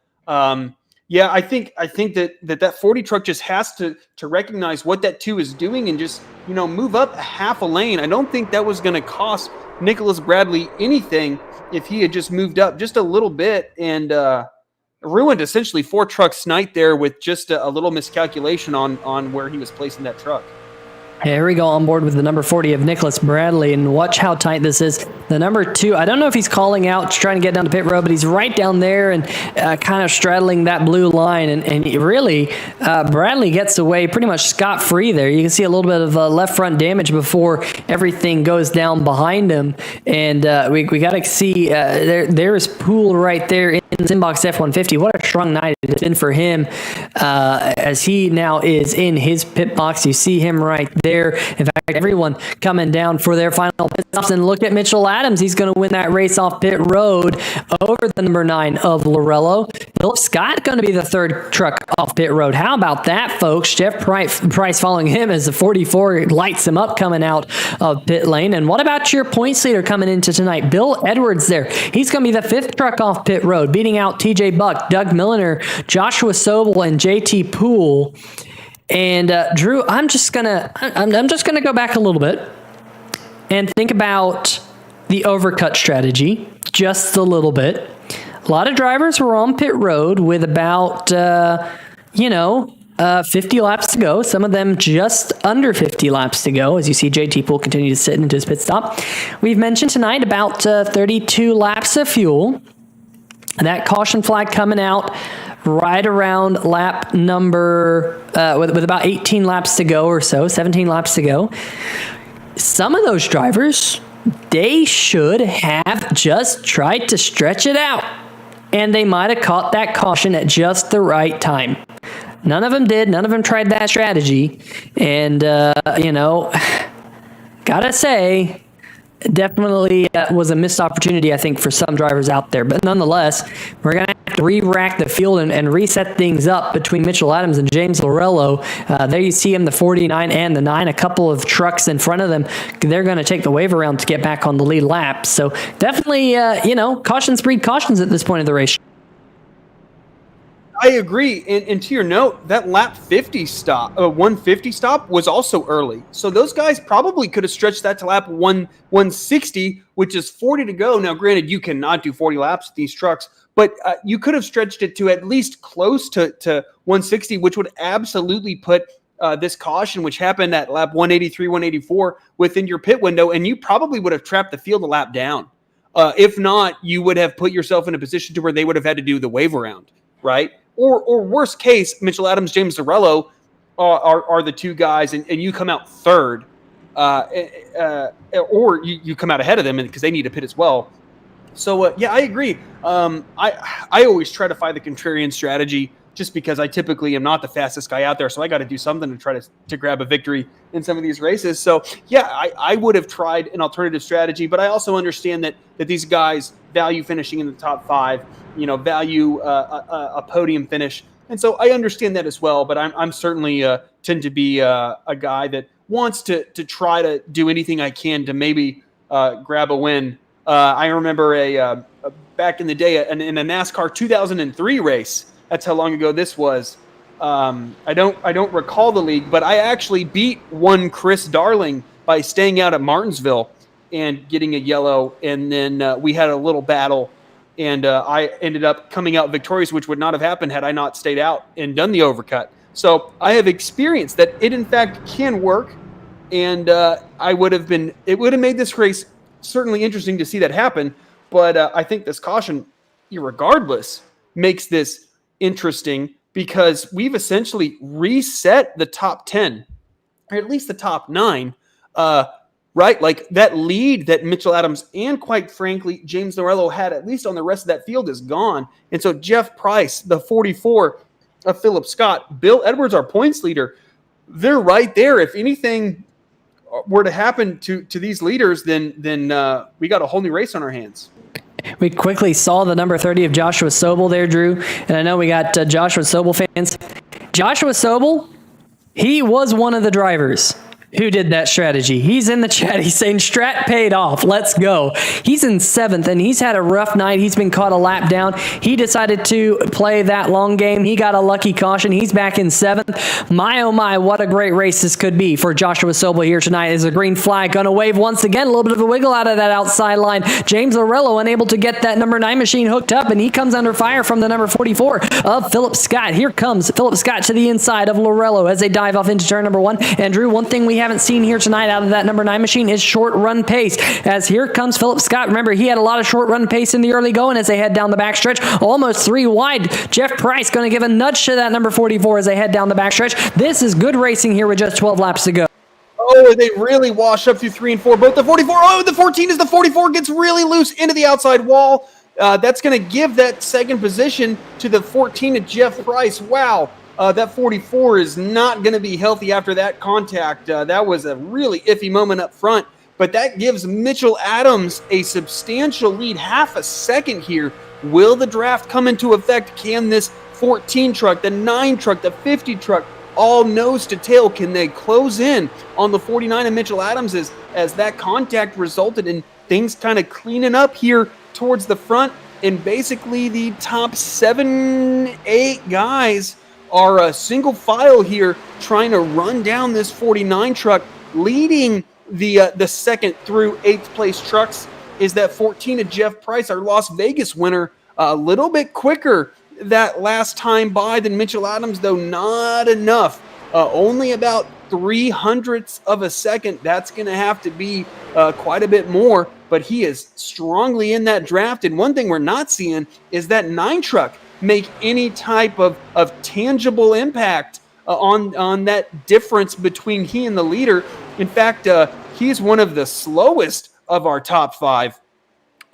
Yeah, I think that 40 truck just has to recognize what that 2 is doing and just, move up a half a lane. I don't think that was going to cost Nicholas Bradley anything if he had just moved up just a little bit and ruined essentially 4 trucks night there with just a little miscalculation on where he was placing that truck. Here we go on board with the number 40 of Nicholas Bradley, and watch how tight this is. The number 2, I don't know if he's calling out, trying to get down to pit road, but he's right down there and kind of straddling that blue line, and really, Bradley gets away pretty much scot-free there. You can see a little bit of left front damage before everything goes down behind him, and we got to see, there's Poole right there in the Simbox F-150. What a strong night it's been for him, as he now is in his pit box. You see him right there. In fact, everyone coming down for their final pit stops. And look at Mitchell Adams. He's going to win that race off pit road over the number 9 of Lorello. Philip Scott going to be the 3rd truck off pit road. How about that, folks? Jeff Price following him as the 44 lights him up coming out of pit lane. And what about your points leader coming into tonight? Bill Edwards there. He's going to be the 5th truck off pit road, beating out TJ Buck, Doug Milliner, Joshua Sobel, and JT Poole. And Drew, I'm just gonna go back a little bit and think about the overcut strategy just a little bit. A lot of drivers were on pit road with about 50 laps to go. Some of them just under 50 laps to go. As you see, JT Poole continue to sit into his pit stop. We've mentioned tonight about 32 laps of fuel. That caution flag coming out right around lap number, with about 18 laps to go or so, 17 laps to go. Some of those drivers, they should have just tried to stretch it out, and they might have caught that caution at just the right time. None of them did. None of them tried that strategy. And, gotta say, definitely was a missed opportunity, I think, for some drivers out there. But nonetheless, we're going to have to re-rack the field and reset things up between Mitchell Adams and James Lorello. There you see him, the 49 and the 9, a couple of trucks in front of them. They're going to take the wave around to get back on the lead lap. So definitely, cautions breed cautions at this point of the race. I agree. And to your note, that lap 50 stop, 150 stop was also early. So those guys probably could have stretched that to lap 160, which is 40 to go. Now, granted, you cannot do 40 laps with these trucks, but you could have stretched it to at least close to 160, which would absolutely put this caution, which happened at lap 183, 184, within your pit window, and you probably would have trapped the field a lap down. If not, you would have put yourself in a position to where they would have had to do the wave around, right? Or worst case, Mitchell Adams, James Lorello are the two guys, and you come out third, or you come out ahead of them because they need to pit as well. So, yeah, I agree. I always try to find the contrarian strategy just because I typically am not the fastest guy out there, so I got to do something to try to grab a victory in some of these races. So, yeah, I would have tried an alternative strategy, but I also understand that these guys value finishing in the top 5, value a podium finish. And so I understand that as well, but I'm certainly tend to be a guy that wants to try to do anything I can to maybe grab a win. I remember back in the day in a NASCAR 2003 race. That's how long ago this was. I don't recall the league, but I actually beat one Chris Darling by staying out at Martinsville and getting a yellow, and then we had a little battle, and I ended up coming out victorious, which would not have happened had I not stayed out and done the overcut. So I have experienced that it in fact can work, and it would have made this race certainly interesting to see that happen. But I think this caution, regardless, makes this interesting because we've essentially reset the top 10, or at least the top 9, right? Like that lead that Mitchell Adams and, quite frankly, James Lorello had, at least on the rest of that field, is gone. And so Jeff Price, the 44 of Philip Scott, Bill Edwards, our points leader, they're right there. If anything, were to happen to these leaders, then we got a whole new race on our hands. We quickly saw the number 30 of Joshua Sobel there, Drew. And I know we got Joshua Sobel fans. Joshua Sobel, he was one of the drivers who did that strategy. He's in the chat. He's saying strat paid off. Let's go. He's in 7th, and he's had a rough night. He's been caught a lap down. He decided to play that long game. He got a lucky caution. He's back in 7th. My, oh my, what a great race this could be for Joshua Sobel here tonight. Is a green flag going to wave once again. A little bit of a wiggle out of that outside line. James Lorello unable to get that number 9 machine hooked up, and he comes under fire from the number 44 of Philip Scott. Here comes Philip Scott to the inside of Lorello as they dive off into turn number 1. And Drew, one thing we haven't seen here tonight out of that number 9 machine is short run pace, as here comes Philip Scott. Remember, he had a lot of short run pace in the early going as they head down the backstretch, almost 3 wide. Jeff Price going to give a nudge to that number 44 as they head down the backstretch. This is good racing here with just 12 laps to go. Oh, they really wash up through 3 and 4. Both the 44. Oh, the 14 as the 44 gets really loose into the outside wall. That's going to give that second position to the 14 of Jeff Price. Wow. That 44 is not going to be healthy after that contact. That was a really iffy moment up front, but that gives Mitchell Adams a substantial lead, half a second here. Will the draft come into effect? Can this 14 truck, the 9 truck, the 50 truck, all nose to tail, can they close in on the 49 of Mitchell Adams as that contact resulted in things kind of cleaning up here towards the front? And basically the top 7, 8 guys are a single file here trying to run down this 49 truck. Leading the 2nd through 8th place trucks is that 14 of Jeff Price, our Las Vegas winner. A little bit quicker that last time by than Mitchell Adams, though not enough. Only about 0.03 of a second. That's going to have to be quite a bit more, but he is strongly in that draft. And one thing we're not seeing is that 9 truck make any type of tangible impact on that difference between he and the leader. In fact, he's one of the slowest of our top 5,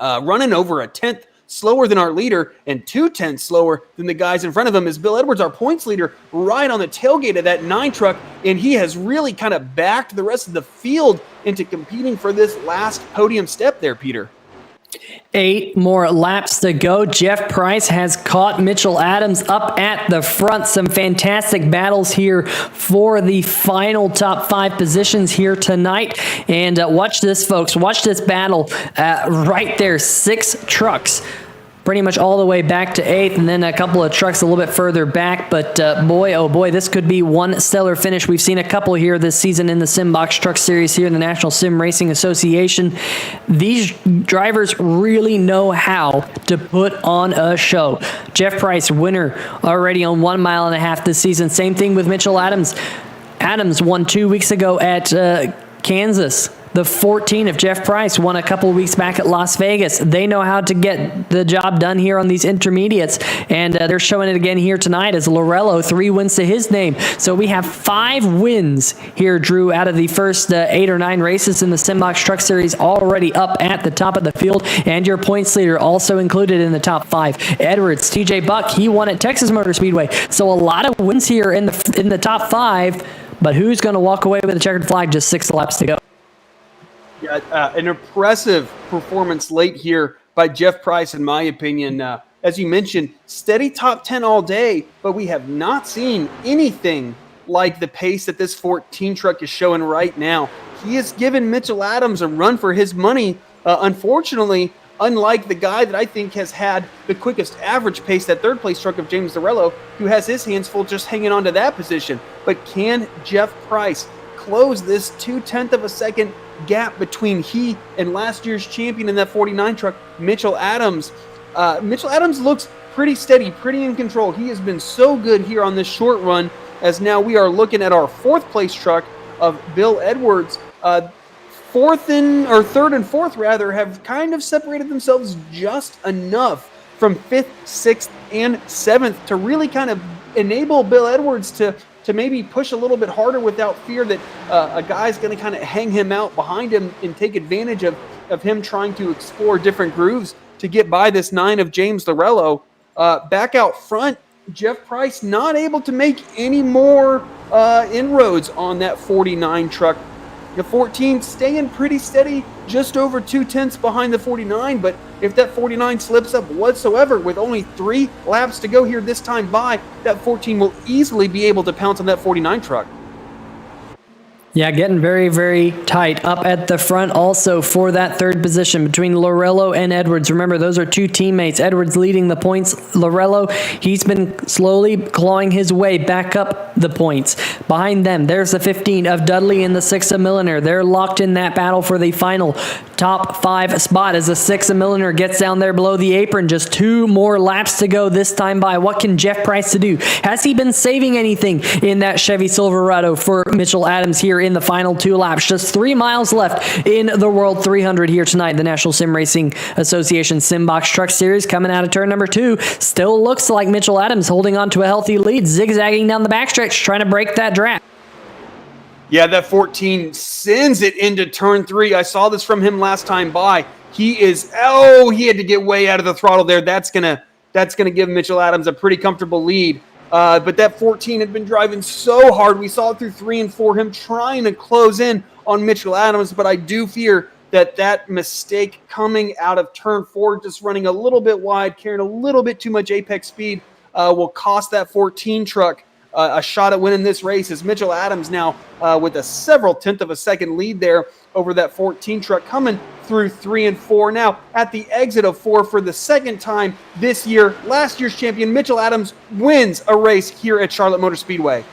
running over a 1/10 slower than our leader and 2/10 slower than the guys in front of him. Is Bill Edwards, our points leader, right on the tailgate of that 9 truck, and he has really kind of backed the rest of the field into competing for this last podium step there, Peter. 8 more laps to go. Jeff Price has caught Mitchell Adams up at the front. Some fantastic battles here for the final top 5 positions here tonight. And watch this, folks. Watch this battle right there. 6 trucks pretty much all the way back to 8th, and then a couple of trucks a little bit further back. But boy, oh boy, this could be one stellar finish. We've seen a couple here this season in the Simbox Truck Series here in the National Sim Racing Association. These drivers really know how to put on a show. Jeff Price, winner already on 1.5 miles this season. Same thing with Mitchell Adams. Adams won 2 weeks ago at Kansas. The 14 of Jeff Price won a couple of weeks back at Las Vegas. They know how to get the job done here on these intermediates, and they're showing it again here tonight as Lorello, 3 wins to his name. So we have 5 wins here, Drew, out of the first 8 or 9 races in the Simbox Truck Series, already up at the top of the field, and your points leader also included in the top 5. Edwards, TJ Buck, he won at Texas Motor Speedway. So a lot of wins here in the top 5, but who's going to walk away with a checkered flag? Just 6 laps to go. Yeah, an impressive performance late here by Jeff Price, in my opinion. As you mentioned, steady top 10 all day, but we have not seen anything like the pace that this 14 truck is showing right now. He has given Mitchell Adams a run for his money. Unfortunately, unlike the guy that I think has had the quickest average pace, that 3rd place truck of James Lorello, who has his hands full just hanging on to that position. But can Jeff Price close this 0.2 of a second gap between he and last year's champion in that 49 truck, Mitchell Adams? Mitchell Adams looks pretty steady, pretty in control. He has been so good here on this short run, as now we are looking at our 4th place truck of Bill Edwards. 3rd and 4th rather have kind of separated themselves just enough from 5th, 6th, and 7th to really kind of enable Bill Edwards to maybe push a little bit harder without fear that a guy's going to kind of hang him out behind him and take advantage of him trying to explore different grooves to get by this 9 of James Lorello. Back out front, Jeff Price not able to make any more inroads on that 49 truck. The 14 staying pretty steady, just over 2/10 behind the 49, but if that 49 slips up whatsoever with only 3 laps to go here this time by, that 14 will easily be able to pounce on that 49 truck. Yeah, getting very, very tight up at the front also for that third position between Lorello and Edwards. Remember, those are 2 teammates. Edwards leading the points. Lorello, he's been slowly clawing his way back up the points. Behind them, there's the 15 of Dudley and the 6 of Milliner. They're locked in that battle for the final top 5 spot as the 6 of Milliner gets down there below the apron. Just 2 more laps to go this time by. What can Jeff Price do? Has he been saving anything in that Chevy Silverado for Mitchell Adams here in the final 2 laps? Just 3 miles left in the World 300 here tonight. The National Sim Racing Association Simbox Truck Series coming out of turn number 2. Still looks like Mitchell Adams holding on to a healthy lead, zigzagging down the backstretch, trying to break that draft. Yeah, that 14 sends it into turn 3. I saw this from him last time by. He had to get way out of the throttle there. That's gonna give Mitchell Adams a pretty comfortable lead. But that 14 had been driving so hard. We saw it through 3 and 4, him trying to close in on Mitchell Adams. But I do fear that mistake coming out of turn 4, just running a little bit wide, carrying a little bit too much apex speed, will cost that 14 truck a shot at winning this race, as Mitchell Adams now with a several tenth of a second lead there over that 14 truck coming through 3 and 4. Now at the exit of 4 for the second time this year, last year's champion Mitchell Adams wins a race here at Charlotte Motor Speedway.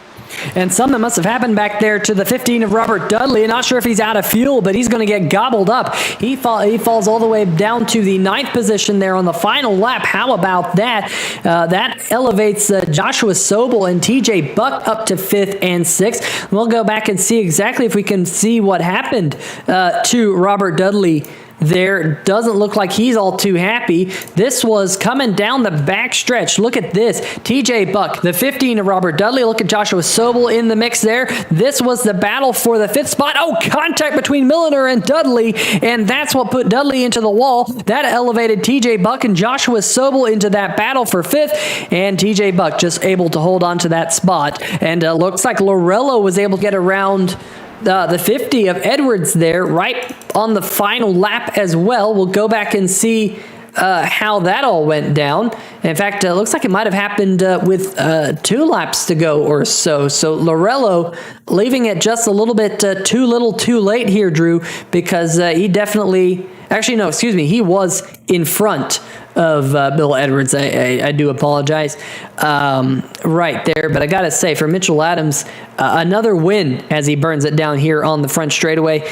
And something must have happened back there to the 15 of Robert Dudley. Not sure if he's out of fuel, but he's going to get gobbled up. He falls all the way down to the 9th position there on the final lap. How about that? That elevates Joshua Sobel and TJ Buck up to 5th and 6th. We'll go back and see exactly if we can see what happened to Robert Dudley there. Doesn't look like he's all too happy. This was coming down the back stretch. Look at this. TJ Buck, the 15 of Robert Dudley. Look at Joshua Sobel in the mix there. This was the battle for the 5th spot. Oh, contact between Milliner and Dudley, and that's what put Dudley into the wall. That elevated TJ Buck and Joshua Sobel into that battle for 5th, and TJ Buck just able to hold on to that spot. And looks like Lorello was able to get around the 50 of Edwards there right on the final lap as well. We'll go back and see how that all went down. In fact, it looks like it might have happened with 2 laps to go or so. So Lorello leaving it just a little bit too little too late here, Drew, because he definitely... Actually, no, excuse me. He was in front of Bill Edwards. I do apologize. Right there. But I got to say, for Mitchell Adams, another win as he burns it down here on the front straightaway.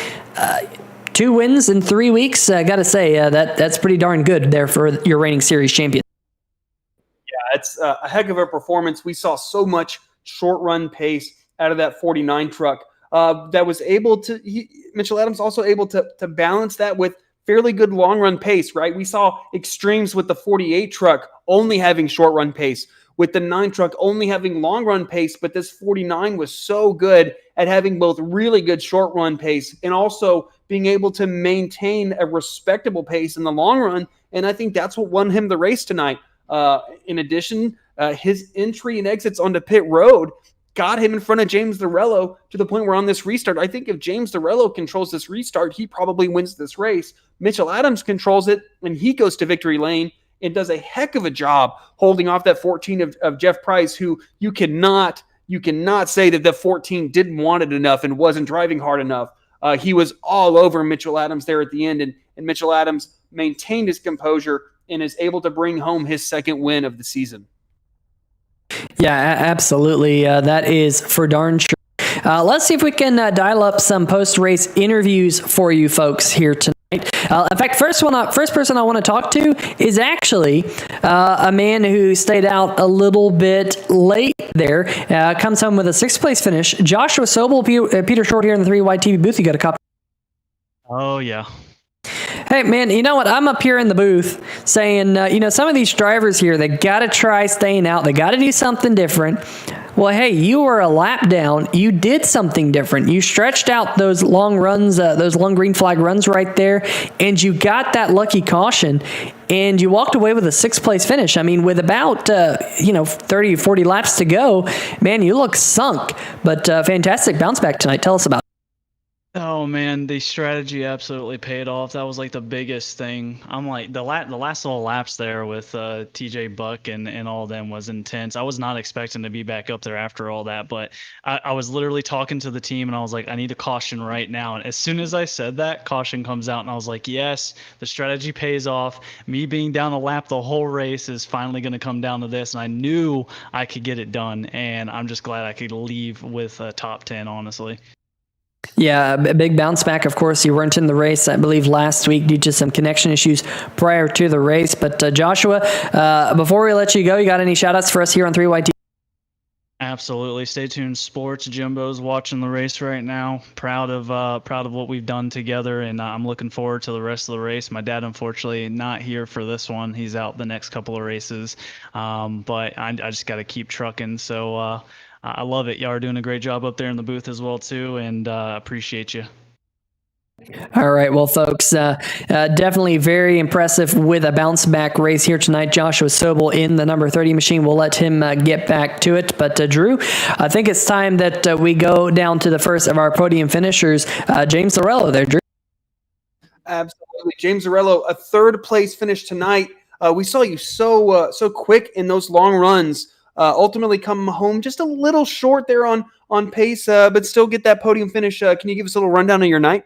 2 wins in 3 weeks. I got to say, that's pretty darn good there for your reigning series champion. Yeah, it's a heck of a performance. We saw so much short run pace out of that 49 truck that was able to... Mitchell Adams also able to balance that with fairly good long run pace, right? We saw extremes with the 48 truck only having short run pace, with the 9 truck only having long run pace, but this 49 was so good at having both really good short run pace and also being able to maintain a respectable pace in the long run. And I think that's what won him the race tonight. In addition, his entry and exits onto pit road got him in front of James Lorello to the point where on this restart, I think if James Lorello controls this restart, he probably wins this race. Mitchell Adams controls it, and he goes to victory lane and does a heck of a job holding off that 14 of Jeff Price, who you cannot say that the 14 didn't want it enough and wasn't driving hard enough. He was all over Mitchell Adams there at the end, and Mitchell Adams maintained his composure and is able to bring home his second win of the season. Yeah, absolutely. That is for darn sure. Let's see if we can dial up some post-race interviews for you folks here tonight. In fact, first person I want to talk to is actually a man who stayed out a little bit late there. Comes home with a 6th place finish. Joshua Sobel, Peter Short here in the 3 Wide TV booth. You got a copy? Oh, yeah. Hey, man, you know what? I'm up here in the booth saying, some of these drivers here, they got to try staying out. They got to do something different. Well, hey, you were a lap down. You did something different. You stretched out those long runs, those long green flag runs right there, and you got that lucky caution, and you walked away with a 6th place finish. I mean, with about, 30, 40 laps to go, man, you look sunk. But fantastic bounce back tonight. Tell us about it. Oh man, the strategy absolutely paid off. That was like the biggest thing. I'm like the last little laps there with TJ Buck and all of them was intense. I was not expecting to be back up there after all that, but I was literally talking to the team and I was like, I need a caution right now. And as soon as I said that, caution comes out and I was like, yes, the strategy pays off. Me being down a lap the whole race is finally going to come down to this, and I knew I could get it done. And I'm just glad I could leave with a top 10, honestly. Yeah, a big bounce back. Of course, you weren't in the race, I believe, last week due to some connection issues prior to the race. But Joshua, before we let you go, you got any shout-outs for us here on 3YT? Absolutely. Stay tuned. Sports Jimbo's watching the race right now. Proud of what we've done together, and I'm looking forward to the rest of the race. My dad, unfortunately, not here for this one. He's out the next couple of races, but I just got to keep trucking. So I love it. Y'all are doing a great job up there in the booth as well too, and appreciate you. All right, well, folks, definitely very impressive with a bounce back race here tonight. Joshua Sobel in the number 30 machine. We'll let him get back to it. But Drew, I think it's time that we go down to the first of our podium finishers, James Lorello there, Drew. Absolutely. James Lorello, a third place finish tonight. We saw you so quick in those long runs. Ultimately come home just a little short there on pace, but still get that podium finish. Can you give us a little rundown of your night?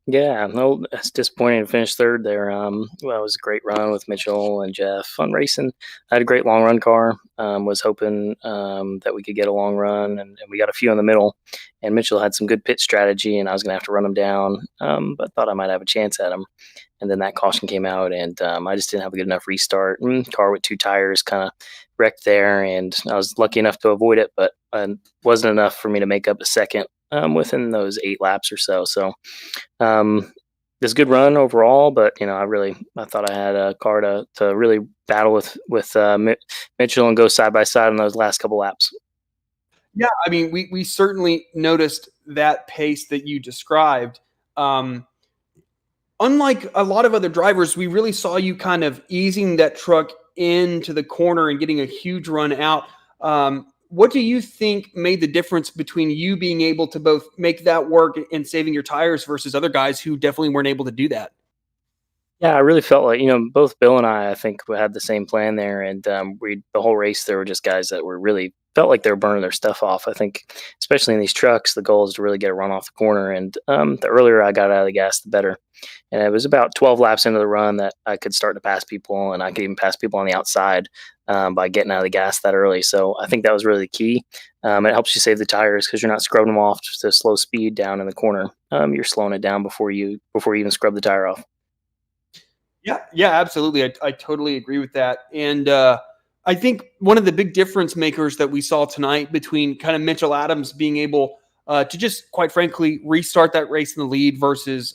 Yeah, no, it's disappointing to finish third there. Well, it was a great run with Mitchell and Jeff. Fun racing. I had a great long run car. Was hoping that we could get a long run, and we got a few in the middle. And Mitchell had some good pit strategy, and I was going to have to run him down, but thought I might have a chance at him. And then that caution came out, and I just didn't have a good enough restart. Car with two tires kind of wrecked there, and I was lucky enough to avoid it, but wasn't enough for me to make up a second within those 8 laps or so. So it was a good run overall, but I thought I had a car to really battle with Mitchell and go side by side on those last couple laps. Yeah, I mean, we certainly noticed that pace that you described. Unlike a lot of other drivers, we really saw you kind of easing that truck into the corner and getting a huge run out. What do you think made the difference between you being able to both make that work and saving your tires versus other guys who definitely weren't able to do that? Yeah, I really felt like, both Bill and I think we had the same plan there. And the whole race, there were just guys that were really felt like they were burning their stuff off. I think, especially in these trucks, the goal is to really get a run off the corner. And the earlier I got out of the gas, the better. And it was about 12 laps into the run that I could start to pass people, and I could even pass people on the outside by getting out of the gas that early. So I think that was really the key. It helps you save the tires because you're not scrubbing them off to slow speed down in the corner. You're slowing it down before you even scrub the tire off. Yeah, absolutely. I totally agree with that. And I think one of the big difference makers that we saw tonight between kind of Mitchell Adams being able to just, quite frankly, restart that race in the lead versus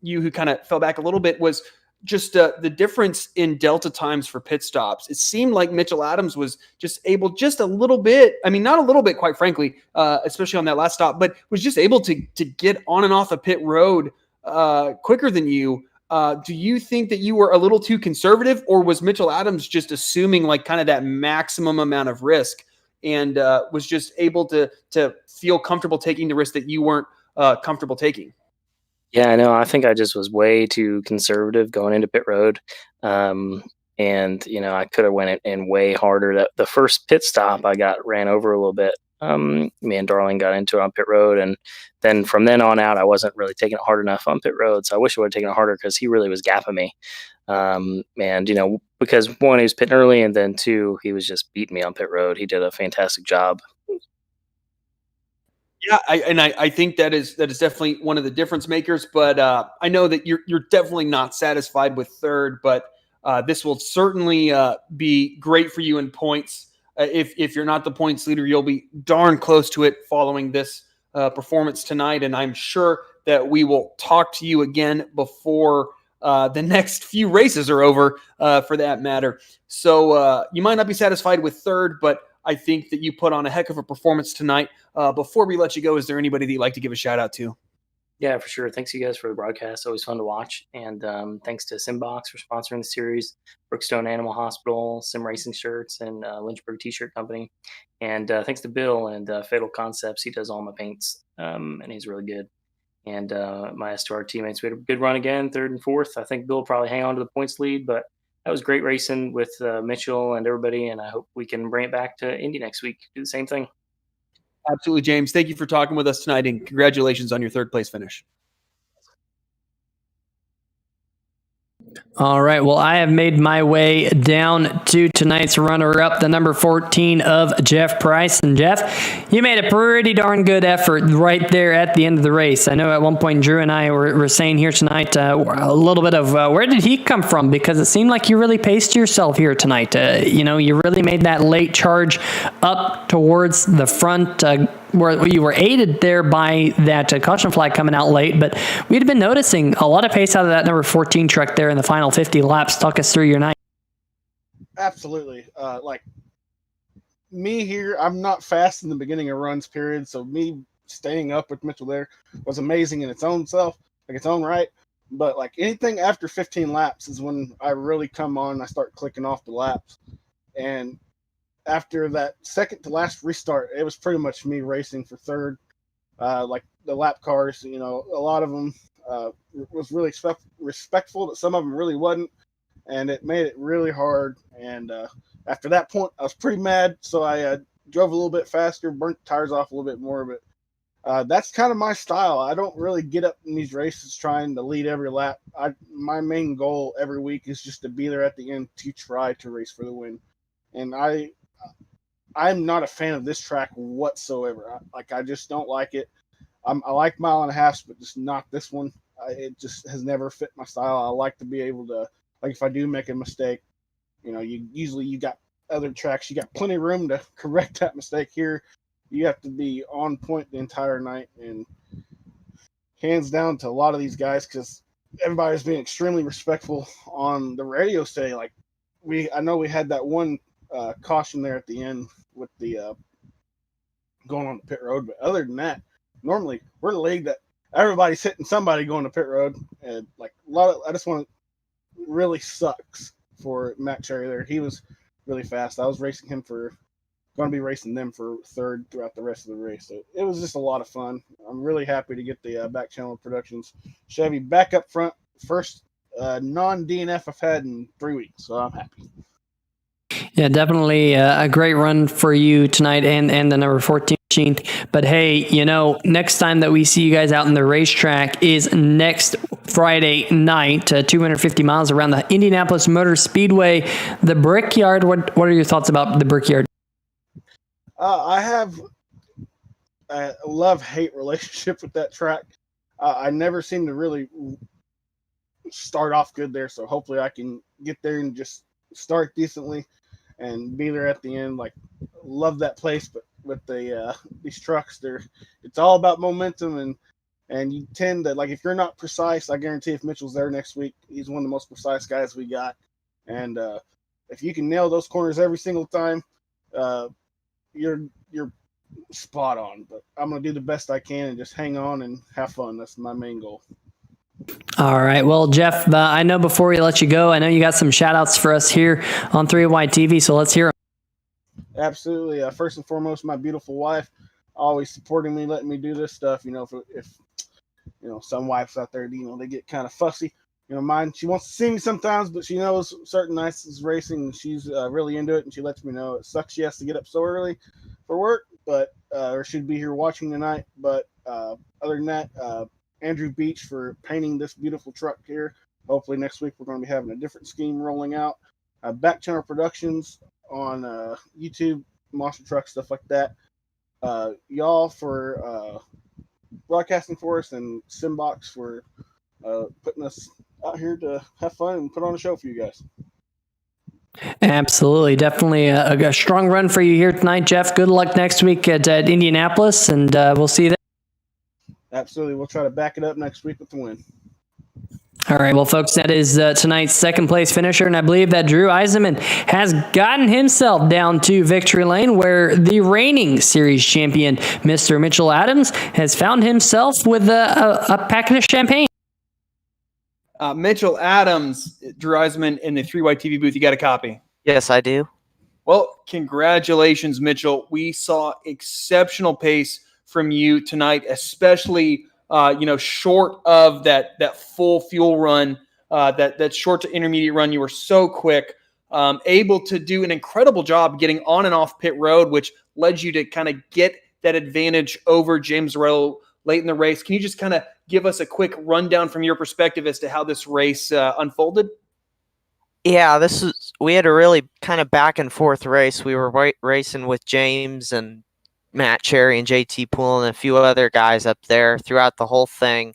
you who kind of fell back a little bit was just the difference in delta times for pit stops. It seemed like Mitchell Adams was just able just a little bit, I mean, not a little bit, quite frankly, especially on that last stop, but was just able to get on and off a pit road quicker than you. Do you think that you were a little too conservative, or was Mitchell Adams just assuming like kind of that maximum amount of risk and was just able to feel comfortable taking the risk that you weren't comfortable taking? Yeah, I know. I think I just was way too conservative going into pit road. I could have went in way harder. The first pit stop, I got ran over a little bit. Me and Darling got into it on pit road, and then from then on out, I wasn't really taking it hard enough on pit road. So I wish I would have taken it harder because he really was gapping me. Because one, he was pitting early, and then two, he was just beating me on pit road. He did a fantastic job. Yeah, I think that is definitely one of the difference makers. But I know that you're definitely not satisfied with third, but this will certainly be great for you in points. If you're not the points leader, you'll be darn close to it following this performance tonight. And I'm sure that we will talk to you again before the next few races are over, for that matter. So you might not be satisfied with third, but I think that you put on a heck of a performance tonight. Before we let you go, is there anybody that you'd like to give a shout out to? Yeah, for sure. Thanks you guys for the broadcast. Always fun to watch. And thanks to Simbox for sponsoring the series, Brookstone Animal Hospital, Sim Racing Shirts, and Lynchburg T-shirt Company. And thanks to Bill and Fatal Concepts. He does all my paints, and he's really good. And my S2R teammates, we had a good run again, third and fourth. I think Bill will probably hang on to the points lead, but that was great racing with Mitchell and everybody. And I hope we can bring it back to Indy next week. Do the same thing. Absolutely, James. Thank you for talking with us tonight, and congratulations on your third place finish. All right. Well, I have made my way down to tonight's runner-up, the number 14 of Jeff Price. And Jeff, you made a pretty darn good effort right there at the end of the race. I know at one point Drew and I were saying here tonight a little bit of where did he come from? Because it seemed like you really paced yourself here tonight. You really made that late charge up towards the front, where you were aided there by that caution flag coming out late, but we'd been noticing a lot of pace out of that number 14 truck there in the final 50 laps. Talk us through your night. Absolutely. Like me here, I'm not fast in the beginning of runs period, so me staying up with Mitchell there was amazing in its own self, like its own right. But like anything after 15 laps is when I really come on. I start clicking off the laps, and after that second to last restart, it was pretty much me racing for third. Like the lap cars, a lot of them was really respectful, but some of them really wasn't, and it made it really hard. And after that point, I was pretty mad, so I drove a little bit faster, burnt the tires off a little bit more. But that's kind of my style. I don't really get up in these races trying to lead every lap. My main goal every week is just to be there at the end to try to race for the win. And I'm not a fan of this track whatsoever. I just don't like it. I like mile and a half, but just not this one. It just has never fit my style. I like to be able to, like, if I do make a mistake, you got other tracks, you got plenty of room to correct that mistake. Here, you have to be on point the entire night, and hands down to a lot of these guys, because everybody's being extremely respectful on the radio today. Like I know we had that one caution there at the end with the going on the pit road, but other than that, normally we're the league that everybody's hitting somebody going to pit road, and like I just want to really sucks for Matt Cherry there. He was really fast. I was racing him going to be racing them for third throughout the rest of the race. So it was just a lot of fun. I'm really happy to get the Back Channel Productions Chevy back up front. First non-DNF I've had in 3 weeks, so I'm happy. Yeah, definitely a great run for you tonight and the number 14 machine. But hey, next time that we see you guys out in the racetrack is next Friday night, 250 miles around the Indianapolis Motor Speedway, the Brickyard. What are your thoughts about the Brickyard? I have a love-hate relationship with that track. I never seem to really start off good there, so hopefully I can get there and just start decently and be there at the end. Like, love that place, but with these trucks, it's all about momentum, and you tend to, like, if you're not precise, I guarantee if Mitchell's there next week, he's one of the most precise guys we got. And if you can nail those corners every single time, you're spot on. But I'm gonna do the best I can and just hang on and have fun. That's my main goal. All right. Well, Jeff, I know before we let you go, I know you got some shout outs for us here on 3Y TV, so let's hear them. Absolutely. First and foremost, my beautiful wife, always supporting me, letting me do this stuff. If some wives out there, they get kind of fussy. Mine, she wants to see me sometimes, but she knows certain nights is racing, and she's really into it, and she lets me know. It sucks she has to get up so early for work, but or she'd be here watching tonight. But other than that, Andrew Beach for painting this beautiful truck here. Hopefully next week we're going to be having a different scheme rolling out. Back Channel Productions on YouTube, monster truck, stuff like that. Y'all for broadcasting for us, and Simbox for putting us out here to have fun and put on a show for you guys. Absolutely. Definitely a strong run for you here tonight, Jeff. Good luck next week at Indianapolis, and we'll see you there. Absolutely. We'll try to back it up next week with the win. All right, well, folks, that is tonight's second place finisher, and I believe that Drew Eisenman has gotten himself down to victory lane, where the reigning series champion, Mr. Mitchell Adams, has found himself with a packet of champagne. Mitchell Adams, Drew Eisenman in the 3Y TV booth. You got a copy? Yes, I do. Well, congratulations, Mitchell. We saw exceptional pace from you tonight, especially short of that full fuel run, that short to intermediate run. You were so quick, able to do an incredible job getting on and off pit road, which led you to kind of get that advantage over James Lorello late in the race. Can you just kind of give us a quick rundown from your perspective as to how this race unfolded? Yeah, we had a really kind of back and forth race. We were racing with James and Matt Cherry and JT Poole and a few other guys up there throughout the whole thing.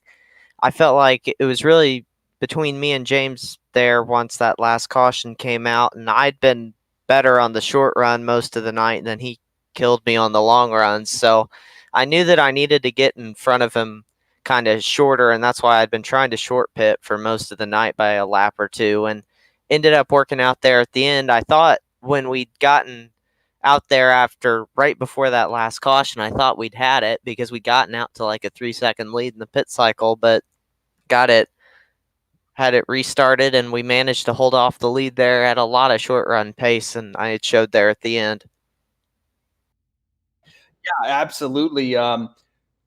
I felt like it was really between me and James there once that last caution came out, and I'd been better on the short run most of the night, and then he killed me on the long run. So I knew that I needed to get in front of him kind of shorter, and that's why I'd been trying to short pit for most of the night by a lap or two, and ended up working out there at the end. I thought when we'd gotten out there right before that last caution, I thought we'd had it because we'd gotten out to like a 3-second lead in the pit cycle, but had it restarted, and we managed to hold off the lead there at a lot of short run pace, and it showed there at the end. Yeah, absolutely.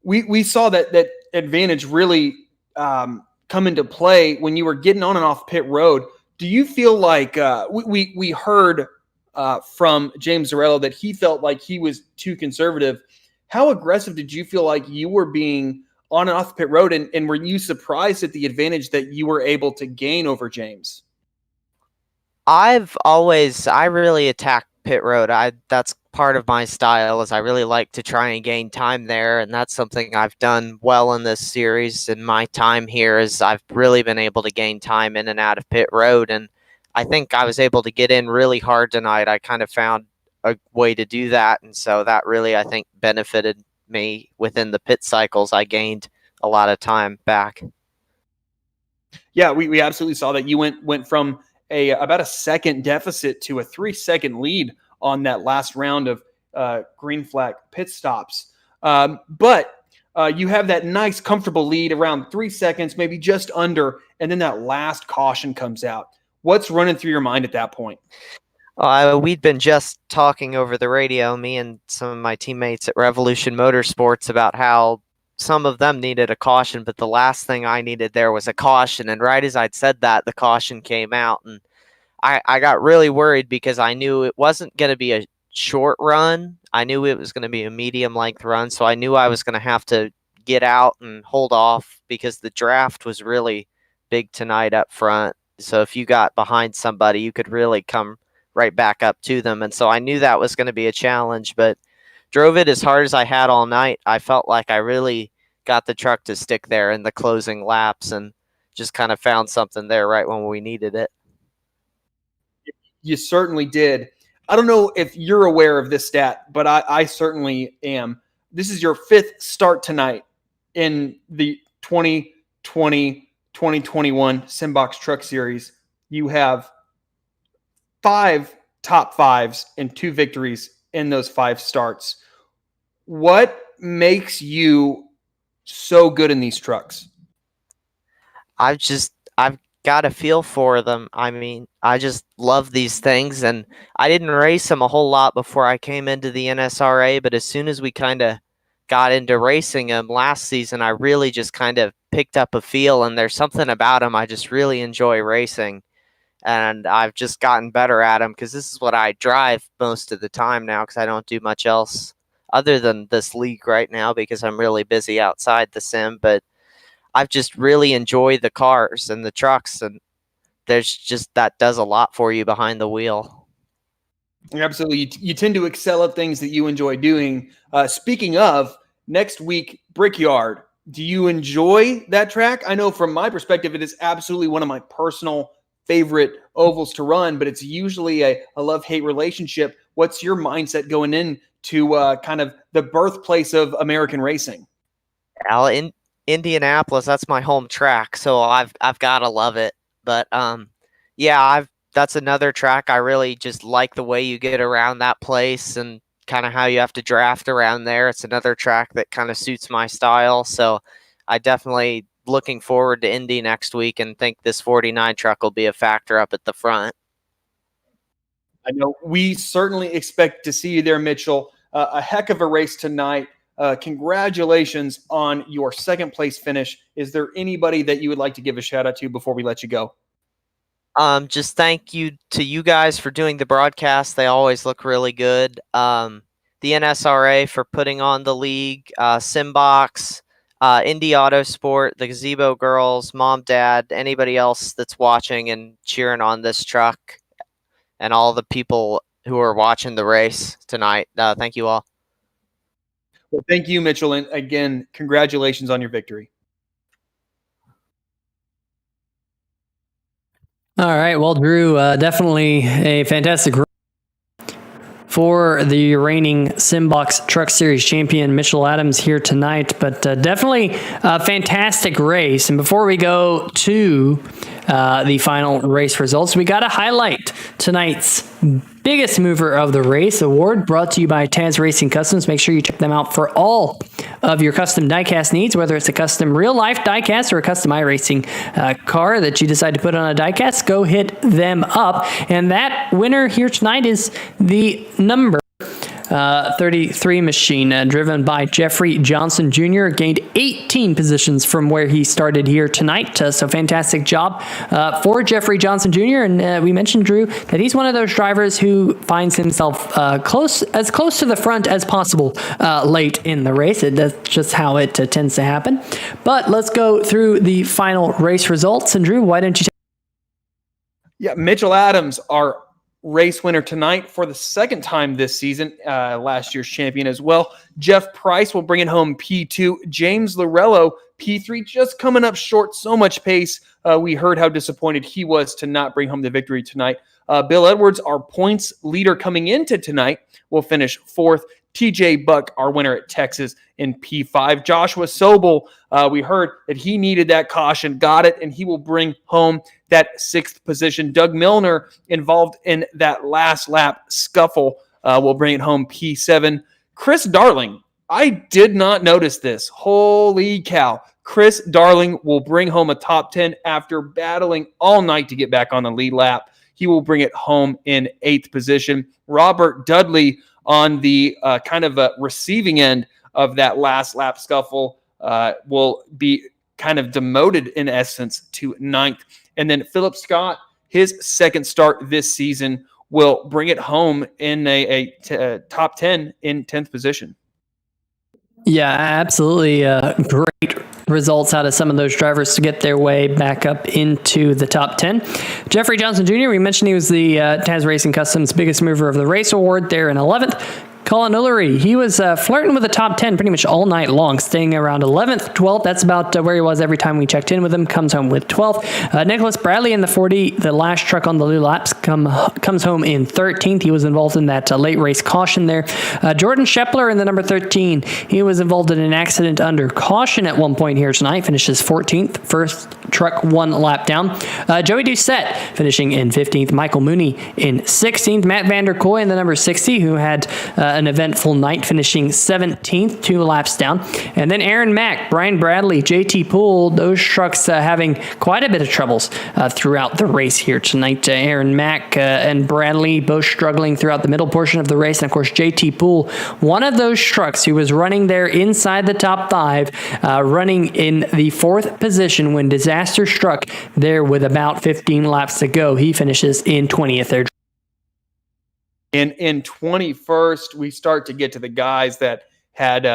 We saw that advantage really come into play when you were getting on and off pit road. Do you feel like we heard from James Lorello that he felt like he was too conservative? How aggressive did you feel like you were being on and off pit road, and were you surprised at the advantage that you were able to gain over James? I really attack pit road. That's part of my style, is I really like to try and gain time there, and that's something I've done well in this series. In my time here, is I've really been able to gain time in and out of pit road, and I think I was able to get in really hard tonight. I kind of found a way to do that, and so that really, I think, benefited me within the pit cycles. I gained a lot of time back. Yeah, we absolutely saw that you went from about a second deficit to a 3-second lead on that last round of green flag pit stops. But you have that nice, comfortable lead around 3 seconds, maybe just under, and then that last caution comes out. What's running through your mind at that point? We'd been just talking over the radio, me and some of my teammates at Revolution Motorsports, about how some of them needed a caution, but the last thing I needed there was a caution. And right as I'd said that, the caution came out, and I got really worried because I knew it wasn't going to be a short run. I knew it was going to be a medium length run, so I knew I was going to have to get out and hold off because the draft was really big tonight up front. So if you got behind somebody, you could really come right back up to them. And so I knew that was going to be a challenge, but drove it as hard as I had all night. I felt like I really got the truck to stick there in the closing laps, and just kind of found something there right when we needed it. You certainly did. I don't know if you're aware of this stat, but I certainly am. This is your 5th start tonight in the 2020-2021 Simbox Truck Series. You have 5 top 5s and 2 victories in those 5 starts. What makes you so good in these trucks? I've got a feel for them. I mean, I just love these things, and I didn't race them a whole lot before I came into the NSRA, but as soon as we kind of got into racing them last season, I really just kind of picked up a feel, and there's something about them I just really enjoy racing, and I've just gotten better at them because this is what I drive most of the time now, because I don't do much else other than this league right now because I'm really busy outside the sim. But I've just really enjoyed the cars and the trucks, and there's just, that does a lot for you behind the wheel. Absolutely. You tend to excel at things that you enjoy doing. Speaking of, next week, Brickyard. Do you enjoy that track? I know from my perspective, it is absolutely one of my personal favorite ovals to run, but it's usually a love-hate relationship. What's your mindset going in to kind of the birthplace of American racing? Indianapolis, that's my home track, so I've got to love it. But yeah, that's another track I really just like the way you get around that place and kind of how you have to draft around there. It's another track that kind of suits my style, so I definitely looking forward to Indy next week and think this 49 truck will be a factor up at the front. I know we certainly expect to see you there, Mitchell. A heck of a race tonight. Congratulations on your second place finish. Is there anybody that you would like to give a shout out to before we let you go? Just thank you to you guys for doing the broadcast. They always look really good. The NSRA for putting on the league, Simbox, Indy Autosport, the Gazebo Girls, Mom, Dad, anybody else that's watching and cheering on this truck, and all the people who are watching the race tonight. Thank you all. Well, thank you, Mitchell. And again, congratulations on your victory. All right. Well, Drew, definitely a fantastic race for the reigning Simbox Truck Series champion, Mitchell Adams, here tonight. But definitely a fantastic race. And before we go to the final race results, we got to highlight tonight's biggest mover of the race award, brought to you by Taz Racing Customs. Make sure you check them out for all of your custom diecast needs, whether it's a custom real-life diecast or a custom iRacing car that you decide to put on a diecast. Go hit them up. And that winner here tonight is the number 33 machine, driven by Jeffrey Johnson Jr., gained 18 positions from where he started here tonight. So fantastic job for Jeffrey Johnson Jr. And we mentioned, Drew, that he's one of those drivers who finds himself close to the front as possible late in the race. That's just how it tends to happen. But let's go through the final race results. And Drew, why don't you? Yeah, Mitchell Adams, our race winner tonight for the second time this season, last year's champion as well. Jeff Price will bring it home P2. James Lorello, P3, just coming up short. So much pace. We heard how disappointed he was to not bring home the victory tonight. Bill Edwards, our points leader coming into tonight, will finish fourth. TJ Buck, our winner at Texas, in P5. Joshua Sobel, we heard that he needed that caution, got it, and he will bring home that sixth position. Doug Milner, involved in that last lap scuffle, will bring it home P7. Chris Darling, I did not notice this. Holy cow. Chris Darling will bring home a top 10 after battling all night to get back on the lead lap. He will bring it home in eighth position. Robert Dudley, on the kind of receiving end of that last lap scuffle, will be kind of demoted in essence to ninth. And then Philip Scott, his second start this season, will bring it home in a top 10 in 10th position. Yeah, absolutely. Great results out of some of those drivers to get their way back up into the top 10. Jeffrey Johnson Jr., we mentioned he was the Taz Racing Customs biggest mover of the race award there in 11th. Colin Ullery, he was flirting with the top 10 pretty much all night long, staying around 11th, 12th. That's about where he was every time we checked in with him. Comes home with 12th. Nicholas Bradley in the 40, the last truck on the lead laps, comes home in 13th. He was involved in that late race caution there. Jordan Shepler in the number 13. He was involved in an accident under caution at one point here tonight. Finishes 14th. First truck one lap down. Joey Doucette finishing in 15th. Michael Mooney in 16th. Matt Vander Kooi in the number 60, who had an eventful night, finishing 17th, 2 laps down. And then Aaron Mack, Brian Bradley, JT Poole, those trucks having quite a bit of troubles throughout the race here tonight. Aaron Mack and Bradley both struggling throughout the middle portion of the race. And of course, JT Poole, one of those trucks who was running there inside the top 5, running in the 4th position when disaster struck there with about 15 laps to go. He finishes in 20th there. In 21st, we start to get to the guys that had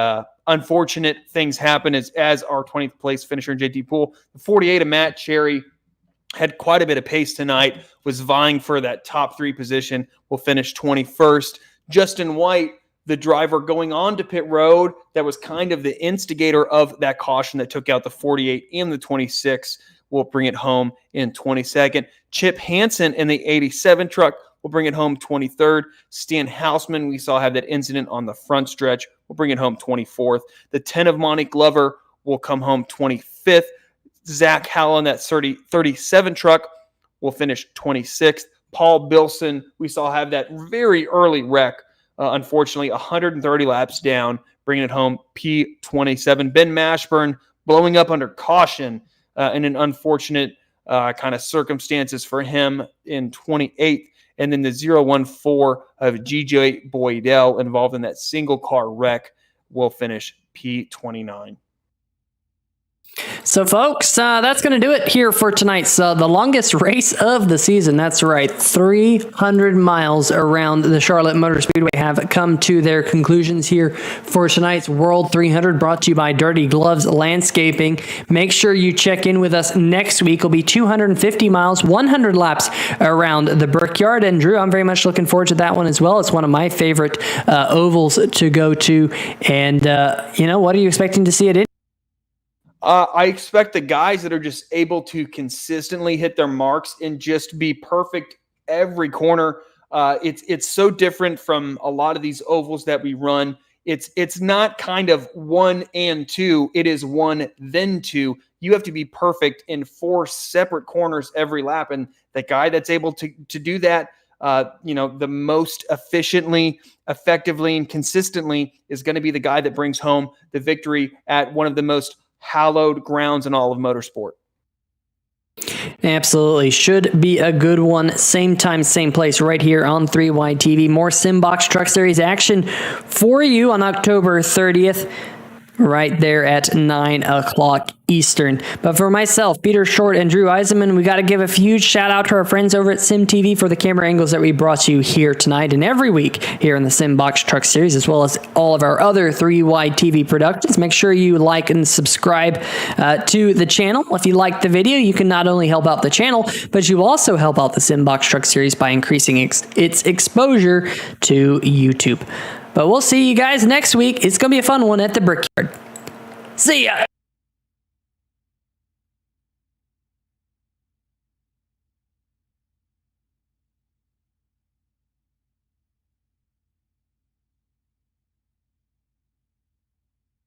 unfortunate things happen as our 20th place finisher, JT Poole. The 48 of Matt Cherry had quite a bit of pace tonight, was vying for that top 3 position, will finish 21st. Justin White, the driver going on to pit road, that was kind of the instigator of that caution that took out the 48 and the 26, will bring it home in 22nd. Chip Hansen in the 87 truck will bring it home 23rd. Stan Hausman, we saw have that incident on the front stretch, will bring it home 24th. The 10 of Monty Glover will come home 25th. Zach Hallen, that 37 truck, will finish 26th. Paul Bilson, we saw have that very early wreck, unfortunately, 130 laps down, bringing it home P27. Ben Mashburn blowing up under caution in an unfortunate kind of circumstances for him in 28th. And then the 014 of GJ Boydell, involved in that single car wreck, will finish P29. So, folks, that's going to do it here for tonight's the longest race of the season. That's right. 300 miles around the Charlotte Motor Speedway have come to their conclusions here for tonight's World 300, brought to you by Dirty Gloves Landscaping. Make sure you check in with us next week. It'll be 250 miles, 100 laps around the Brickyard. And, Drew, I'm very much looking forward to that one as well. It's one of my favorite ovals to go to. And, what are you expecting to see it in? I expect the guys that are just able to consistently hit their marks and just be perfect every corner. It's so different from a lot of these ovals that we run. It's not kind of 1 and 2. It is 1 then 2. You have to be perfect in 4 separate corners every lap, and the guy that's able to do that, the most efficiently, effectively, and consistently is going to be the guy that brings home the victory at one of the most hallowed grounds in all of motorsport. Absolutely. Should be a good one. Same time, same place, right here on 3Y TV. More Simbox Truck Series action for you on October 30th, right there at 9 o'clock Eastern. But for myself, Peter Short, and Drew Eisenman, we got to give a huge shout out to our friends over at Sim TV for the camera angles that we brought you here tonight and every week here in the Simbox Truck Series, as well as all of our other 3Y TV productions. Make sure you like and subscribe to the channel. If you like the video, you can not only help out the channel, but you also help out the Simbox Truck Series by increasing its exposure to YouTube. But we'll see you guys next week. It's going to be a fun one at the Brickyard. See ya!